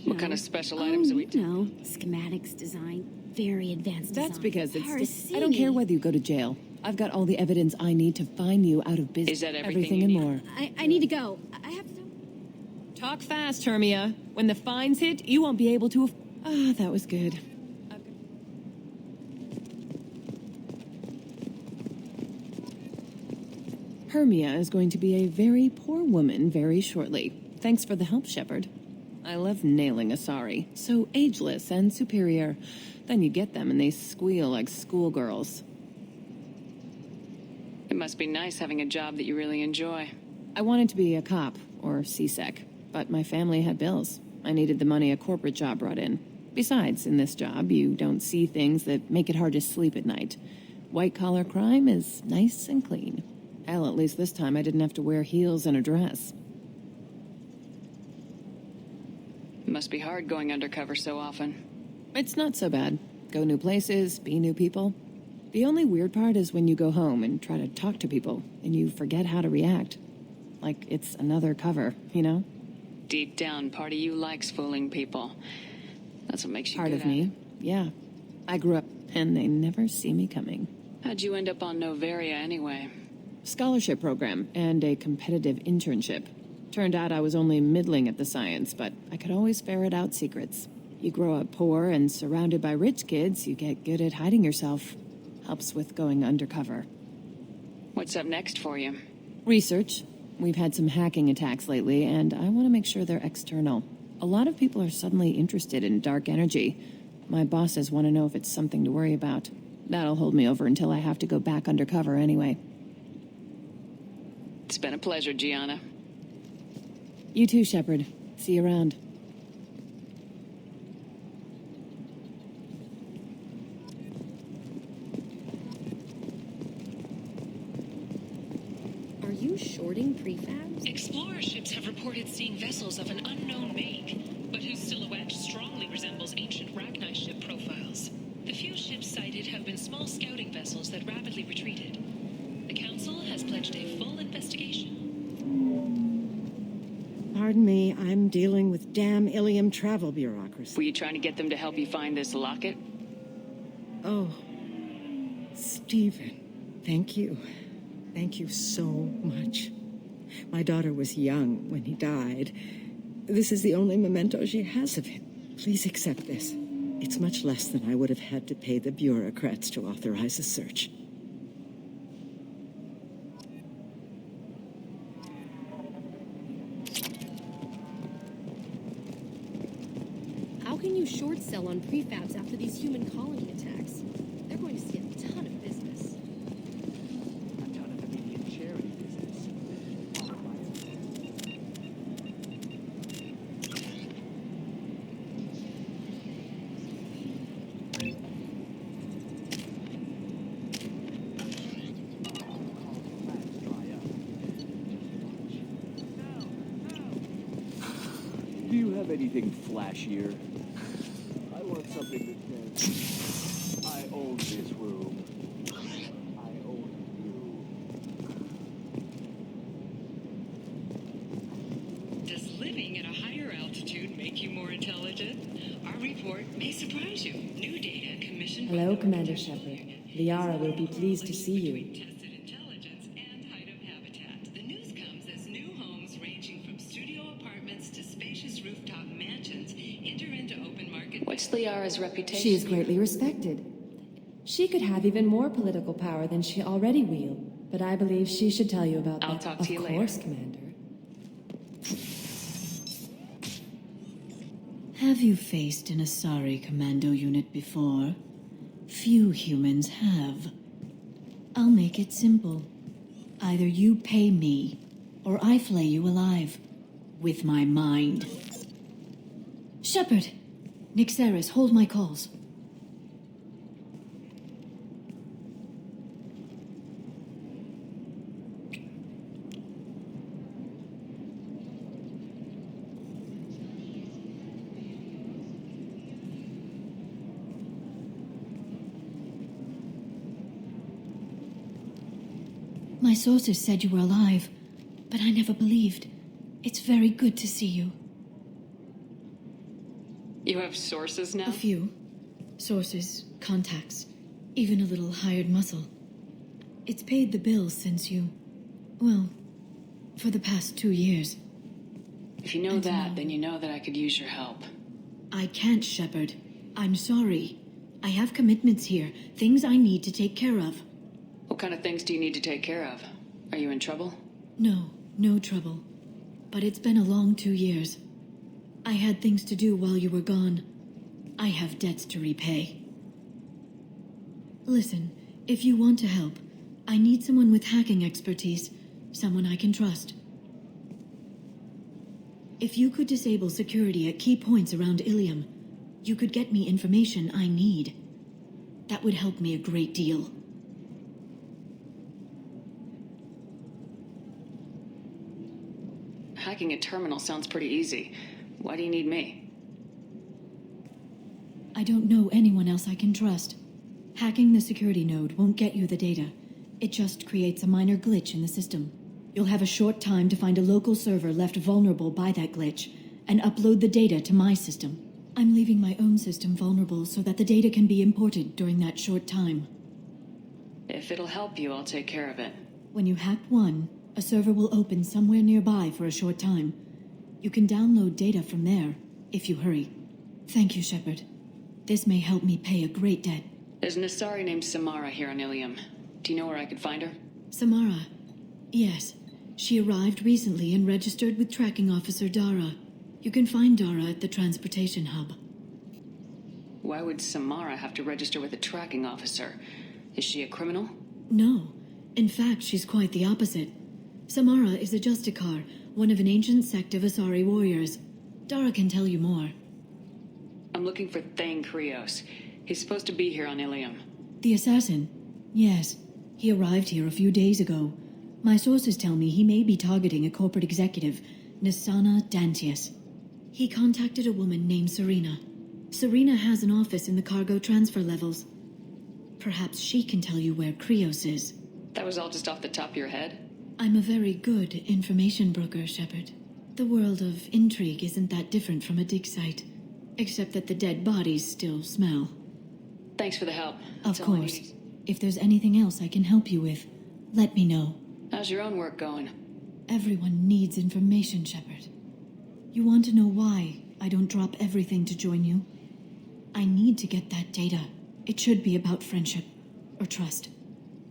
Speaker 19: what
Speaker 11: kind of special items do we do?
Speaker 19: No, schematics design, very advanced
Speaker 2: That's
Speaker 19: design.
Speaker 2: because it's...
Speaker 19: Parasini.
Speaker 2: I don't care whether you go to jail. I've got all the evidence I need to find you out of business.
Speaker 11: Is that everything
Speaker 2: and
Speaker 11: you
Speaker 2: more.
Speaker 19: I need to go. I have to...
Speaker 2: Talk fast, Hermia. When the fines hit, you won't be able to... Ah, that was good. Hermia is going to be a very poor woman very shortly. Thanks for the help, Shepard. I love nailing Asari. So ageless and superior. Then you get them and they squeal like schoolgirls.
Speaker 11: It must be nice having a job that you really enjoy.
Speaker 2: I wanted to be a cop, or CSEC, but my family had bills. I needed the money a corporate job brought in. Besides, in this job, you don't see things that make it hard to sleep at night. White-collar crime is nice and clean. Hell, at least this time I didn't have to wear heels and a dress.
Speaker 11: It must be hard going undercover so often.
Speaker 2: It's not so bad. Go new places, be new people. The only weird part is when you go home and try to talk to people, and you forget how to react. Like it's another cover, you know?
Speaker 11: Deep down, part of you likes fooling people. That's what makes you
Speaker 2: Part
Speaker 11: good
Speaker 2: of
Speaker 11: at
Speaker 2: me,
Speaker 11: it.
Speaker 2: yeah. I grew up, and they never see me coming.
Speaker 11: How'd you end up on Noveria anyway?
Speaker 2: Scholarship program and a competitive internship. Turned out I was only middling at the science, but I could always ferret out secrets. You grow up poor and surrounded by rich kids, you get good at hiding yourself. Helps with going undercover.
Speaker 11: What's up next for you?
Speaker 2: Research. We've had some hacking attacks lately, and I want to make sure they're external. A lot of people are suddenly interested in dark energy. My bosses want to know if it's something to worry about. That'll hold me over until I have to go back undercover anyway.
Speaker 11: It's been a pleasure, Gianna.
Speaker 2: You too, Shepard. See you around.
Speaker 5: Are you shorting prefabs?
Speaker 12: Explorer ships have reported seeing vessels of an unknown make, but whose silhouette strongly resembles ancient Ragni ship profiles. The few ships sighted have been small scouting vessels that rapidly retreated. The Council has pledged a full investigation.
Speaker 14: Pardon me, I'm dealing with damn Ilium travel bureaucracy.
Speaker 11: Were you trying to get them to help you find this locket?
Speaker 14: Oh, Stephen, thank you. Thank you so much. My daughter was young when he died. This is the only memento she has of him. Please accept this. It's much less than I would have had to pay the bureaucrats to authorize a search.
Speaker 5: How can you short sell on prefabs after these human colony attacks? They're going to see a ton of business.
Speaker 15: A ton of immediate charity business.
Speaker 18: Do you have anything flashier? I want something that says, I own this room. I own you.
Speaker 12: Does living at a higher altitude make you more intelligent? Our report may surprise you. New data commissioned by
Speaker 10: Hello,
Speaker 12: the
Speaker 10: Commander Shepard. Liara will be pleased to see you.
Speaker 12: tested intelligence and height of habitat. The news comes as new homes ranging from studio apartments to spacious rooftop mansions enter into open market.
Speaker 11: What's Liara's reputation?
Speaker 10: She is greatly respected. She could have even more political power than she already wields, but I believe she should tell you about that.
Speaker 11: I'll talk to you later.
Speaker 10: Of course, Commander.
Speaker 1: Have you faced an Asari commando unit before? Few humans have. I'll make it simple. Either you pay me, or I flay you alive. With my mind. Shepard! Nixeris, hold my calls. My sources said you were alive, but I never believed. It's very good to see you.
Speaker 11: You have sources now?
Speaker 1: A few. Sources, contacts, even a little hired muscle. It's paid the bills since you... well, for the past 2 years.
Speaker 11: If you know that, then you know that I could use your help.
Speaker 1: I can't, Shepard. I'm sorry. I have commitments here, things I need to take care of.
Speaker 11: What kind of things do you need to take care of? Are you in trouble?
Speaker 1: No, no trouble. But it's been a long 2 years. I had things to do while you were gone. I have debts to repay. Listen, if you want to help, I need someone with hacking expertise. Someone I can trust. If you could disable security at key points around Ilium, you could get me information I need. That would help me a great deal.
Speaker 11: Hacking a terminal sounds pretty easy. Why do you need me?
Speaker 1: I don't know anyone else I can trust. Hacking the security node won't get you the data. It just creates a minor glitch in the system. You'll have a short time to find a local server left vulnerable by that glitch, and upload the data to my system. I'm leaving my own system vulnerable so that the data can be imported during that short time.
Speaker 11: If it'll help you, I'll take care of it.
Speaker 1: When you hack one, a server will open somewhere nearby for a short time. You can download data from there, if you hurry. Thank you, Shepard. This may help me pay a great debt.
Speaker 11: There's an Asari named Samara here on Ilium. Do you know where I could find her?
Speaker 1: Samara. Yes.
Speaker 3: She arrived recently and registered with Tracking Officer Dara. You can find Dara at the transportation hub.
Speaker 11: Why would Samara have to register with a tracking officer? Is she a criminal?
Speaker 3: No. In fact, she's quite the opposite. Samara is a Justicar, one of an ancient sect of Asari warriors. Dara can tell you more.
Speaker 11: I'm looking for Thane Krios. He's supposed to be here on Ilium.
Speaker 3: The assassin? Yes. He arrived here a few days ago. My sources tell me he may be targeting a corporate executive, Nisana Dantius. He contacted a woman named Serena. Serena has an office in the cargo transfer levels. Perhaps she can tell you where Krios is.
Speaker 11: That was all just off the top of your head?
Speaker 3: I'm a very good information broker, Shepard. The world of intrigue isn't that different from a dig site, except that the dead bodies still smell.
Speaker 11: Thanks for the help.
Speaker 3: Of
Speaker 11: That's all I
Speaker 3: course.
Speaker 11: need.
Speaker 3: If there's anything else I can help you with, let me know.
Speaker 11: How's your own work going?
Speaker 3: Everyone needs information, Shepard. You want to know why I don't drop everything to join you? I need to get that data. It should be about friendship or trust.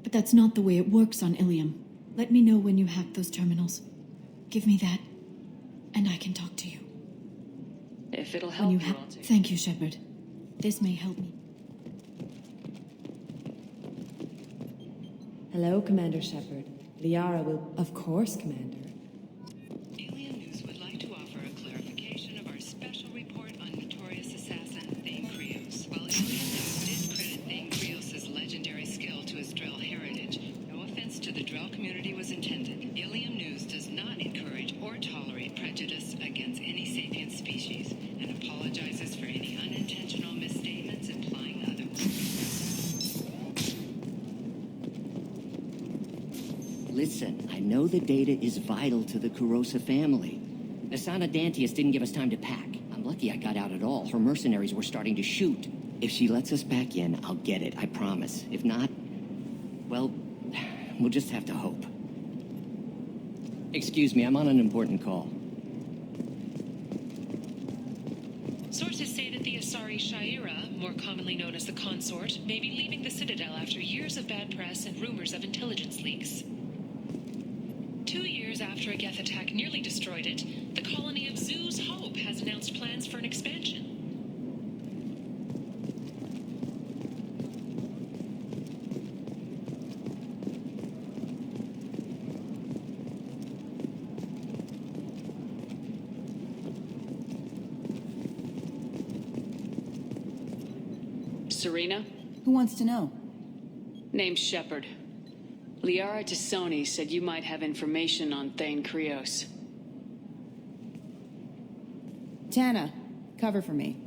Speaker 3: But that's not the way it works on Ilium. Let me know when you hack those terminals. Give me that, and I can talk to you.
Speaker 11: If it'll help
Speaker 3: When
Speaker 11: you,
Speaker 3: you
Speaker 11: I'll take it.
Speaker 3: Thank you, Shepard. This may help me.
Speaker 10: Hello, Commander Shepard. Liara will... Of course, Commander.
Speaker 12: Alien News would like to offer a clarification of our special report on notorious assassin Thane Krios. While Alien News did credit Thane Krios' legendary skill to his Drell heritage, no offense to the Drell community was intended. Alien News does not encourage or tolerate prejudice against any sapient species and apologizes for any unintentional misstatements implying otherwise.
Speaker 16: Listen, I know the data is vital to the Kurosa family. Nisana Dantius didn't give us time to pack. I'm lucky I got out at all. Her mercenaries were starting to shoot. If she lets us back in, I'll get it, I promise. If not, well, we'll just have to hope. Excuse me, I'm on an important call.
Speaker 12: Sources say that the Asari Shaira, more commonly known as the Consort, may be leaving the Citadel after years of bad press and rumors of intelligence leaks. 2 years after a Geth attack nearly destroyed it, the colony of Zoo's Hope has announced plans for an expansion.
Speaker 11: Serena?
Speaker 2: Who wants to know?
Speaker 11: Name's Shepard. Liara Tassoni said you might have information on Thane Krios.
Speaker 2: Tana, cover for me.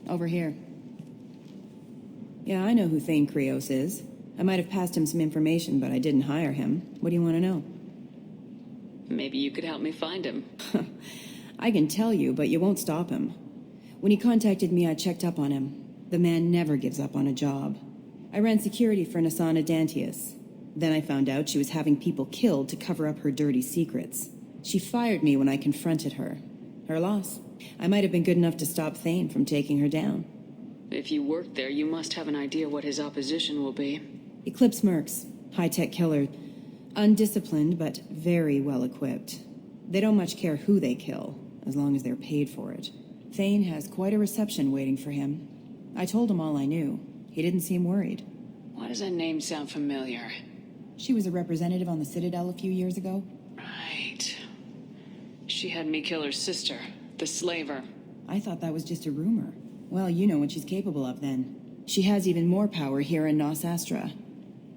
Speaker 2: Over here. Yeah, I know who Thane Krios is. I might have passed him some information, but I didn't hire him. What do you want to know?
Speaker 11: Maybe you could help me find him.
Speaker 2: I can tell you, but you won't stop him. When he contacted me, I checked up on him. The man never gives up on a job. I ran security for Nisana Dantius. Then I found out she was having people killed to cover up her dirty secrets. She fired me when I confronted her. Her loss. I might have been good enough to stop Thane from taking her down.
Speaker 11: If you work there, you must have an idea what his opposition will be.
Speaker 2: Eclipse Mercs. High-tech killer. Undisciplined, but very well-equipped. They don't much care who they kill, as long as they're paid for it. Thane has quite a reception waiting for him. I told him all I knew. He didn't seem worried.
Speaker 11: Why does that name sound familiar?
Speaker 2: She was a representative on the Citadel a few years ago.
Speaker 11: Right. She had me kill her sister, the slaver.
Speaker 2: I thought that was just a rumor. Well, you know what she's capable of then. She has even more power here in Nos Astra.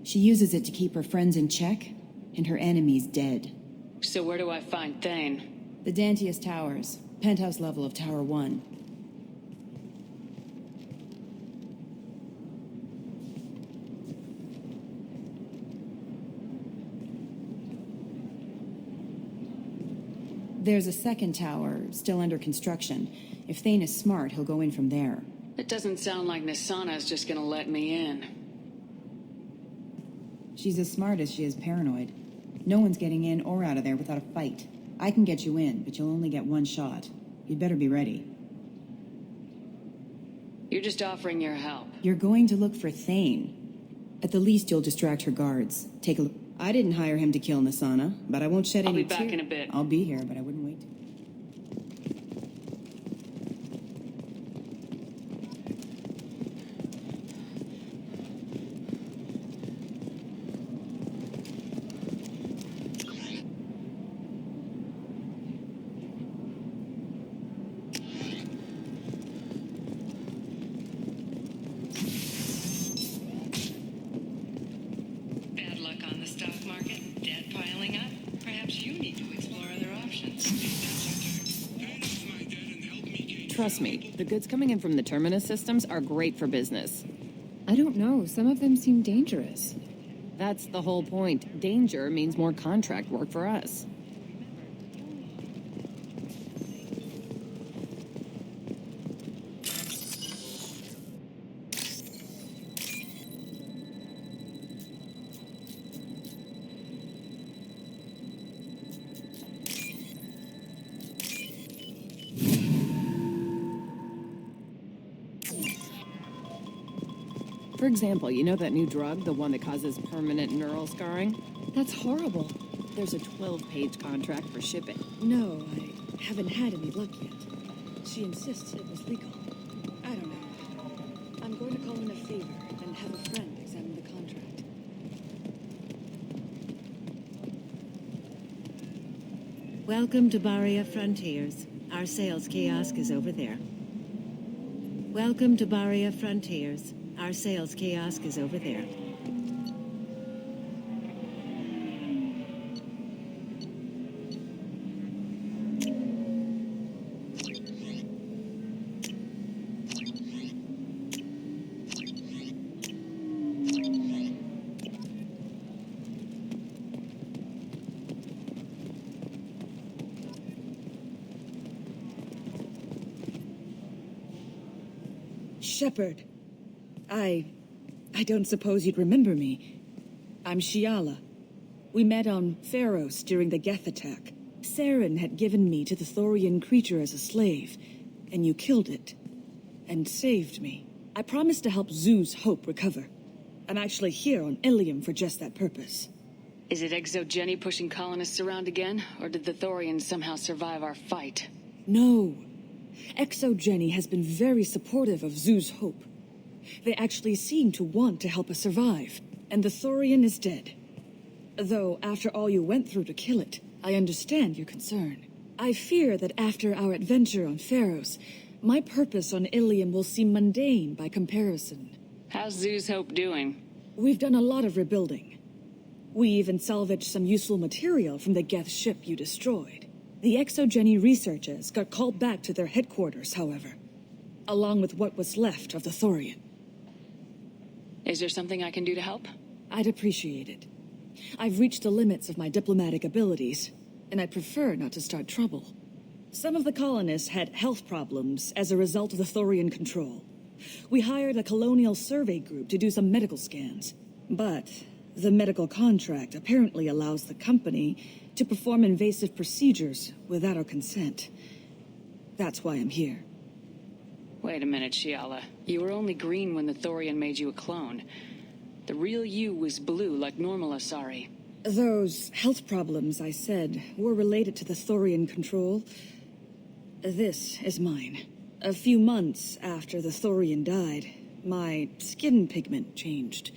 Speaker 2: She uses it to keep her friends in check and her enemies dead.
Speaker 11: So where do I find Thane?
Speaker 2: The Dantius Towers, penthouse level of Tower 1. There's a second tower, still under construction. If Thane is smart, he'll go in from there.
Speaker 11: It doesn't sound like Nisana's just gonna let me in.
Speaker 2: She's as smart as she is paranoid. No one's getting in or out of there without a fight. I can get you in, but you'll only get one shot. You'd better be ready.
Speaker 11: You're just offering your help.
Speaker 2: You're going to look for Thane. At the least, you'll distract her guards. Take a look.
Speaker 17: I didn't hire him to kill Nasana, but I won't shed
Speaker 11: I'll
Speaker 17: any
Speaker 11: be back in a bit.
Speaker 17: I'll be here, but I wouldn't wait.
Speaker 12: Bad luck on the stock market, debt piling up. Perhaps you need to explore other options.
Speaker 2: Trust me, the goods coming in from the Terminus systems are great for business.
Speaker 13: I don't know. Some of them seem dangerous.
Speaker 2: That's the whole point. Danger means more contract work for us. For example, you know that new drug, the one that causes permanent neural scarring?
Speaker 13: That's horrible.
Speaker 2: There's a 12-page contract for shipping.
Speaker 6: No, I haven't had any luck yet. She insists it was legal. I don't know. I'm going to call in a favor and have a friend examine the contract.
Speaker 14: Welcome to Baria Frontiers. Our sales kiosk is over there. Welcome to Baria Frontiers. Our sales kiosk is over there.
Speaker 6: Shepard. I don't suppose you'd remember me. I'm Shiala. We met on Pharos during the Geth attack. Saren had given me to the Thorian creature as a slave, and you killed it. And saved me. I promised to help Zoo's Hope recover. I'm actually here on Ilium for just that purpose.
Speaker 11: Is it Exogeny pushing colonists around again, or did the Thorians somehow survive our fight?
Speaker 6: No. Exogeny has been very supportive of Zoo's Hope. They actually seem to want to help us survive, and the Thorian is dead. Though, after all you went through to kill it, I understand your concern. I fear that after our adventure on Pharos, my purpose on Ilium will seem mundane by comparison.
Speaker 11: How's Zoo's Hope doing?
Speaker 6: We've done a lot of rebuilding. We even salvaged some useful material from the Geth ship you destroyed. The Exogeny researchers got called back to their headquarters, however, along with what was left of the Thorian.
Speaker 11: Is there something I can do to help?
Speaker 6: I'd appreciate it. I've reached the limits of my diplomatic abilities, and I'd prefer not to start trouble. Some of the colonists had health problems as a result of the Thorian control. We hired a colonial survey group to do some medical scans, but the medical contract apparently allows the company to perform invasive procedures without our consent. That's why I'm here.
Speaker 11: Wait a minute, Shiala. You were only green when the Thorian made you a clone. The real you was blue, like normal Asari.
Speaker 6: Those health problems I said were related to the Thorian control. This is mine. A few months after the Thorian died, my skin pigment changed.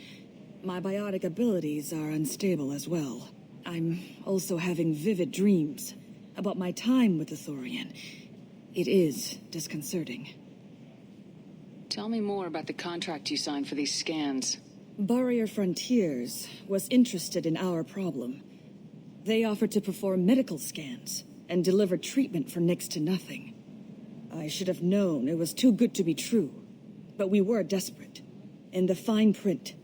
Speaker 6: My biotic abilities are unstable as well. I'm also having vivid dreams about my time with the Thorian. It is disconcerting.
Speaker 11: Tell me more about the contract you signed for these scans.
Speaker 6: Baria Frontiers was interested in our problem. They offered to perform medical scans and deliver treatment for next to nothing. I should have known it was too good to be true, but we were desperate. In the fine print,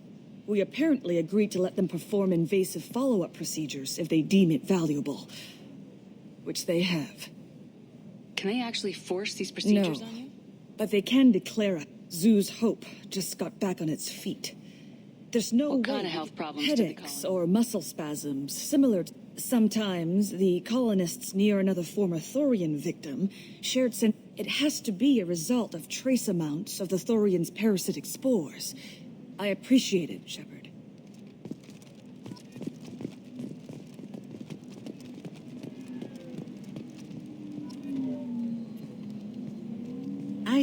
Speaker 6: we apparently agreed to let them perform invasive follow-up procedures if they deem it valuable, which they have.
Speaker 11: Can they actually force these procedures
Speaker 6: No,
Speaker 11: on you?
Speaker 6: but they can declare it. Zoo's Hope just got back on its feet. There's no
Speaker 11: What
Speaker 6: way
Speaker 11: kind of health problems did the
Speaker 6: headaches or muscle spasms similar to... Sometimes the colonists near another former Thorian victim shared it has to be a result of trace amounts of the Thorian's parasitic spores. I appreciate it, Shepard.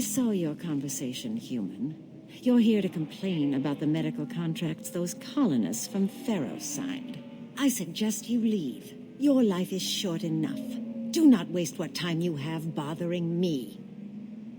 Speaker 7: I saw your conversation, human. You're here to complain about the medical contracts those colonists from Pharaoh signed. I suggest you leave. Your life is short enough. Do not waste what time you have bothering me.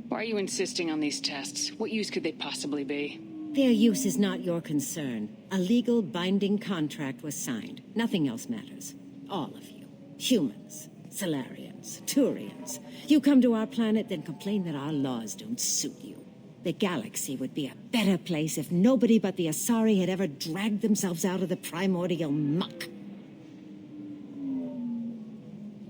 Speaker 11: Why are you insisting on these tests? What use could they possibly be?
Speaker 7: Their use is not your concern. A legal binding contract was signed. Nothing else matters. All of you. Humans, Solarians, Turians. You come to our planet, then complain that our laws don't suit you. The galaxy would be a better place if nobody but the Asari had ever dragged themselves out of the primordial muck.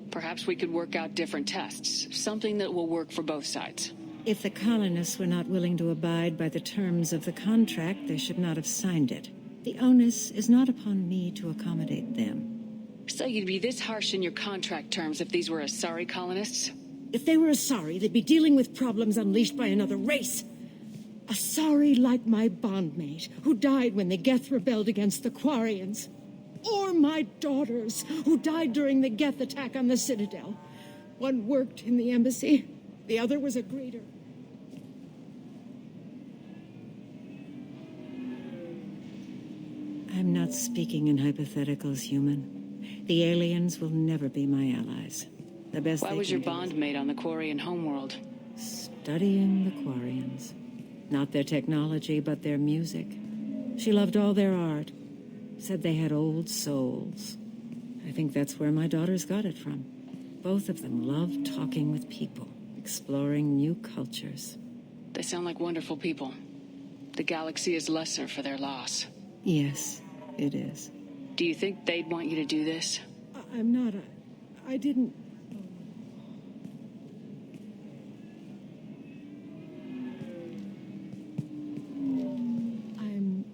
Speaker 11: Perhaps we could work out different tests. Something that will work for both sides.
Speaker 7: If the colonists were not willing to abide by the terms of the contract, they should not have signed it. The onus is not upon me to accommodate them.
Speaker 11: So you'd be this harsh in your contract terms if these were Asari colonists?
Speaker 14: If they were Asari, they'd be dealing with problems unleashed by another race. Asari like my bondmate, who died when the Geth rebelled against the Quarians. Or my daughters, who died during the Geth attack on the Citadel. One worked in the embassy, the other was a greeter.
Speaker 7: I'm not speaking in hypotheticals, human. The aliens will never be my allies. The best
Speaker 11: Why was your bondmate on the Quarian homeworld?
Speaker 7: Studying the Quarians. Not their technology, but their music. She loved all their art. Said they had old souls. I think that's where my daughters got it from. Both of them love talking with people, exploring new cultures.
Speaker 11: They sound like wonderful people. The galaxy is lesser for their loss.
Speaker 7: Yes, it is.
Speaker 11: Do you think they'd want you to do this?
Speaker 14: I'm not. I didn't. I'm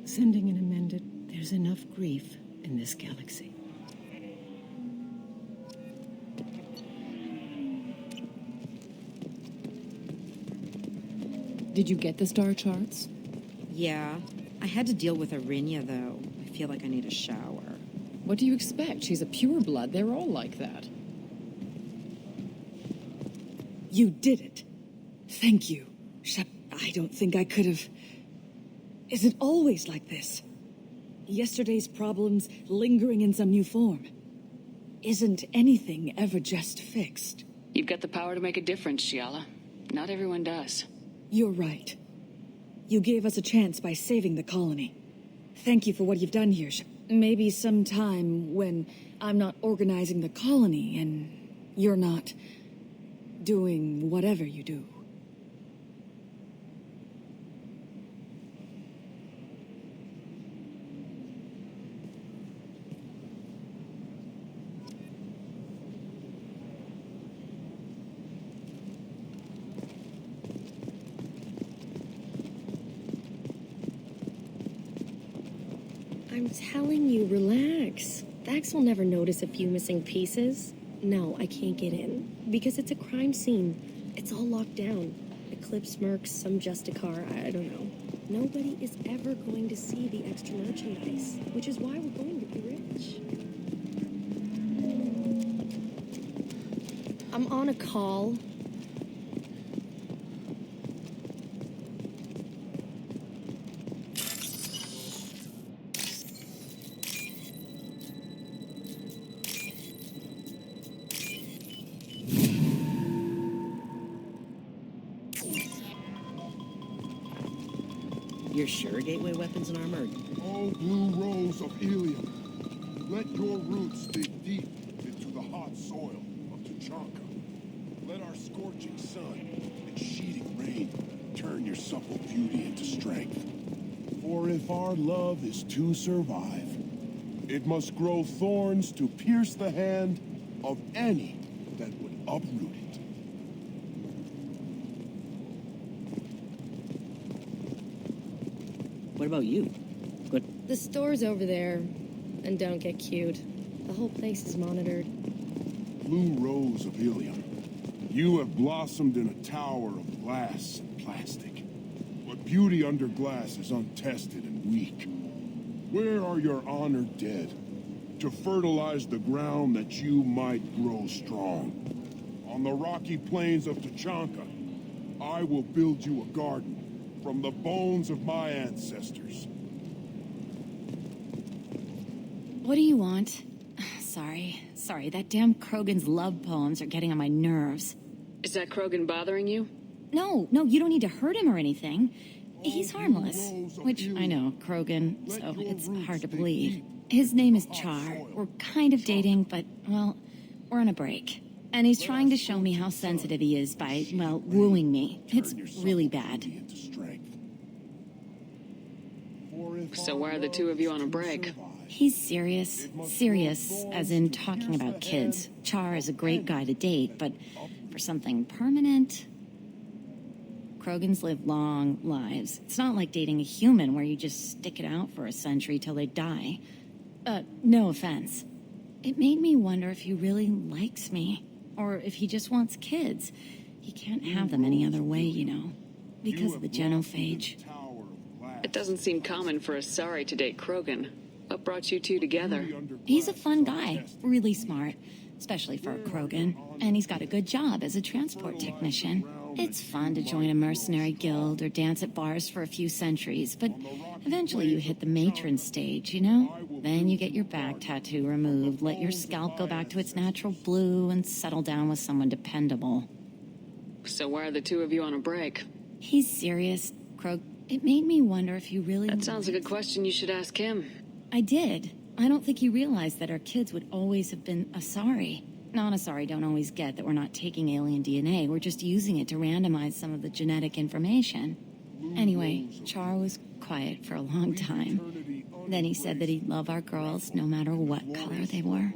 Speaker 14: sending an amended.
Speaker 7: There's enough grief in this galaxy.
Speaker 2: Did you get the star charts?
Speaker 21: Yeah. I had to deal with Arinya, though. I feel like I need a shower.
Speaker 2: What do you expect? She's a pureblood. They're all like that.
Speaker 6: You did it. Thank you, Shep. I don't think I could have... Is it always like this? Yesterday's problems lingering in some new form. Isn't anything ever just fixed?
Speaker 11: You've got the power to make a difference, Shiala. Not everyone does.
Speaker 6: You're right. You gave us a chance by saving the colony. Thank you for what you've done here, Shep. Maybe sometime when I'm not organizing the colony and you're not doing whatever you do.
Speaker 5: I'm telling you, relax. Vax will never notice a few missing pieces. No, I can't get in. Because it's a crime scene. It's all locked down. Eclipse mercs, some Justicar, I don't know. Nobody is ever going to see the extra merchandise, which is why we're going to be rich. I'm on a call.
Speaker 17: You're sure Gateway Weapons and Armor?
Speaker 22: Oh, blue rose of Ilium, let your roots dig deep into the hot soil of Tuchanka. Let our scorching sun and sheeting rain turn your supple beauty into strength. For if our love is to survive, it must grow thorns to pierce the hand of any that would uproot it.
Speaker 17: What about you? Good.
Speaker 5: The store's over there. And don't get cute. The whole place is monitored.
Speaker 22: Blue rose of Ilium, you have blossomed in a tower of glass and plastic. But beauty under glass is untested and weak. Where are your honored dead to fertilize the ground that you might grow strong? On the rocky plains of Tuchanka, I will build you a garden from the bones of my ancestors.
Speaker 4: What do you want? Sorry, that damn Krogan's love poems are getting on my nerves.
Speaker 11: Is that Krogan bothering you?
Speaker 4: No, you don't need to hurt him or anything. He's harmless. Which, I know, Krogan, so it's hard to believe. His name is Char. We're kind of dating, but, well, we're on a break. And he's trying to show me how sensitive he is by, well, wooing me. It's really bad.
Speaker 11: So why are the two of you on a break?
Speaker 4: He's serious. Serious, as in talking about kids. Char is a great guy to date, but for something permanent... Krogans live long lives. It's not like dating a human where you just stick it out for a century till they die. No offense. It made me wonder if he really likes me. Or if he just wants kids. He can't have them any other way, you know. Because of the genophage.
Speaker 11: It doesn't seem common for a Sari to date Krogan. What brought you two together?
Speaker 4: He's a fun guy. Really smart. Especially for a Krogan. And he's got a good job as a transport technician. It's fun to join a mercenary guild or dance at bars for a few centuries, but eventually you hit the matron stage, you know? Then you get your back tattoo removed, let your scalp go back to its natural blue, and settle down with someone dependable.
Speaker 11: So why are the two of you on a break?
Speaker 4: He's serious, Krog. It made me wonder if you really...
Speaker 11: That sounds like a question you should ask him.
Speaker 4: I did. I don't think he realized that our kids would always have been Asari. Non-Asari don't always get that we're not taking alien DNA, we're just using it to randomize some of the genetic information. Anyway, Char was quiet for a long time. Then he said that he'd love our girls no matter what color they were.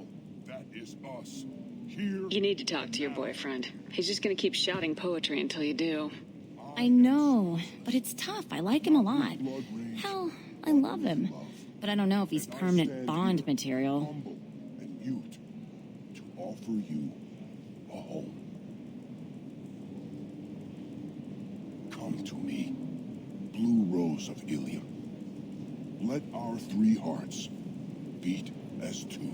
Speaker 22: That is us.
Speaker 11: You need to talk to your boyfriend. He's just gonna keep shouting poetry until you do.
Speaker 4: I know, but it's tough. I like him a lot. Hell, I love him. But I don't know if he's permanent Bond material.
Speaker 22: Offer you a home. Come to me, Blue Rose of Ilium. Let our three hearts beat as two.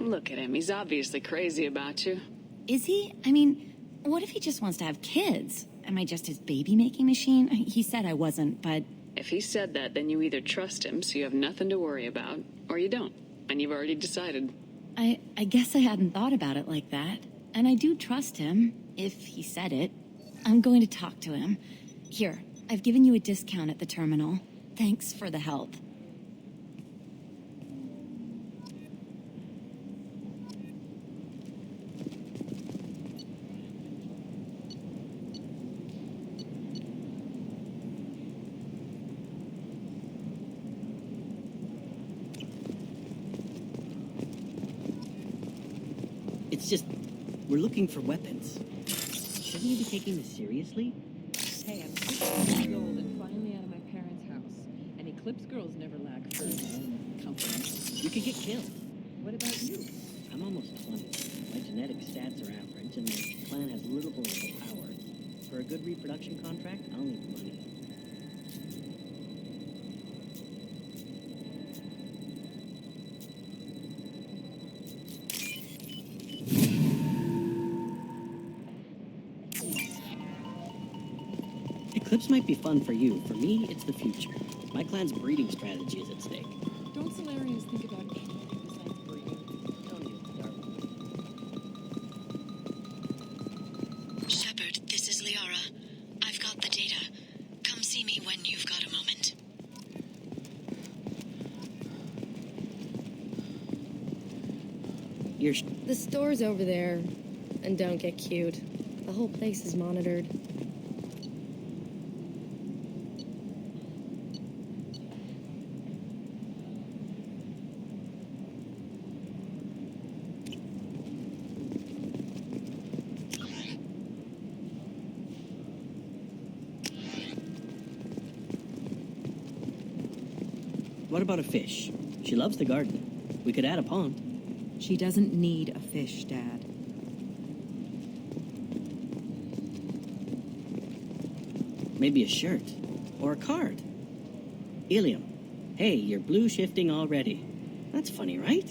Speaker 11: Look at him. He's obviously crazy about you.
Speaker 4: Is he? I mean, what if he just wants to have kids? Am I just his baby-making machine? He said I wasn't, but...
Speaker 11: If he said that, then you either trust him so you have nothing to worry about, or you don't, and you've already decided.
Speaker 4: I guess I hadn't thought about it like that. And I do trust him, if he said it. I'm going to talk to him. Here, I've given you a discount at the terminal. Thanks for the help.
Speaker 17: It's just, we're looking for weapons. Shouldn't you be taking this seriously?
Speaker 10: Hey, I'm 6 years old and finally out of my parents' house. And Eclipse girls never lack for company.
Speaker 17: You could get killed.
Speaker 10: What about you?
Speaker 17: I'm almost 20. My genetic stats are average, and my clan has little political power. For a good reproduction contract, I'll need money. Eclipse might be fun for you. For me, it's the future. My clan's breeding strategy is at stake.
Speaker 10: Don't Don't Solarians think about anything besides breeding?
Speaker 16: Don't even start with me.
Speaker 9: Shepard, this is Liara. I've got the data. Come see me when you've got a moment.
Speaker 5: The store's over there. And don't get cute. The whole place is monitored.
Speaker 16: What about a fish? She loves the garden. We could add a pond.
Speaker 21: She doesn't need a fish, Dad.
Speaker 16: Maybe a shirt. Or a card. Ilium. Hey, you're blue shifting already. That's funny, right?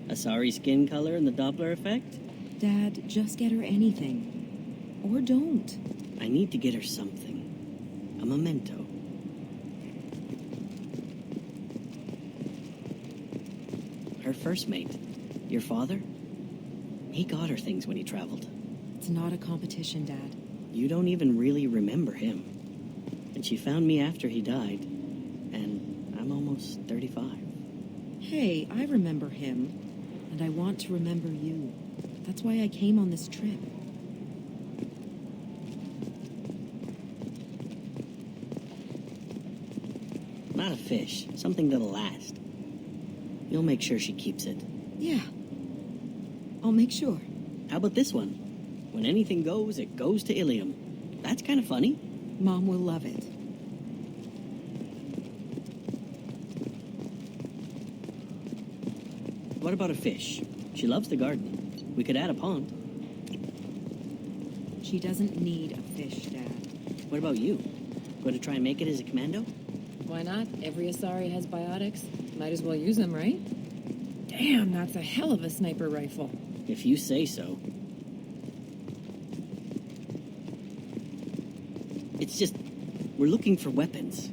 Speaker 16: Asari skin color and the Doppler effect?
Speaker 21: Dad, just get her anything. Or don't.
Speaker 16: I need to get her something. A memento. Her first mate. Your father? He got her things when he traveled.
Speaker 21: It's not a competition, Dad.
Speaker 16: You don't even really remember him. And she found me after he died. And I'm almost 35.
Speaker 21: Hey, I remember him. And I want to remember you. That's why I came on this trip.
Speaker 16: Not a fish. Something that'll last. You'll make sure she keeps it.
Speaker 21: Yeah. I'll make sure.
Speaker 16: How about this one? When anything goes, it goes to Ilium. That's kind of funny.
Speaker 21: Mom will love it.
Speaker 16: What about a fish? She loves the garden. We could add a pond.
Speaker 21: She doesn't need a fish, Dad.
Speaker 16: What about you? Going to try and make it as a commando?
Speaker 10: Why not? Every Asari has biotics. Might as well use them, right? Damn, that's a hell of a sniper rifle.
Speaker 16: If you say so. It's just, we're looking for weapons.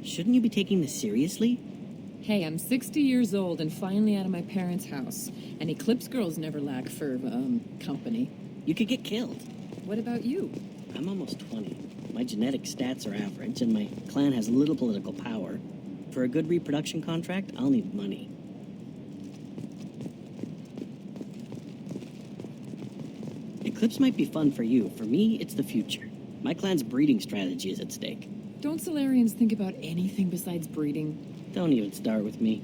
Speaker 16: Shouldn't you be taking this seriously?
Speaker 10: Hey, I'm 60 years old and finally out of my parents' house. And Eclipse girls never lack for, company.
Speaker 16: You could get killed.
Speaker 10: What about you?
Speaker 16: I'm almost 20. My genetic stats are average, and my clan has little political power. For a good reproduction contract, I'll need money. Eclipse might be fun for you. For me, it's the future. My clan's breeding strategy is at stake.
Speaker 10: Don't Solarians think about anything besides breeding?
Speaker 16: Don't even start with me.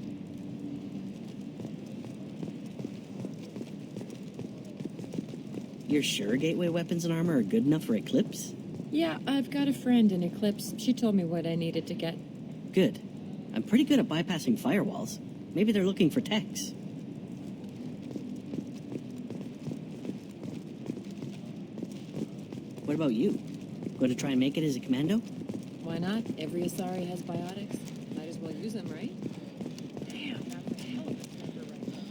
Speaker 16: You're sure gateway weapons and armor are good enough for Eclipse?
Speaker 10: Yeah, I've got a friend in Eclipse. She told me what I needed to get.
Speaker 16: Good. I'm pretty good at bypassing firewalls. Maybe they're looking for techs. What about you? Going to try and make it as a commando?
Speaker 10: Why not? Every Asari has biotics. Might as well use them, right? Damn, that's a hell of a sniper rifle.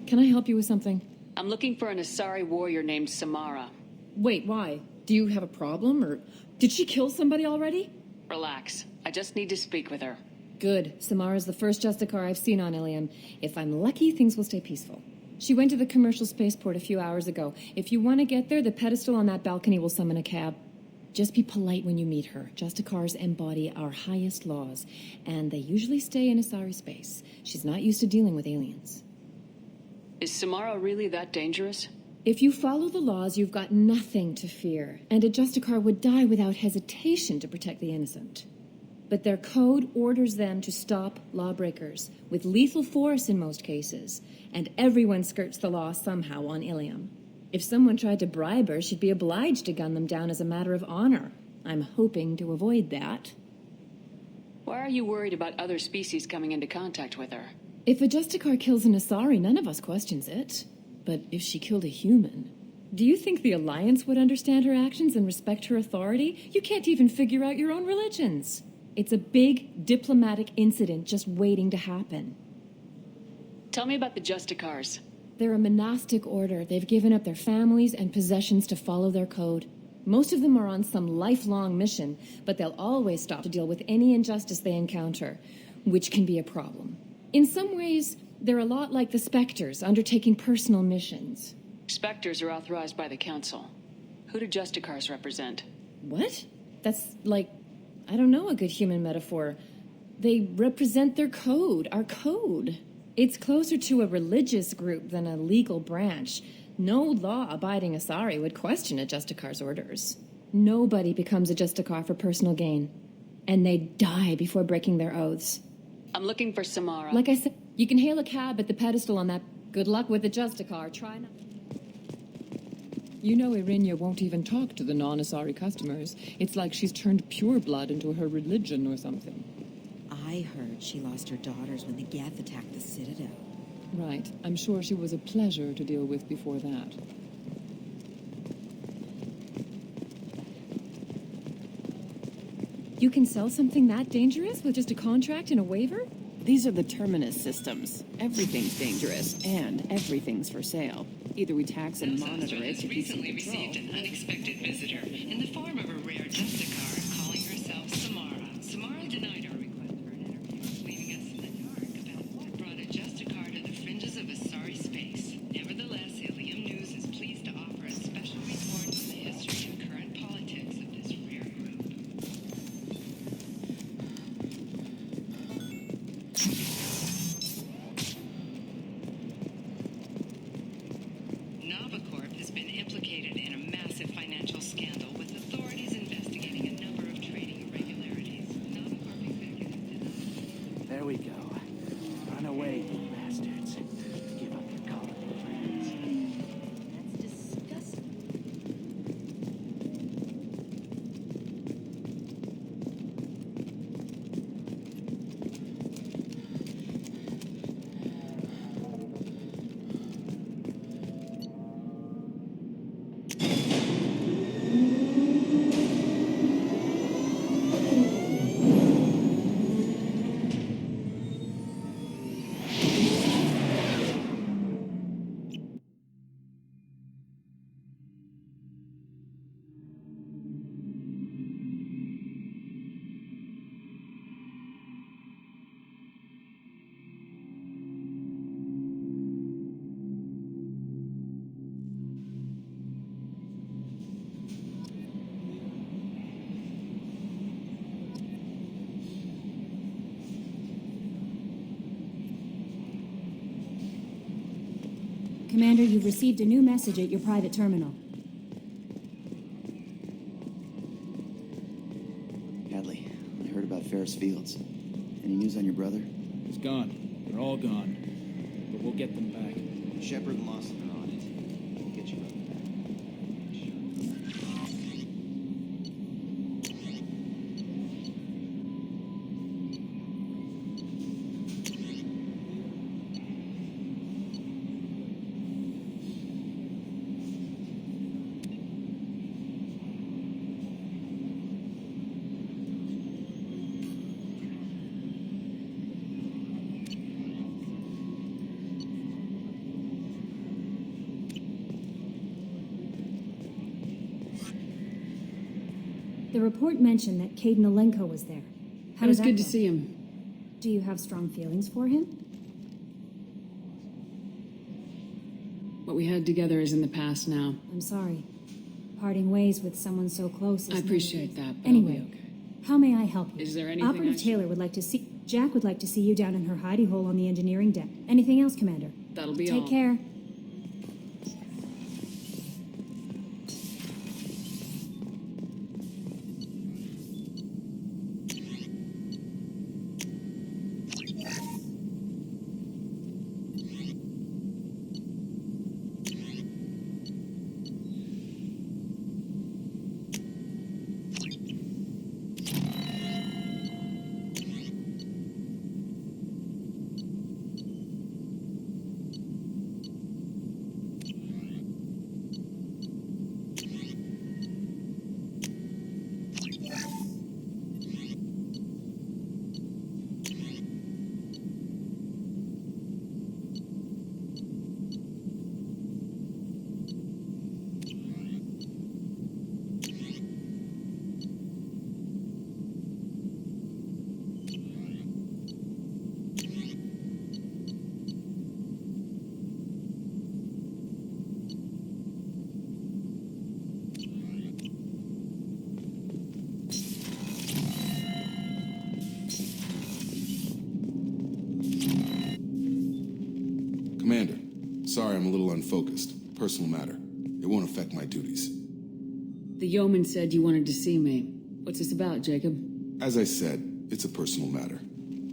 Speaker 10: Can I help you with something?
Speaker 11: I'm looking for an Asari warrior named Samara.
Speaker 10: Wait, why? Do you have a problem, or did she kill somebody already?
Speaker 11: Relax. I just need to speak with her.
Speaker 10: Good. Samara's the first Justicar I've seen on Ilium. If I'm lucky, things will stay peaceful. She went to the commercial spaceport a few hours ago. If you want to get there, the pedestal on that balcony will summon a cab. Just be polite when you meet her. Justicars embody our highest laws, and they usually stay in Asari space. She's not used to dealing with aliens.
Speaker 11: Is Samara really that dangerous?
Speaker 10: If you follow the laws, you've got nothing to fear, and a Justicar would die without hesitation to protect the innocent. But their code orders them to stop lawbreakers, with lethal force in most cases, and everyone skirts the law somehow on Ilium. If someone tried to bribe her, she'd be obliged to gun them down as a matter of honor. I'm hoping to avoid that.
Speaker 11: Why are you worried about other species coming into contact with her?
Speaker 10: If a Justicar kills an Asari, none of us questions it. But if she killed a human, do you think the Alliance would understand her actions and respect her authority? You can't even figure out your own religions. It's a big diplomatic incident just waiting to happen.
Speaker 11: Tell me about the Justicars.
Speaker 10: They're a monastic order. They've given up their families and possessions to follow their code. Most of them are on some lifelong mission, but they'll always stop to deal with any injustice they encounter, which can be a problem. In some ways, they're a lot like the Spectres, undertaking personal missions.
Speaker 11: Spectres are authorized by the Council. Who do Justicars represent?
Speaker 10: What? That's like, I don't know, a good human metaphor. They represent their code, our code. It's closer to a religious group than a legal branch. No law-abiding Asari would question a Justicar's orders. Nobody becomes a Justicar for personal gain. And they die before breaking their oaths.
Speaker 11: I'm looking for Samara.
Speaker 10: Like I said, you can hail a cab at the pedestal on that. Good luck with the Justicar. Try not.
Speaker 2: You know Irinia won't even talk to the non-Asari customers. It's like she's turned pureblood into her religion or something.
Speaker 21: I heard she lost her daughters when the Geth attacked the Citadel.
Speaker 2: Right. I'm sure she was a pleasure to deal with before that.
Speaker 10: You can sell something that dangerous with just a contract and a waiver?
Speaker 2: These are the Terminus systems. Everything's dangerous, and everything's for sale. Either we tax and monitor it to keep some
Speaker 12: Recently
Speaker 2: control.
Speaker 12: received an unexpected visitor in the form of a rare Justicar calling herself Samara. Samara denied our request for an interview, leaving us in the dark about what brought a Justicar to the fringes of Asari space. Nevertheless, Ilium News is pleased to offer a special report on the history and current politics of this rare group. Novacorp has been implicated in a massive financial scandal with authorities investigating a number of trading irregularities. Novacorp executives denied.
Speaker 15: There we go. Run away, you bastards. Give up your colony plans.
Speaker 5: That's disgusting.
Speaker 8: Commander, you've received a new message at your private terminal.
Speaker 20: Hadley, I heard about Ferris Fields. Any news on your brother?
Speaker 23: He's gone. They're all gone. But we'll get them back.
Speaker 20: Shepard and Lawson are on it. We'll get you brother back.
Speaker 8: The report mentioned that Caden Alenko was there. How
Speaker 1: It was
Speaker 8: did that
Speaker 1: good to
Speaker 8: go?
Speaker 1: see him.
Speaker 8: Do you have strong feelings for him?
Speaker 1: What we had together is in the past now.
Speaker 8: I'm sorry. Parting ways with someone so close is
Speaker 1: I appreciate that, but
Speaker 8: Anyway,
Speaker 1: I'll be okay.
Speaker 8: how may I help you?
Speaker 1: Is there anything
Speaker 8: Operative
Speaker 1: I should-
Speaker 8: Taylor would like to see... Jack would like to see you down in her hidey hole on the engineering deck. Anything else, Commander?
Speaker 1: That'll be
Speaker 8: Take
Speaker 1: all.
Speaker 8: care.
Speaker 22: sorry I'm a little unfocused. Personal matter. It won't affect my duties.
Speaker 1: The yeoman said you wanted to see me. What's this about, Jacob?
Speaker 22: As I said, it's a personal matter.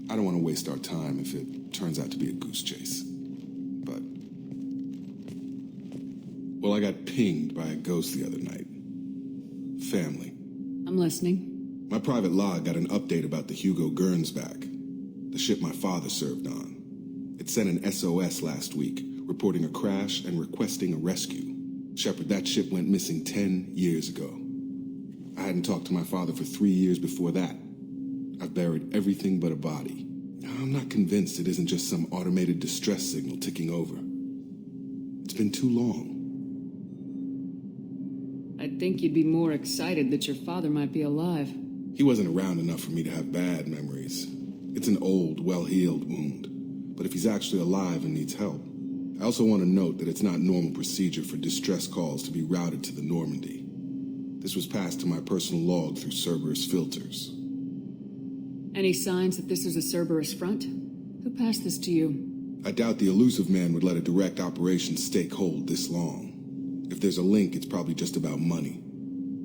Speaker 22: I don't want to waste our time if it turns out to be a goose chase. But... well, I got pinged by a ghost the other night. Family.
Speaker 1: I'm listening.
Speaker 22: My private log got an update about the Hugo Gernsback, the ship my father served on. It sent an SOS last week, reporting a crash and requesting a rescue. Shepard, that ship went missing 10 years ago. I hadn't talked to my father for 3 years before that. I've buried everything but a body. I'm not convinced it isn't just some automated distress signal ticking over. It's been too long.
Speaker 1: I'd think you'd be more excited that your father might be alive.
Speaker 22: He wasn't around enough for me to have bad memories. It's an old, well-healed wound. But if he's actually alive and needs help, I also want to note that it's not normal procedure for distress calls to be routed to the Normandy. This was passed to my personal log through Cerberus filters.
Speaker 1: Any signs that this is a Cerberus front? Who passed this to you?
Speaker 22: I doubt the elusive man would let a direct operation stake hold this long. If there's a link, it's probably just about money.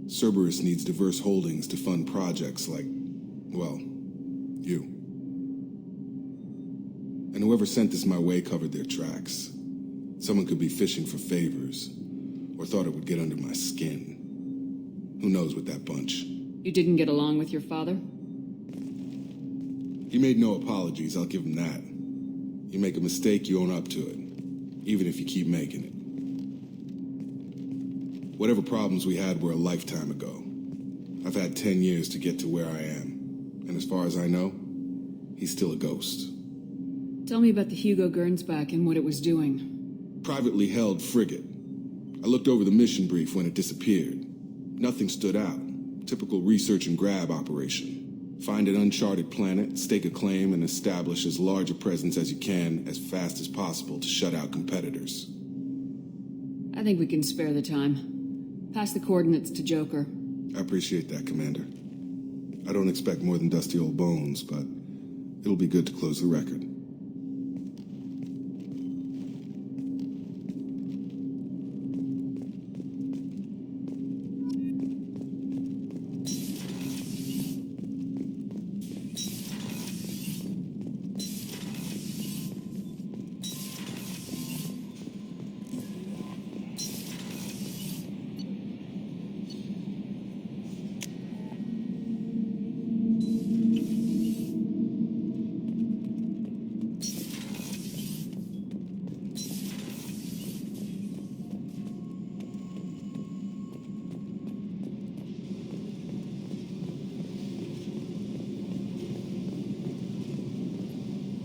Speaker 22: Cerberus needs diverse holdings to fund projects like, well, you. And whoever sent this my way covered their tracks. Someone could be fishing for favors, or thought it would get under my skin. Who knows with that bunch?
Speaker 1: You didn't get along with your father?
Speaker 22: He made no apologies, I'll give him that. You make a mistake, you own up to it, even if you keep making it. Whatever problems we had were a lifetime ago. I've had 10 years to get to where I am, and as far as I know, he's still a ghost.
Speaker 1: Tell me about the Hugo Gernsback and what it was doing.
Speaker 22: Privately held frigate. I looked over the mission brief when it disappeared. Nothing stood out. Typical research and grab operation. Find an uncharted planet, stake a claim, and establish as large a presence as you can as fast as possible to shut out competitors.
Speaker 1: I think we can spare the time. Pass the coordinates to Joker.
Speaker 22: I appreciate that, Commander. I don't expect more than dusty old bones, but it'll be good to close the record.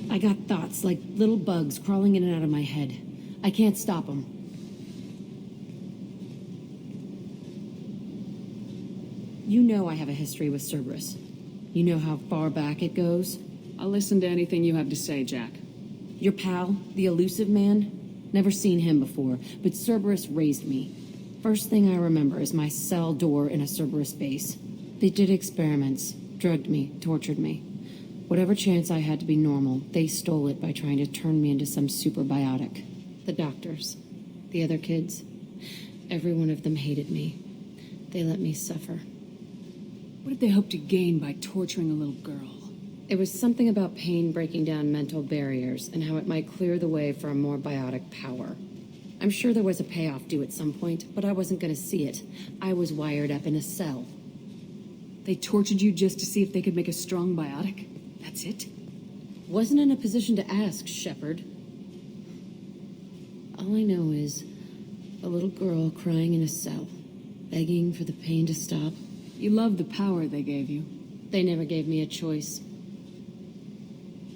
Speaker 1: I got thoughts like little bugs crawling in and out of my head. I can't stop them. You know I have a history with Cerberus. You know how far back it goes? I'll listen to anything you have to say, Jack. Your pal, the elusive man? Never seen him before, but Cerberus raised me. First thing I remember is my cell door in a Cerberus base. They did experiments, drugged me, tortured me. Whatever chance I had to be normal, they stole it by trying to turn me into some superbiotic. The doctors, the other kids, every one of them hated me. They let me suffer.
Speaker 10: What did they hope to gain by torturing a little girl?
Speaker 1: It was something about pain breaking down mental barriers and how it might clear the way for a more biotic power. I'm sure there was a payoff due at some point, but I wasn't going to see it. I was wired up in a cell.
Speaker 10: They tortured you just to see if they could make a strong biotic? That's it?
Speaker 1: Wasn't in a position to ask, Shepard. All I know is a little girl crying in a cell, begging for the pain to stop.
Speaker 10: You love the power they gave you.
Speaker 1: They never gave me a choice.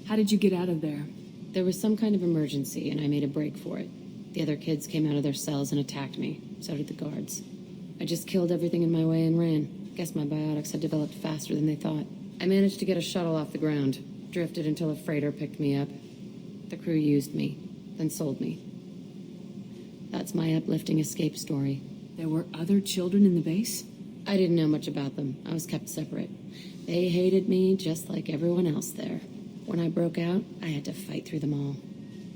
Speaker 10: How did you get out of there?
Speaker 1: There was some kind of emergency, and I made a break for it. The other kids came out of their cells and attacked me. So did the guards. I just killed everything in my way and ran. Guess my biotics had developed faster than they thought. I managed to get a shuttle off the ground. Drifted until a freighter picked me up. The crew used me, then sold me. That's my uplifting escape story.
Speaker 10: There were other children in the base?
Speaker 1: I didn't know much about them. I was kept separate. They hated me just like everyone else there. When I broke out, I had to fight through them all.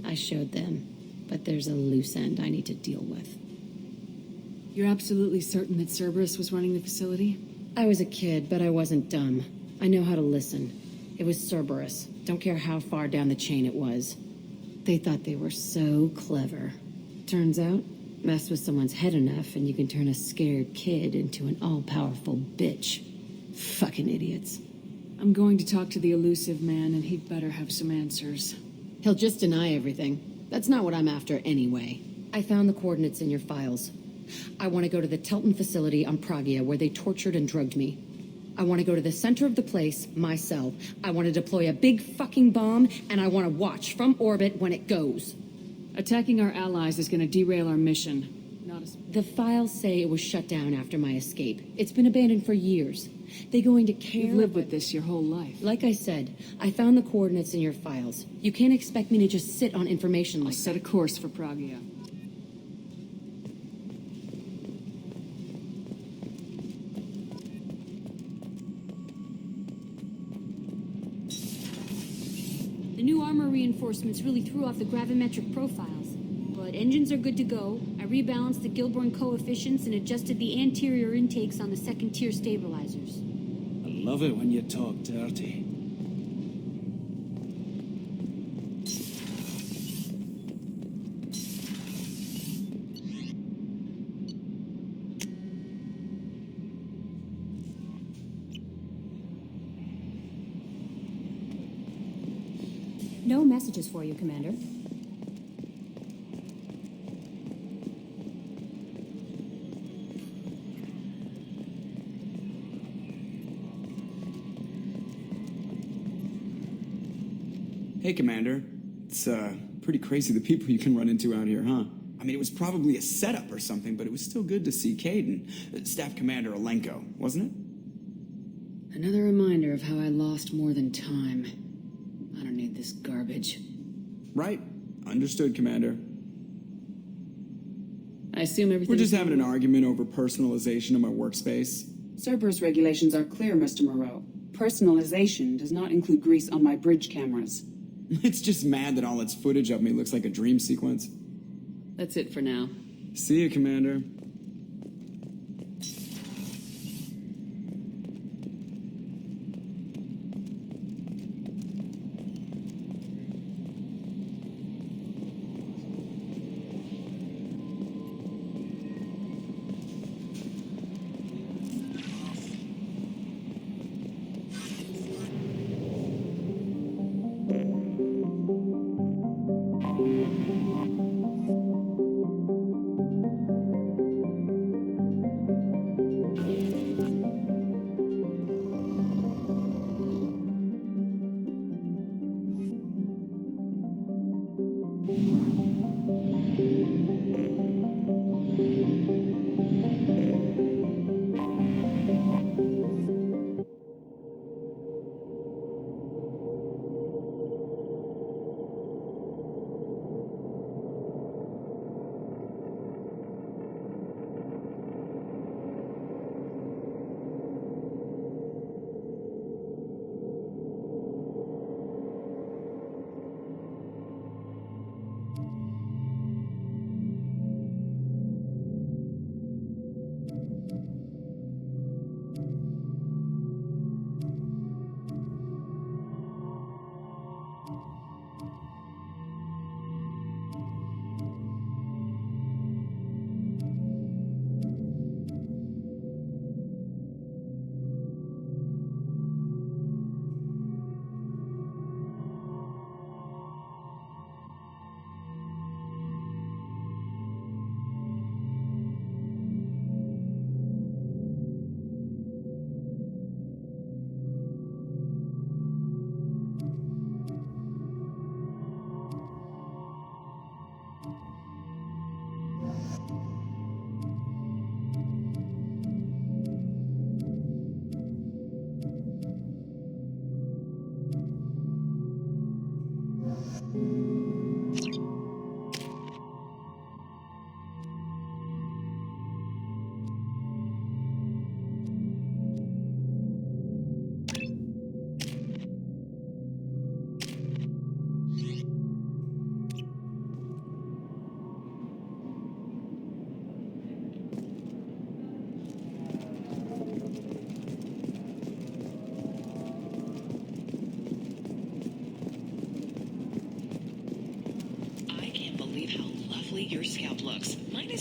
Speaker 1: I showed them. But there's a loose end I need to deal with.
Speaker 10: You're absolutely certain that Cerberus was running the facility?
Speaker 1: I was a kid, but I wasn't dumb. I know how to listen. It was Cerberus. Don't care how far down the chain it was. They thought they were so clever. Turns out, mess with someone's head enough and you can turn a scared kid into an all-powerful bitch. Fucking idiots.
Speaker 10: I'm going to talk to the elusive man, and he'd better have some answers.
Speaker 1: He'll just deny everything. That's not what I'm after anyway. I found the coordinates in your files. I want to go to the Telton facility on Pragia where they tortured and drugged me. I want to go to the center of the place, myself. I want to deploy a big fucking bomb, and I want to watch from orbit when it goes.
Speaker 10: Attacking our allies is going to derail our mission.
Speaker 1: The files say it was shut down after my escape. It's been abandoned for years. They going to care?
Speaker 10: You've lived with this your whole life.
Speaker 1: Like I said, I found the coordinates in your files. You can't expect me to just sit on information like that.
Speaker 10: Set a course for Pragia.
Speaker 3: The new armor reinforcements really threw off the gravimetric profiles. But engines are good to go. I rebalanced the Gilborn coefficients and adjusted the anterior intakes on the second-tier stabilizers.
Speaker 23: I love it when you talk dirty.
Speaker 8: No messages for you, Commander.
Speaker 18: Hey, Commander. It's, pretty crazy the people you can run into out here, huh? I mean, it was probably a setup or something, but it was still good to see Kaidan. Staff Commander Alenko, wasn't it?
Speaker 1: Another reminder of how I lost more than time. I don't need this garbage.
Speaker 18: Right. Understood, Commander.
Speaker 10: I assume everything...
Speaker 18: We're just having an argument over personalization of my workspace.
Speaker 11: Cerberus regulations are clear, Mr. Moreau. Personalization does not include grease on my bridge cameras.
Speaker 18: It's just mad that all its footage of me looks like a dream sequence.
Speaker 10: That's it for now.
Speaker 18: See you, Commander.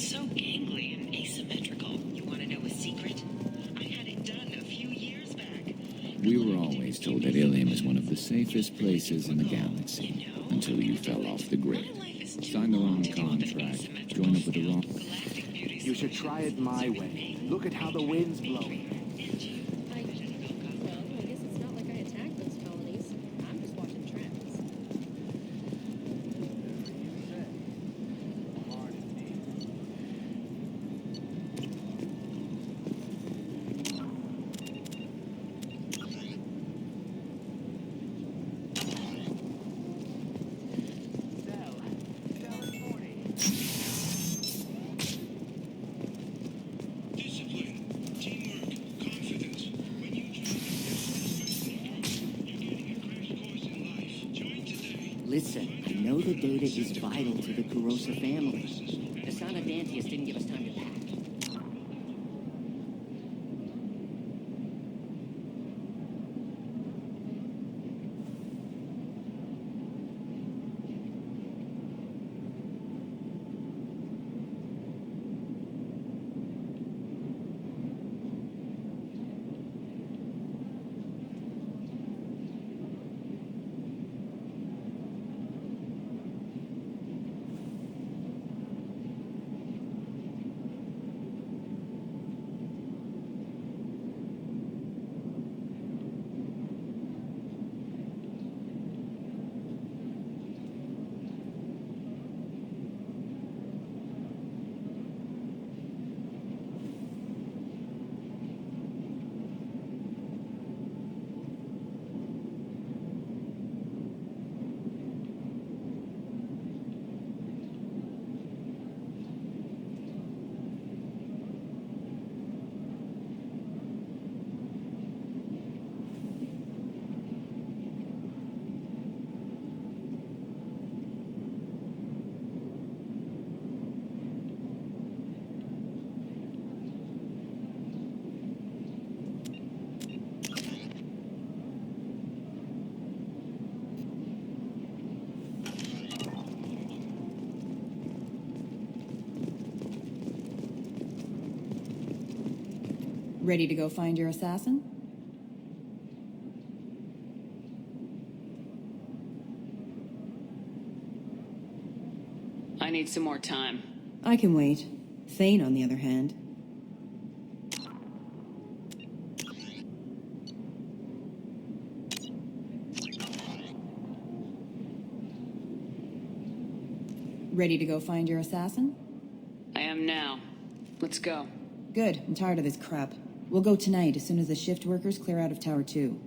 Speaker 12: so gangly and asymmetrical. You want to know a secret? I had it done a few years back.
Speaker 13: We were always told that Ilium is one of the safest places in the galaxy, until you fell off the grid. Signed the wrong contract, joined up with the wrong...
Speaker 15: You should try it my way. Look at how the wind's blowing.
Speaker 5: I guess it's not like I attacked those colonies. I'm just watching trends.
Speaker 16: Listen, I know the data is vital to the Kurosa family. The Son of Dantius didn't give us time to pack.
Speaker 14: Ready to go find your assassin?
Speaker 11: I need some more time.
Speaker 14: I can wait. Thane, on the other hand. Ready to go find your assassin?
Speaker 11: I am now. Let's go.
Speaker 14: Good. I'm tired of this crap. We'll go tonight as soon as the shift workers clear out of Tower 2.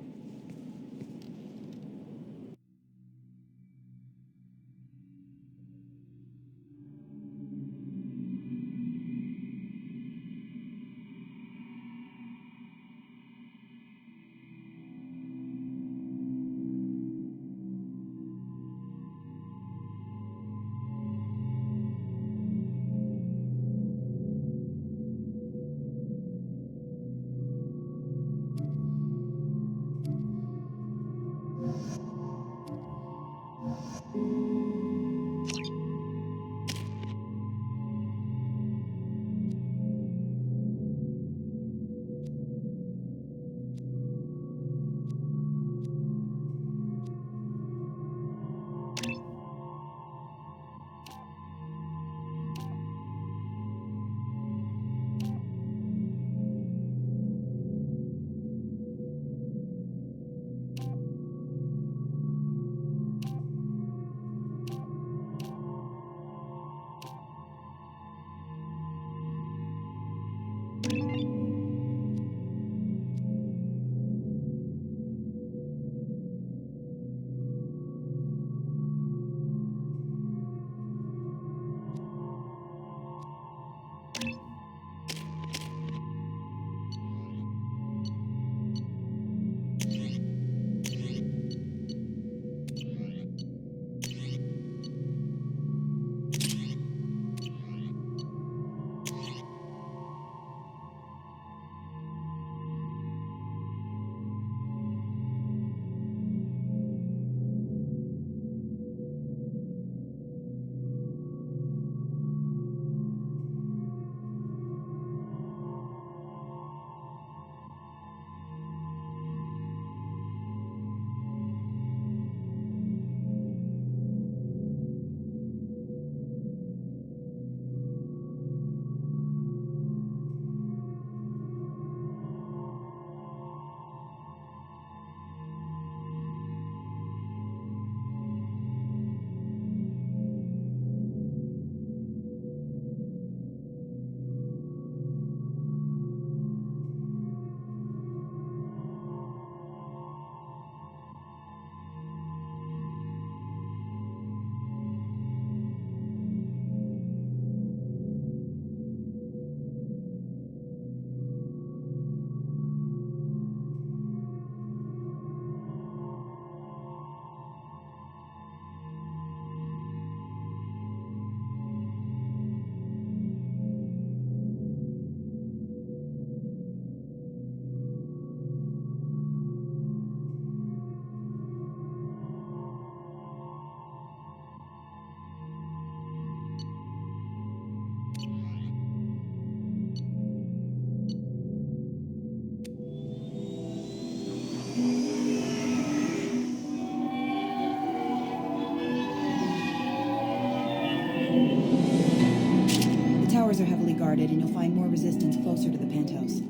Speaker 14: guarded, and you'll find more resistance closer to the penthouse.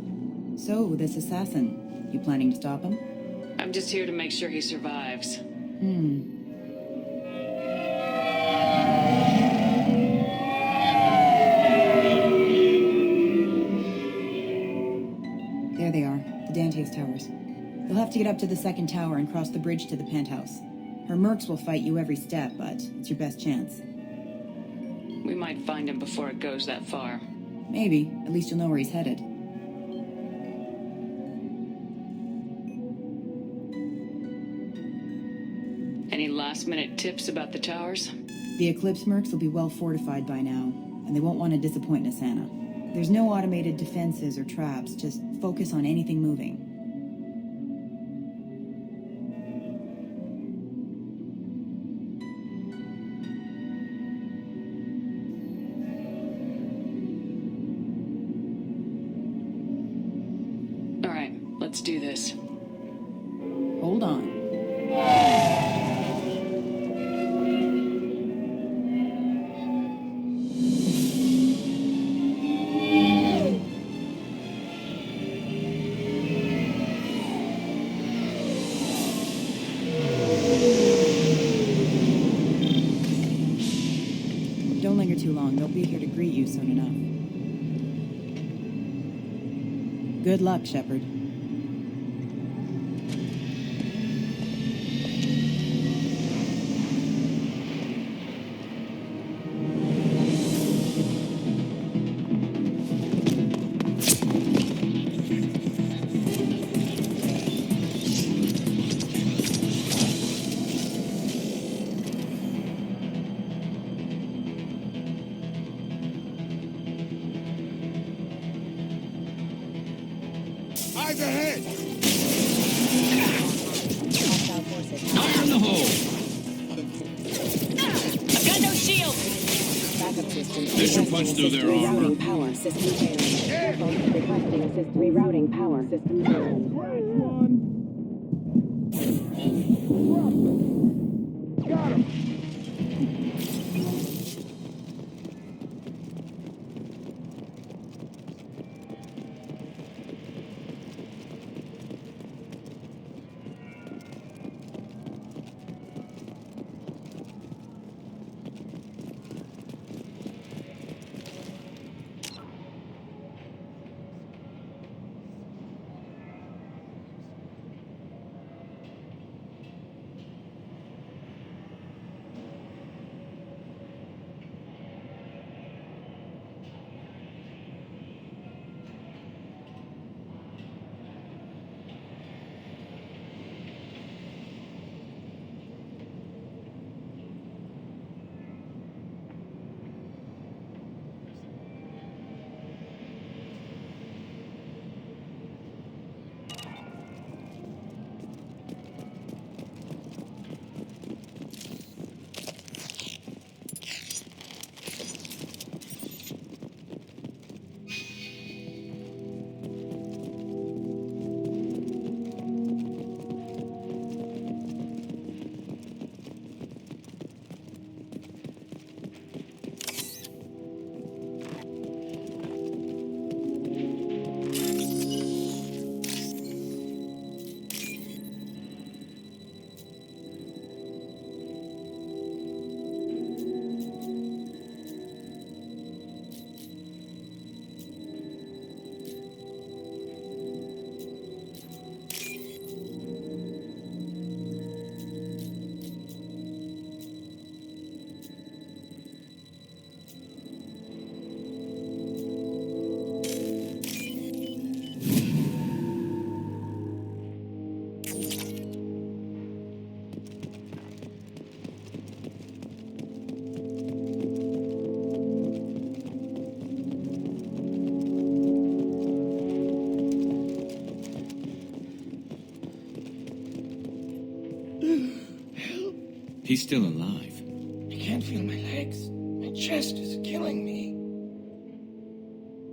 Speaker 14: So, this assassin, you planning to stop him?
Speaker 11: I'm just here to make sure he survives.
Speaker 14: There they are, the Dantius Towers. You'll have to get up to the second tower and cross the bridge to the penthouse. Her mercs will fight you every step, but it's your best chance.
Speaker 11: We might find him before it goes that far.
Speaker 14: Maybe. At least you'll know where he's headed.
Speaker 11: Any last-minute tips about the towers?
Speaker 14: The Eclipse mercs will be well fortified by now, and they won't want to disappoint Nasana. There's no automated defenses or traps, just focus on anything moving.
Speaker 11: All right, let's do this.
Speaker 14: Hold on. Don't linger too long. They'll be here to greet you soon enough. Good luck, Shepard.
Speaker 22: Eyes ahead!
Speaker 13: Fire in the hole!
Speaker 6: I've got no shield!
Speaker 13: This should punch through their armor.
Speaker 6: Power system failing. Requesting assist rerouting power system failing.
Speaker 22: Got him!
Speaker 13: He's still alive.
Speaker 7: I can't feel my legs. My chest is killing me.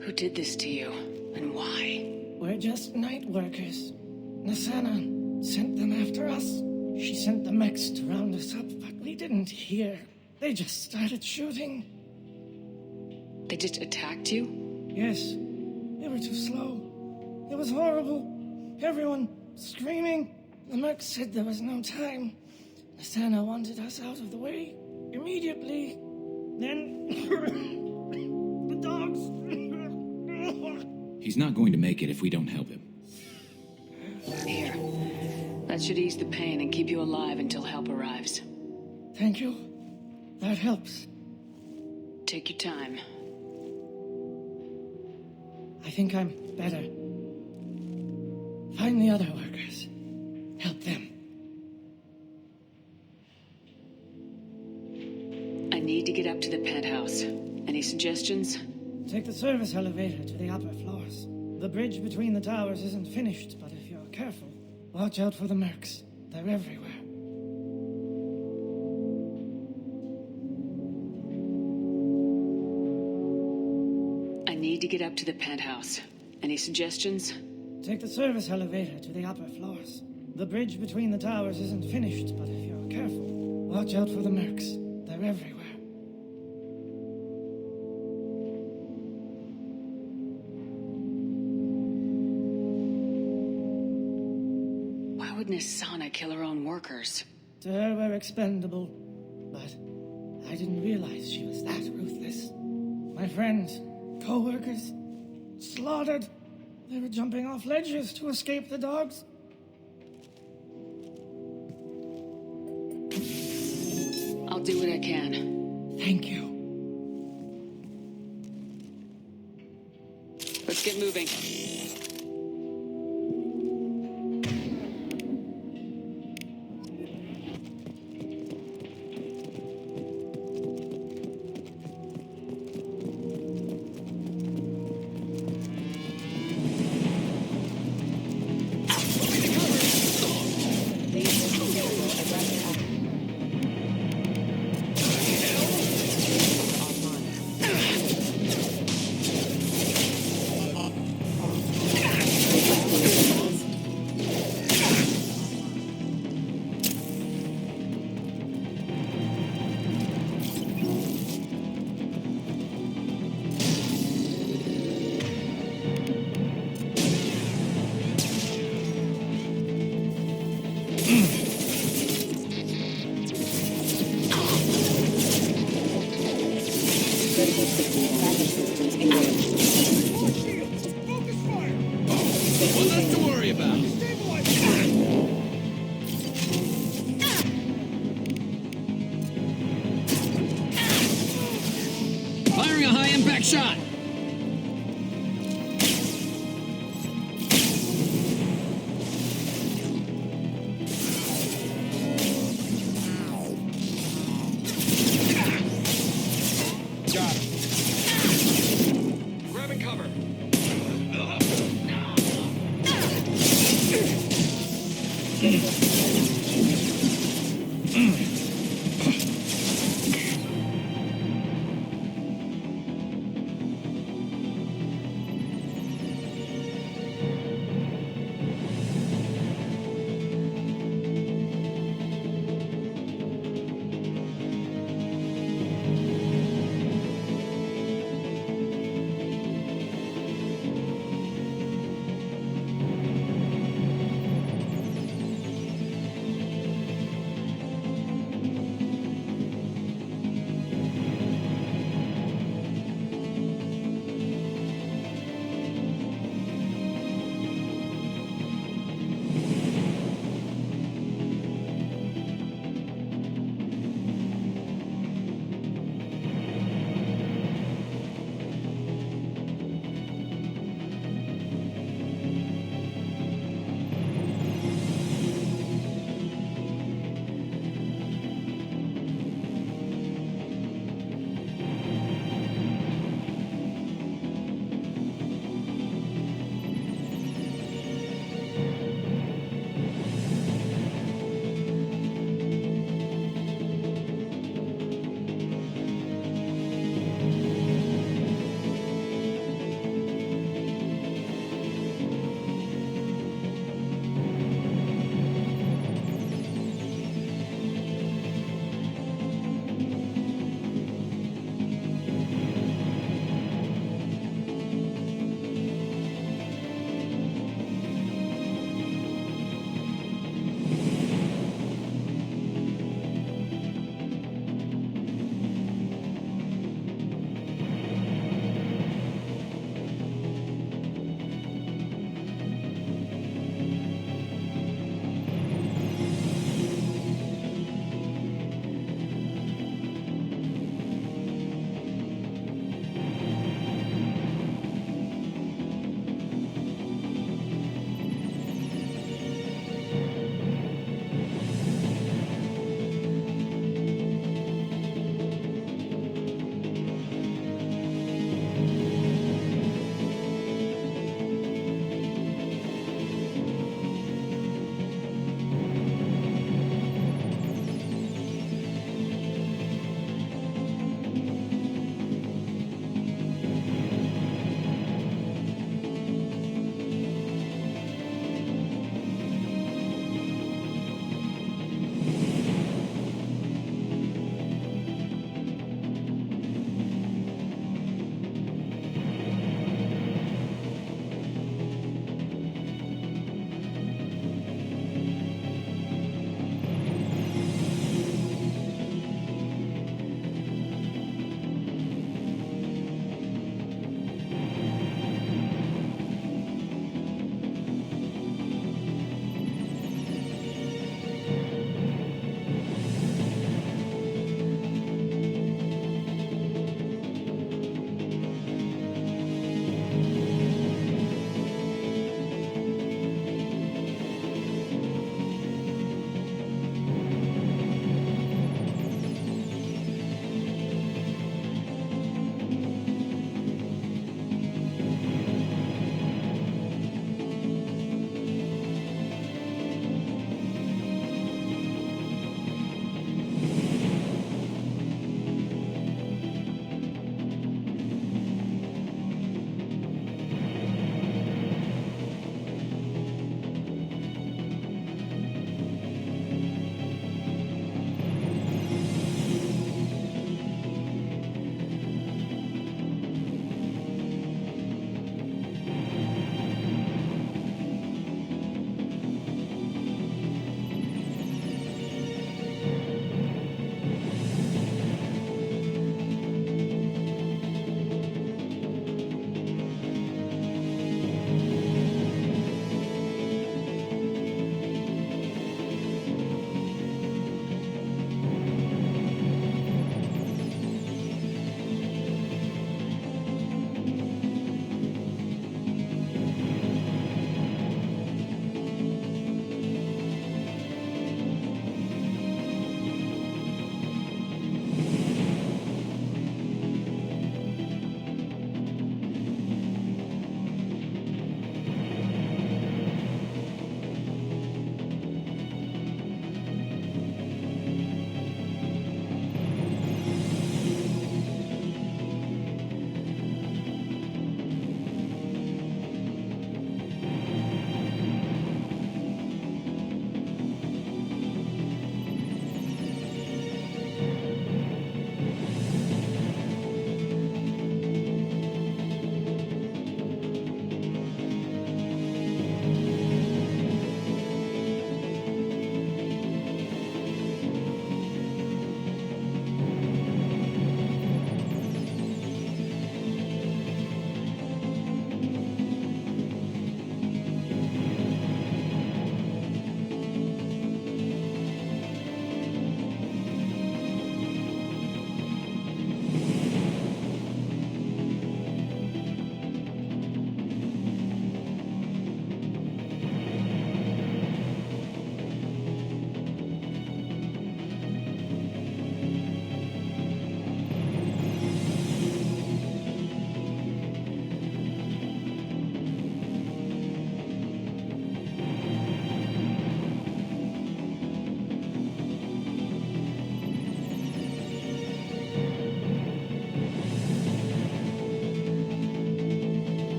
Speaker 11: Who did this to you, and why?
Speaker 7: We're just night workers. Nasana sent them after us. She sent the mechs to round us up, but we didn't hear. They just started shooting.
Speaker 11: They just attacked you?
Speaker 7: Yes. They were too slow. It was horrible. Everyone screaming. The merc said there was no time. Nasana wanted us out of the way. Immediately. Then... the dogs...
Speaker 13: He's not going to make it if we don't help him.
Speaker 11: Here. That should ease the pain and keep you alive until help arrives.
Speaker 7: Thank you. That helps.
Speaker 11: Take your time.
Speaker 7: I think I'm better. Find the other workers. Help them.
Speaker 11: I need to get up to the penthouse. Any suggestions?
Speaker 7: Take the service elevator to the upper floors. The bridge between the towers isn't finished, but if you're careful, watch out for the mercs. They're everywhere.
Speaker 11: I need to get up to the penthouse. Any suggestions?
Speaker 7: Take the service elevator to the upper floors. The bridge between the towers isn't finished, but if you're careful, watch out for the mercs. They're everywhere.
Speaker 11: Why would Nisana kill her own workers?
Speaker 7: To her, we're expendable. But I didn't realize she was that ruthless. My friends, co-workers, slaughtered. They were jumping off ledges to escape the dogs.
Speaker 11: I'll do what I can.
Speaker 7: Thank you.
Speaker 11: Let's get moving.
Speaker 4: Firing a high-impact shot!
Speaker 17: Got it. Grabbing cover.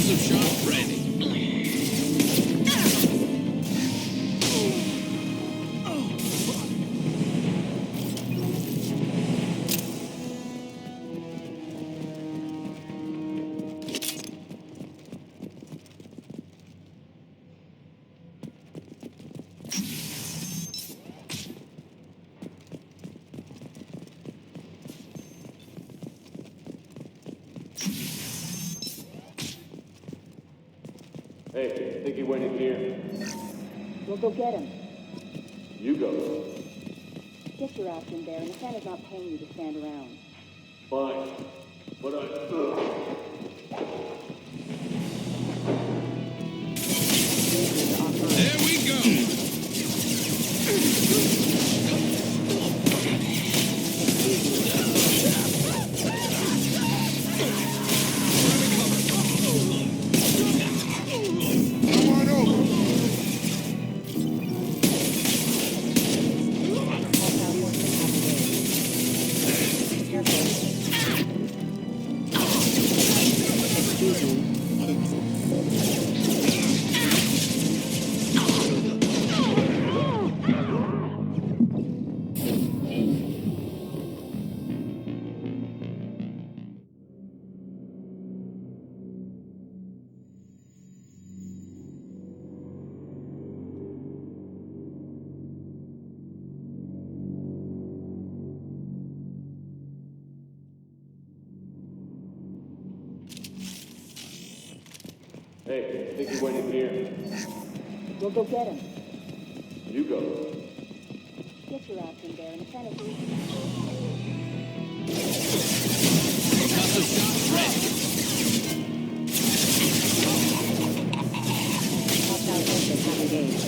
Speaker 4: Concussive shot ready.
Speaker 9: Hey, think he went in here?
Speaker 6: We'll go get him.
Speaker 9: You go.
Speaker 6: Get your ass in there, and the Santa's not paying you to stand around.
Speaker 9: Fine. But
Speaker 4: There we go.
Speaker 22: Come on over.
Speaker 9: Hey, think he went in here?
Speaker 6: We'll go get him.
Speaker 9: You go.
Speaker 6: Get your ass in there, and the Santa's
Speaker 4: Concussive shot ready.
Speaker 6: hostile forces have engaged.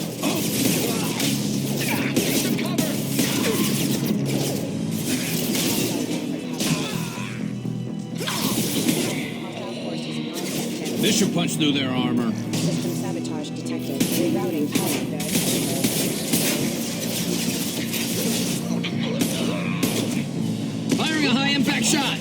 Speaker 4: This should punch through their armor.
Speaker 6: System sabotage detected. Rerouting power.
Speaker 4: Firing a high-impact shot.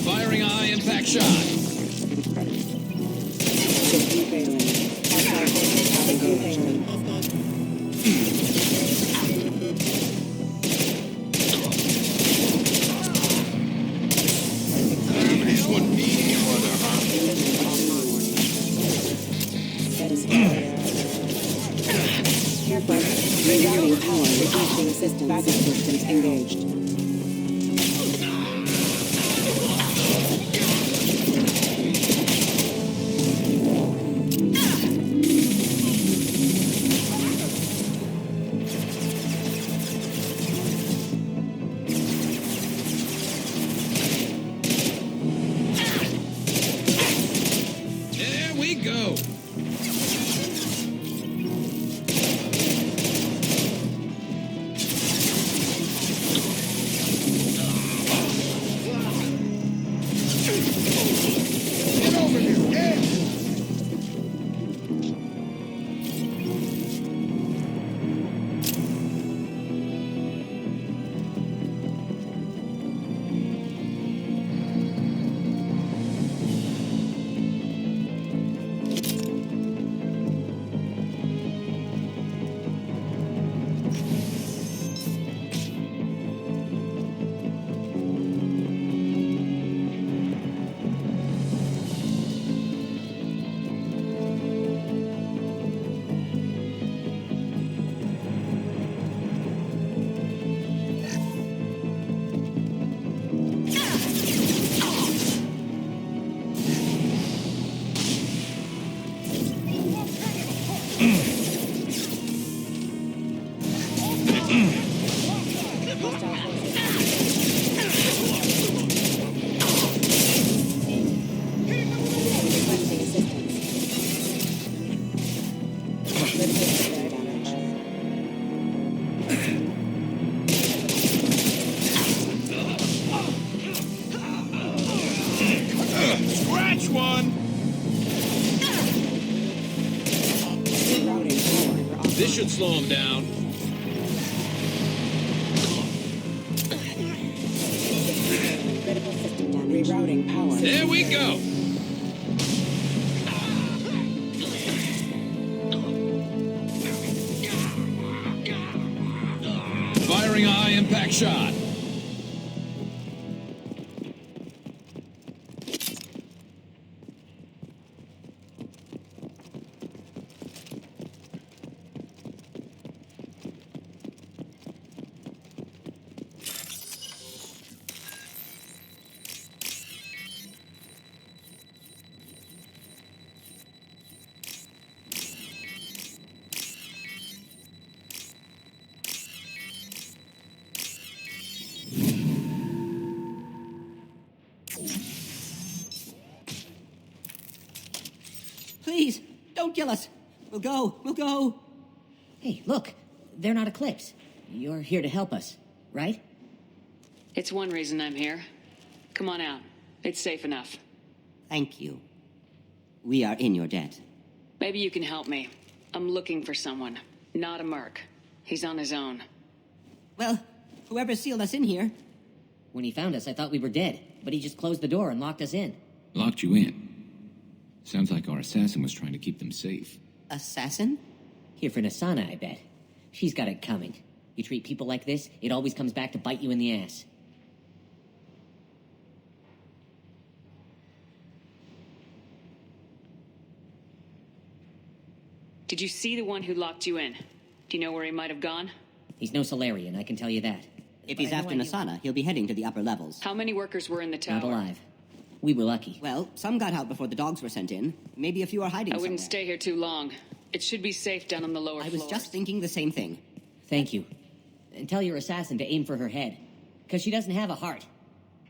Speaker 4: Firing a high-impact shot.
Speaker 22: He's one mean mother, huh?
Speaker 6: Careful. Rerouting power. Requesting assistance. Backup systems engaged.
Speaker 4: There we go. slow him down.
Speaker 6: Critical system damage. Rerouting power.
Speaker 4: There we go. Firing a high-impact shot.
Speaker 2: Please, don't kill us. We'll go. Hey, look. They're not Eclipse. You're here to help us, right?
Speaker 11: It's one reason I'm here. Come on out. It's safe enough.
Speaker 2: Thank you. We are in your debt.
Speaker 11: Maybe you can help me. I'm looking for someone. Not a merc. He's on his own.
Speaker 2: Well, whoever sealed us in here. When he found us, I thought we were dead, but he just closed the door and locked us in.
Speaker 13: Locked you in? Sounds like our assassin was trying to keep them safe.
Speaker 2: Assassin? Here for Nasana, I bet. She's got it coming. You treat people like this, it always comes back to bite you in the ass.
Speaker 11: Did you see the one who locked you in? Do you know where he might have gone?
Speaker 2: He's no Solarian, I can tell you that. If he's after Nasana, he'll be heading to the upper levels.
Speaker 11: How many workers were in the tower?
Speaker 2: Not alive. We were lucky. Well, some got out before the dogs were sent in. Maybe a few are hiding
Speaker 11: I wouldn't
Speaker 2: somewhere.
Speaker 11: stay here too long. It should be safe down on the lower floors.
Speaker 2: I was just thinking the same thing. Thank you. And tell your assassin to aim for her head. Because she doesn't have a heart.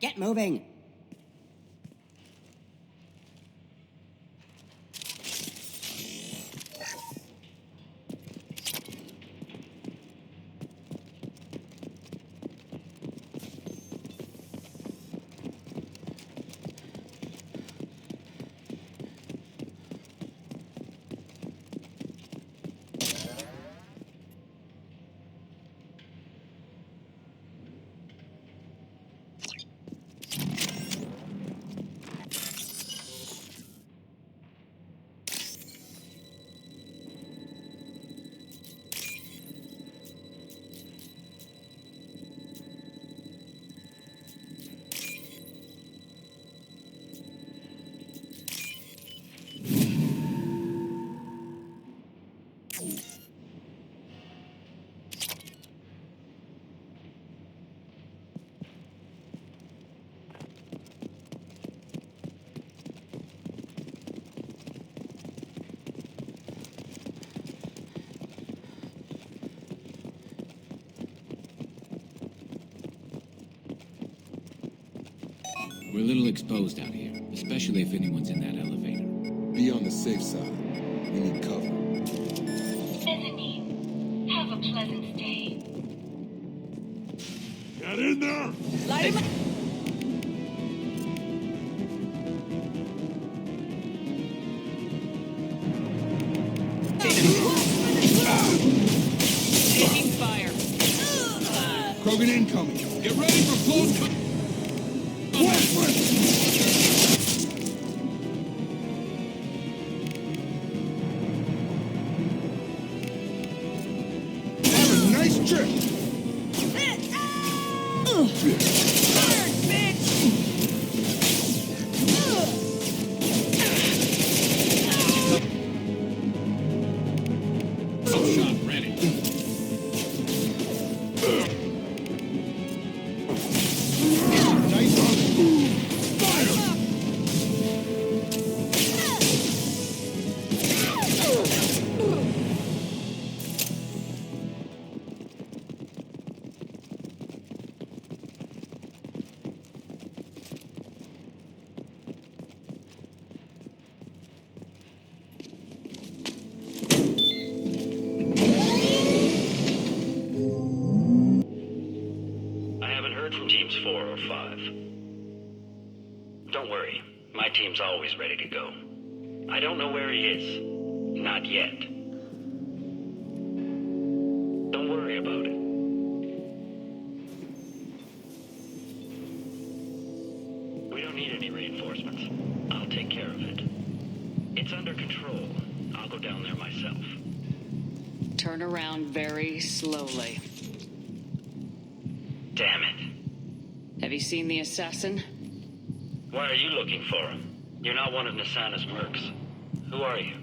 Speaker 2: Get moving!
Speaker 13: We're a little exposed out here, especially if anyone's in that elevator.
Speaker 22: Be on the safe side. We need cover.
Speaker 19: Mezzanine. Have a pleasant stay.
Speaker 22: Get in there!
Speaker 2: Light him up!
Speaker 11: Taking fire.
Speaker 22: Krogan incoming.
Speaker 4: Get ready for close combat.
Speaker 22: Have a nice trip.
Speaker 4: Shot ready.
Speaker 22: Nice on the move. Fire!
Speaker 21: I haven't heard from teams 4 or 5. Don't worry, my team's always ready to go. I don't know where he is. Not yet. don't need any reinforcements. I'll take care of it. It's under control. I'll go down there myself.
Speaker 11: Turn around very slowly.
Speaker 21: Damn it.
Speaker 11: Have you seen the assassin?
Speaker 21: Why are you looking for him? You're not one of Nasana's mercs. Who are you?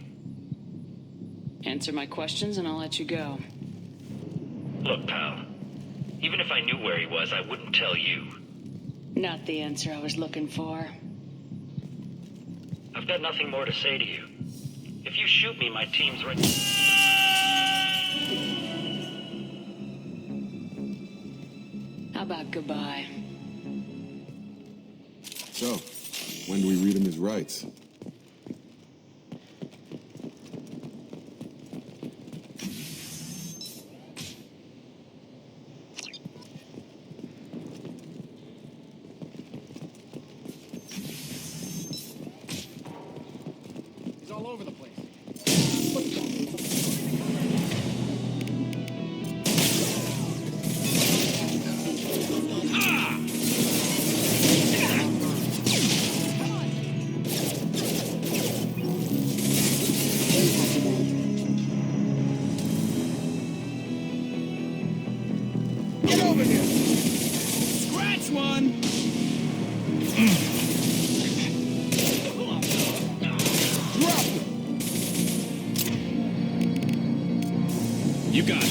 Speaker 11: Answer my questions and I'll let you go.
Speaker 21: Look, pal. Even if I knew where he was, I wouldn't tell you.
Speaker 11: Not the answer I was looking for.
Speaker 21: I've got nothing more to say to you. If you shoot me, my team's right.
Speaker 11: How about goodbye?
Speaker 3: So, when do we read him his rights?
Speaker 15: He's all over the place.
Speaker 4: Get over here! Scratch one! Drop him! You got it.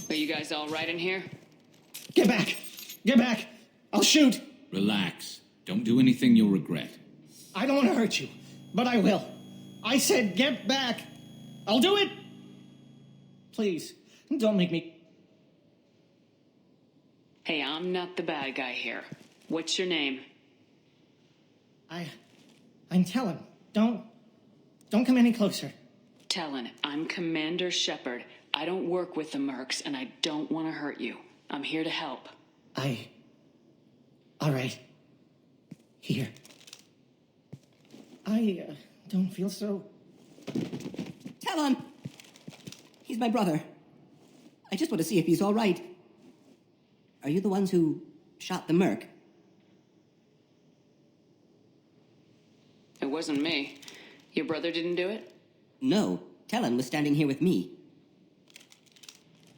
Speaker 11: Are you guys all right in here?
Speaker 7: Get back! Get back! I'll shoot!
Speaker 13: Relax. Don't do anything you'll regret.
Speaker 7: I don't want to hurt you, but I will. I said get back! I'll do it! Please, don't make me...
Speaker 11: Hey, I'm not the bad guy here. What's your name?
Speaker 7: I'm Talon. Don't come any closer.
Speaker 11: Talon, I'm Commander Shepard. I don't work with the mercs, and I don't want to hurt you. I'm here to help.
Speaker 7: All right. Here. I don't feel so...
Speaker 2: Talon! He's my brother. I just want to see if he's all right. Are you the ones who shot the merc?
Speaker 11: It wasn't me. Your brother didn't do it?
Speaker 2: No. Talon was standing here with me.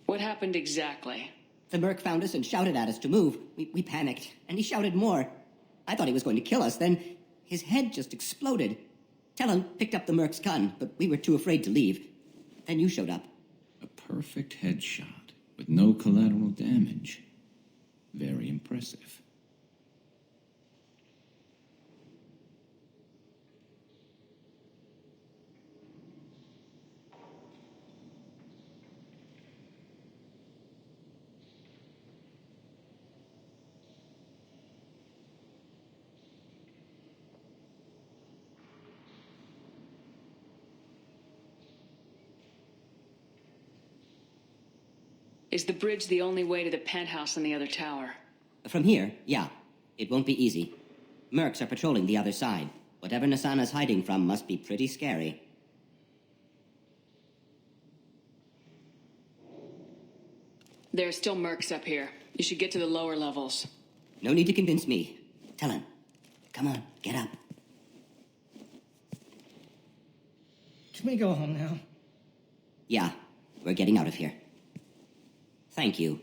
Speaker 11: What happened exactly?
Speaker 2: The merc found us and shouted at us to move. We panicked, and he shouted more. I thought he was going to kill us. Then his head just exploded. Talon picked up the merc's gun, but we were too afraid to leave. Then you showed up.
Speaker 13: A perfect headshot with no collateral damage. Very impressive.
Speaker 11: Is the bridge the only way to the penthouse in the other tower?
Speaker 2: From here, yeah. It won't be easy. Mercs are patrolling the other side. Whatever Nasana's hiding from must be pretty scary.
Speaker 11: There are still mercs up here. You should get to the lower levels.
Speaker 2: No need to convince me. Talon, come on, get up.
Speaker 7: Can we go home now?
Speaker 2: Yeah, we're getting out of here. Thank you.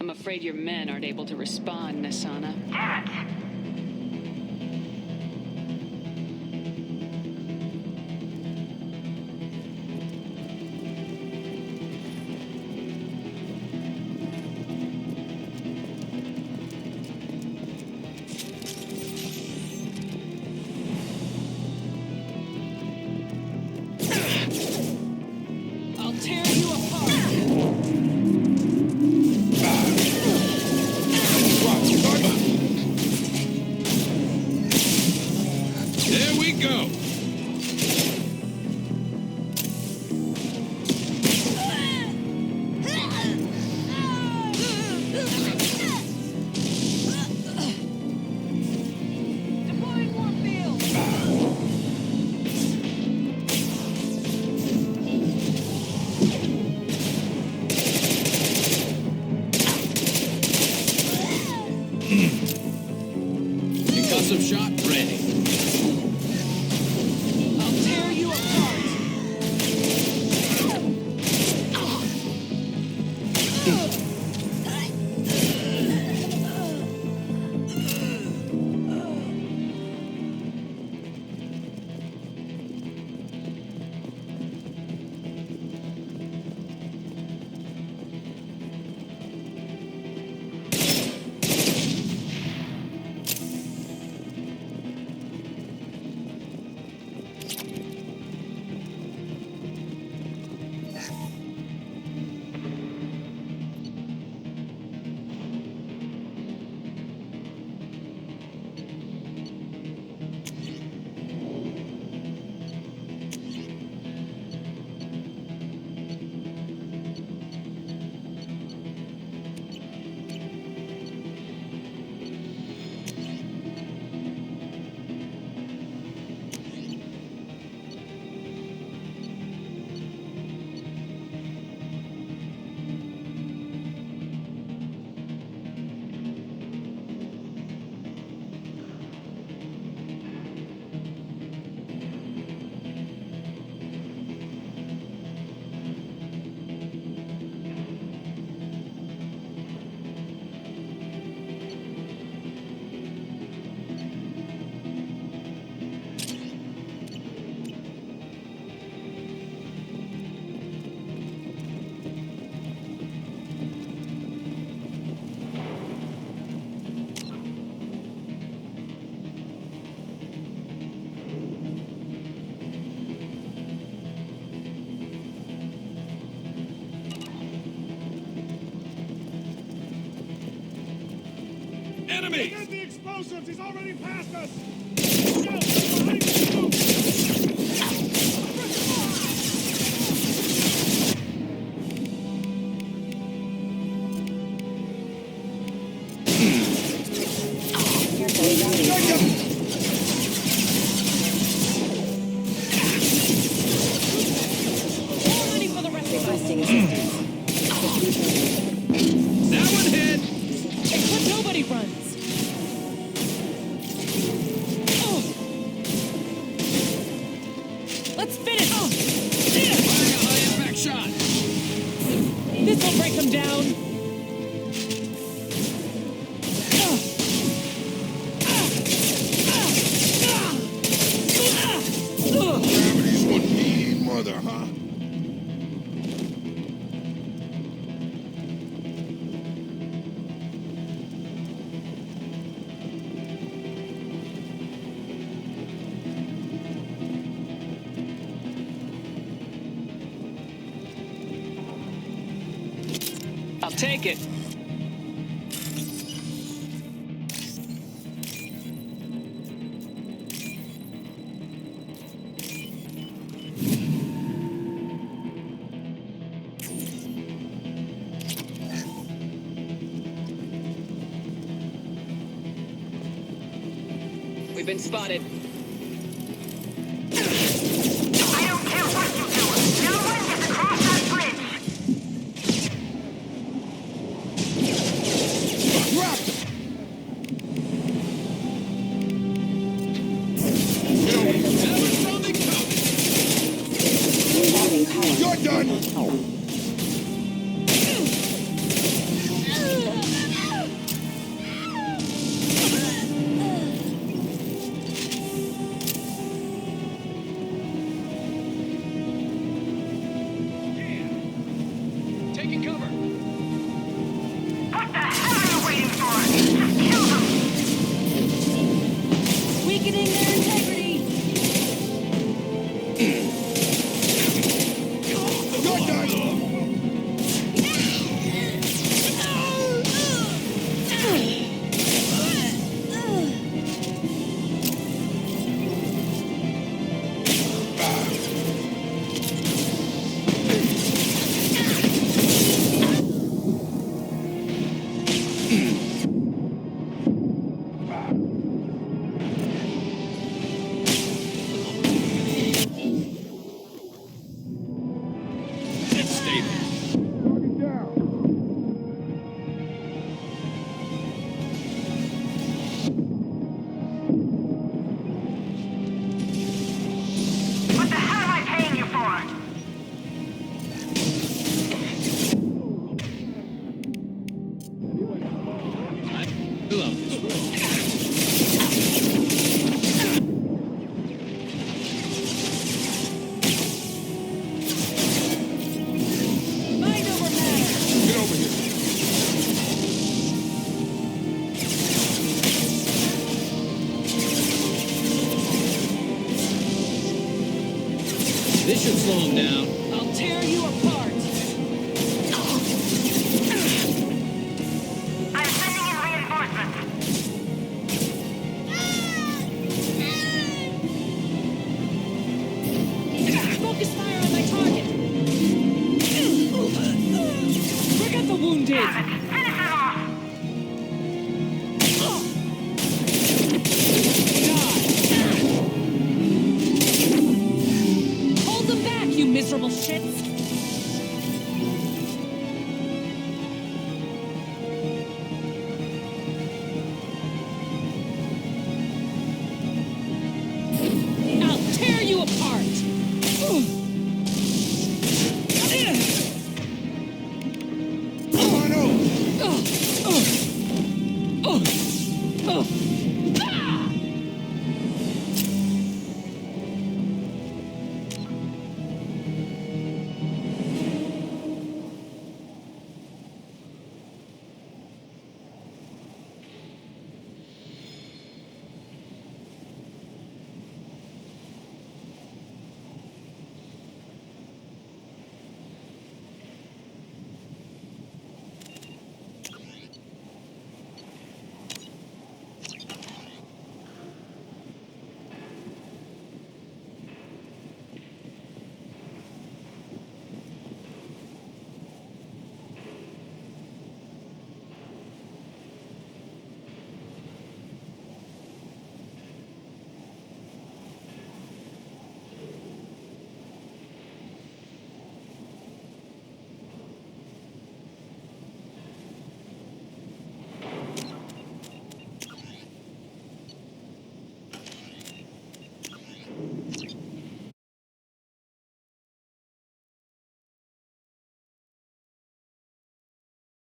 Speaker 11: I'm afraid your men aren't able to respond, Nasana.
Speaker 19: Damn it!
Speaker 11: I'll tear you apart!
Speaker 4: There we go. Concussive shot ready.
Speaker 11: I'll tear you apart!
Speaker 4: Enemy!
Speaker 22: Get the explosives! He's already past us! Go! Behind you!
Speaker 5: Ready for the rest requesting assistance.
Speaker 4: That one hit!
Speaker 5: It's what nobody runs. Let's finish!
Speaker 4: Firing a high impact shot!
Speaker 5: This will break them down.
Speaker 22: brother, huh?
Speaker 8: I'll take it. We've been spotted.
Speaker 19: I don't care what you do. No one gets across that bridge.
Speaker 22: You're done!
Speaker 4: Taking cover.
Speaker 19: What the hell are you waiting for? Just kill them!
Speaker 1: Weakening their integrity.
Speaker 22: You're done!
Speaker 4: Let's stay there.
Speaker 19: What the hell am I paying you for?
Speaker 4: I love this world.
Speaker 1: Mind over matter.
Speaker 22: Get over here.
Speaker 4: This should slow him down.
Speaker 1: I'll tear you apart.
Speaker 19: I'm sending in reinforcements.
Speaker 1: Focus fire on my target. Forget the wounded.
Speaker 19: Finish him off!
Speaker 1: Hold them back, you miserable shits. I'll tear you apart.
Speaker 22: Come on over!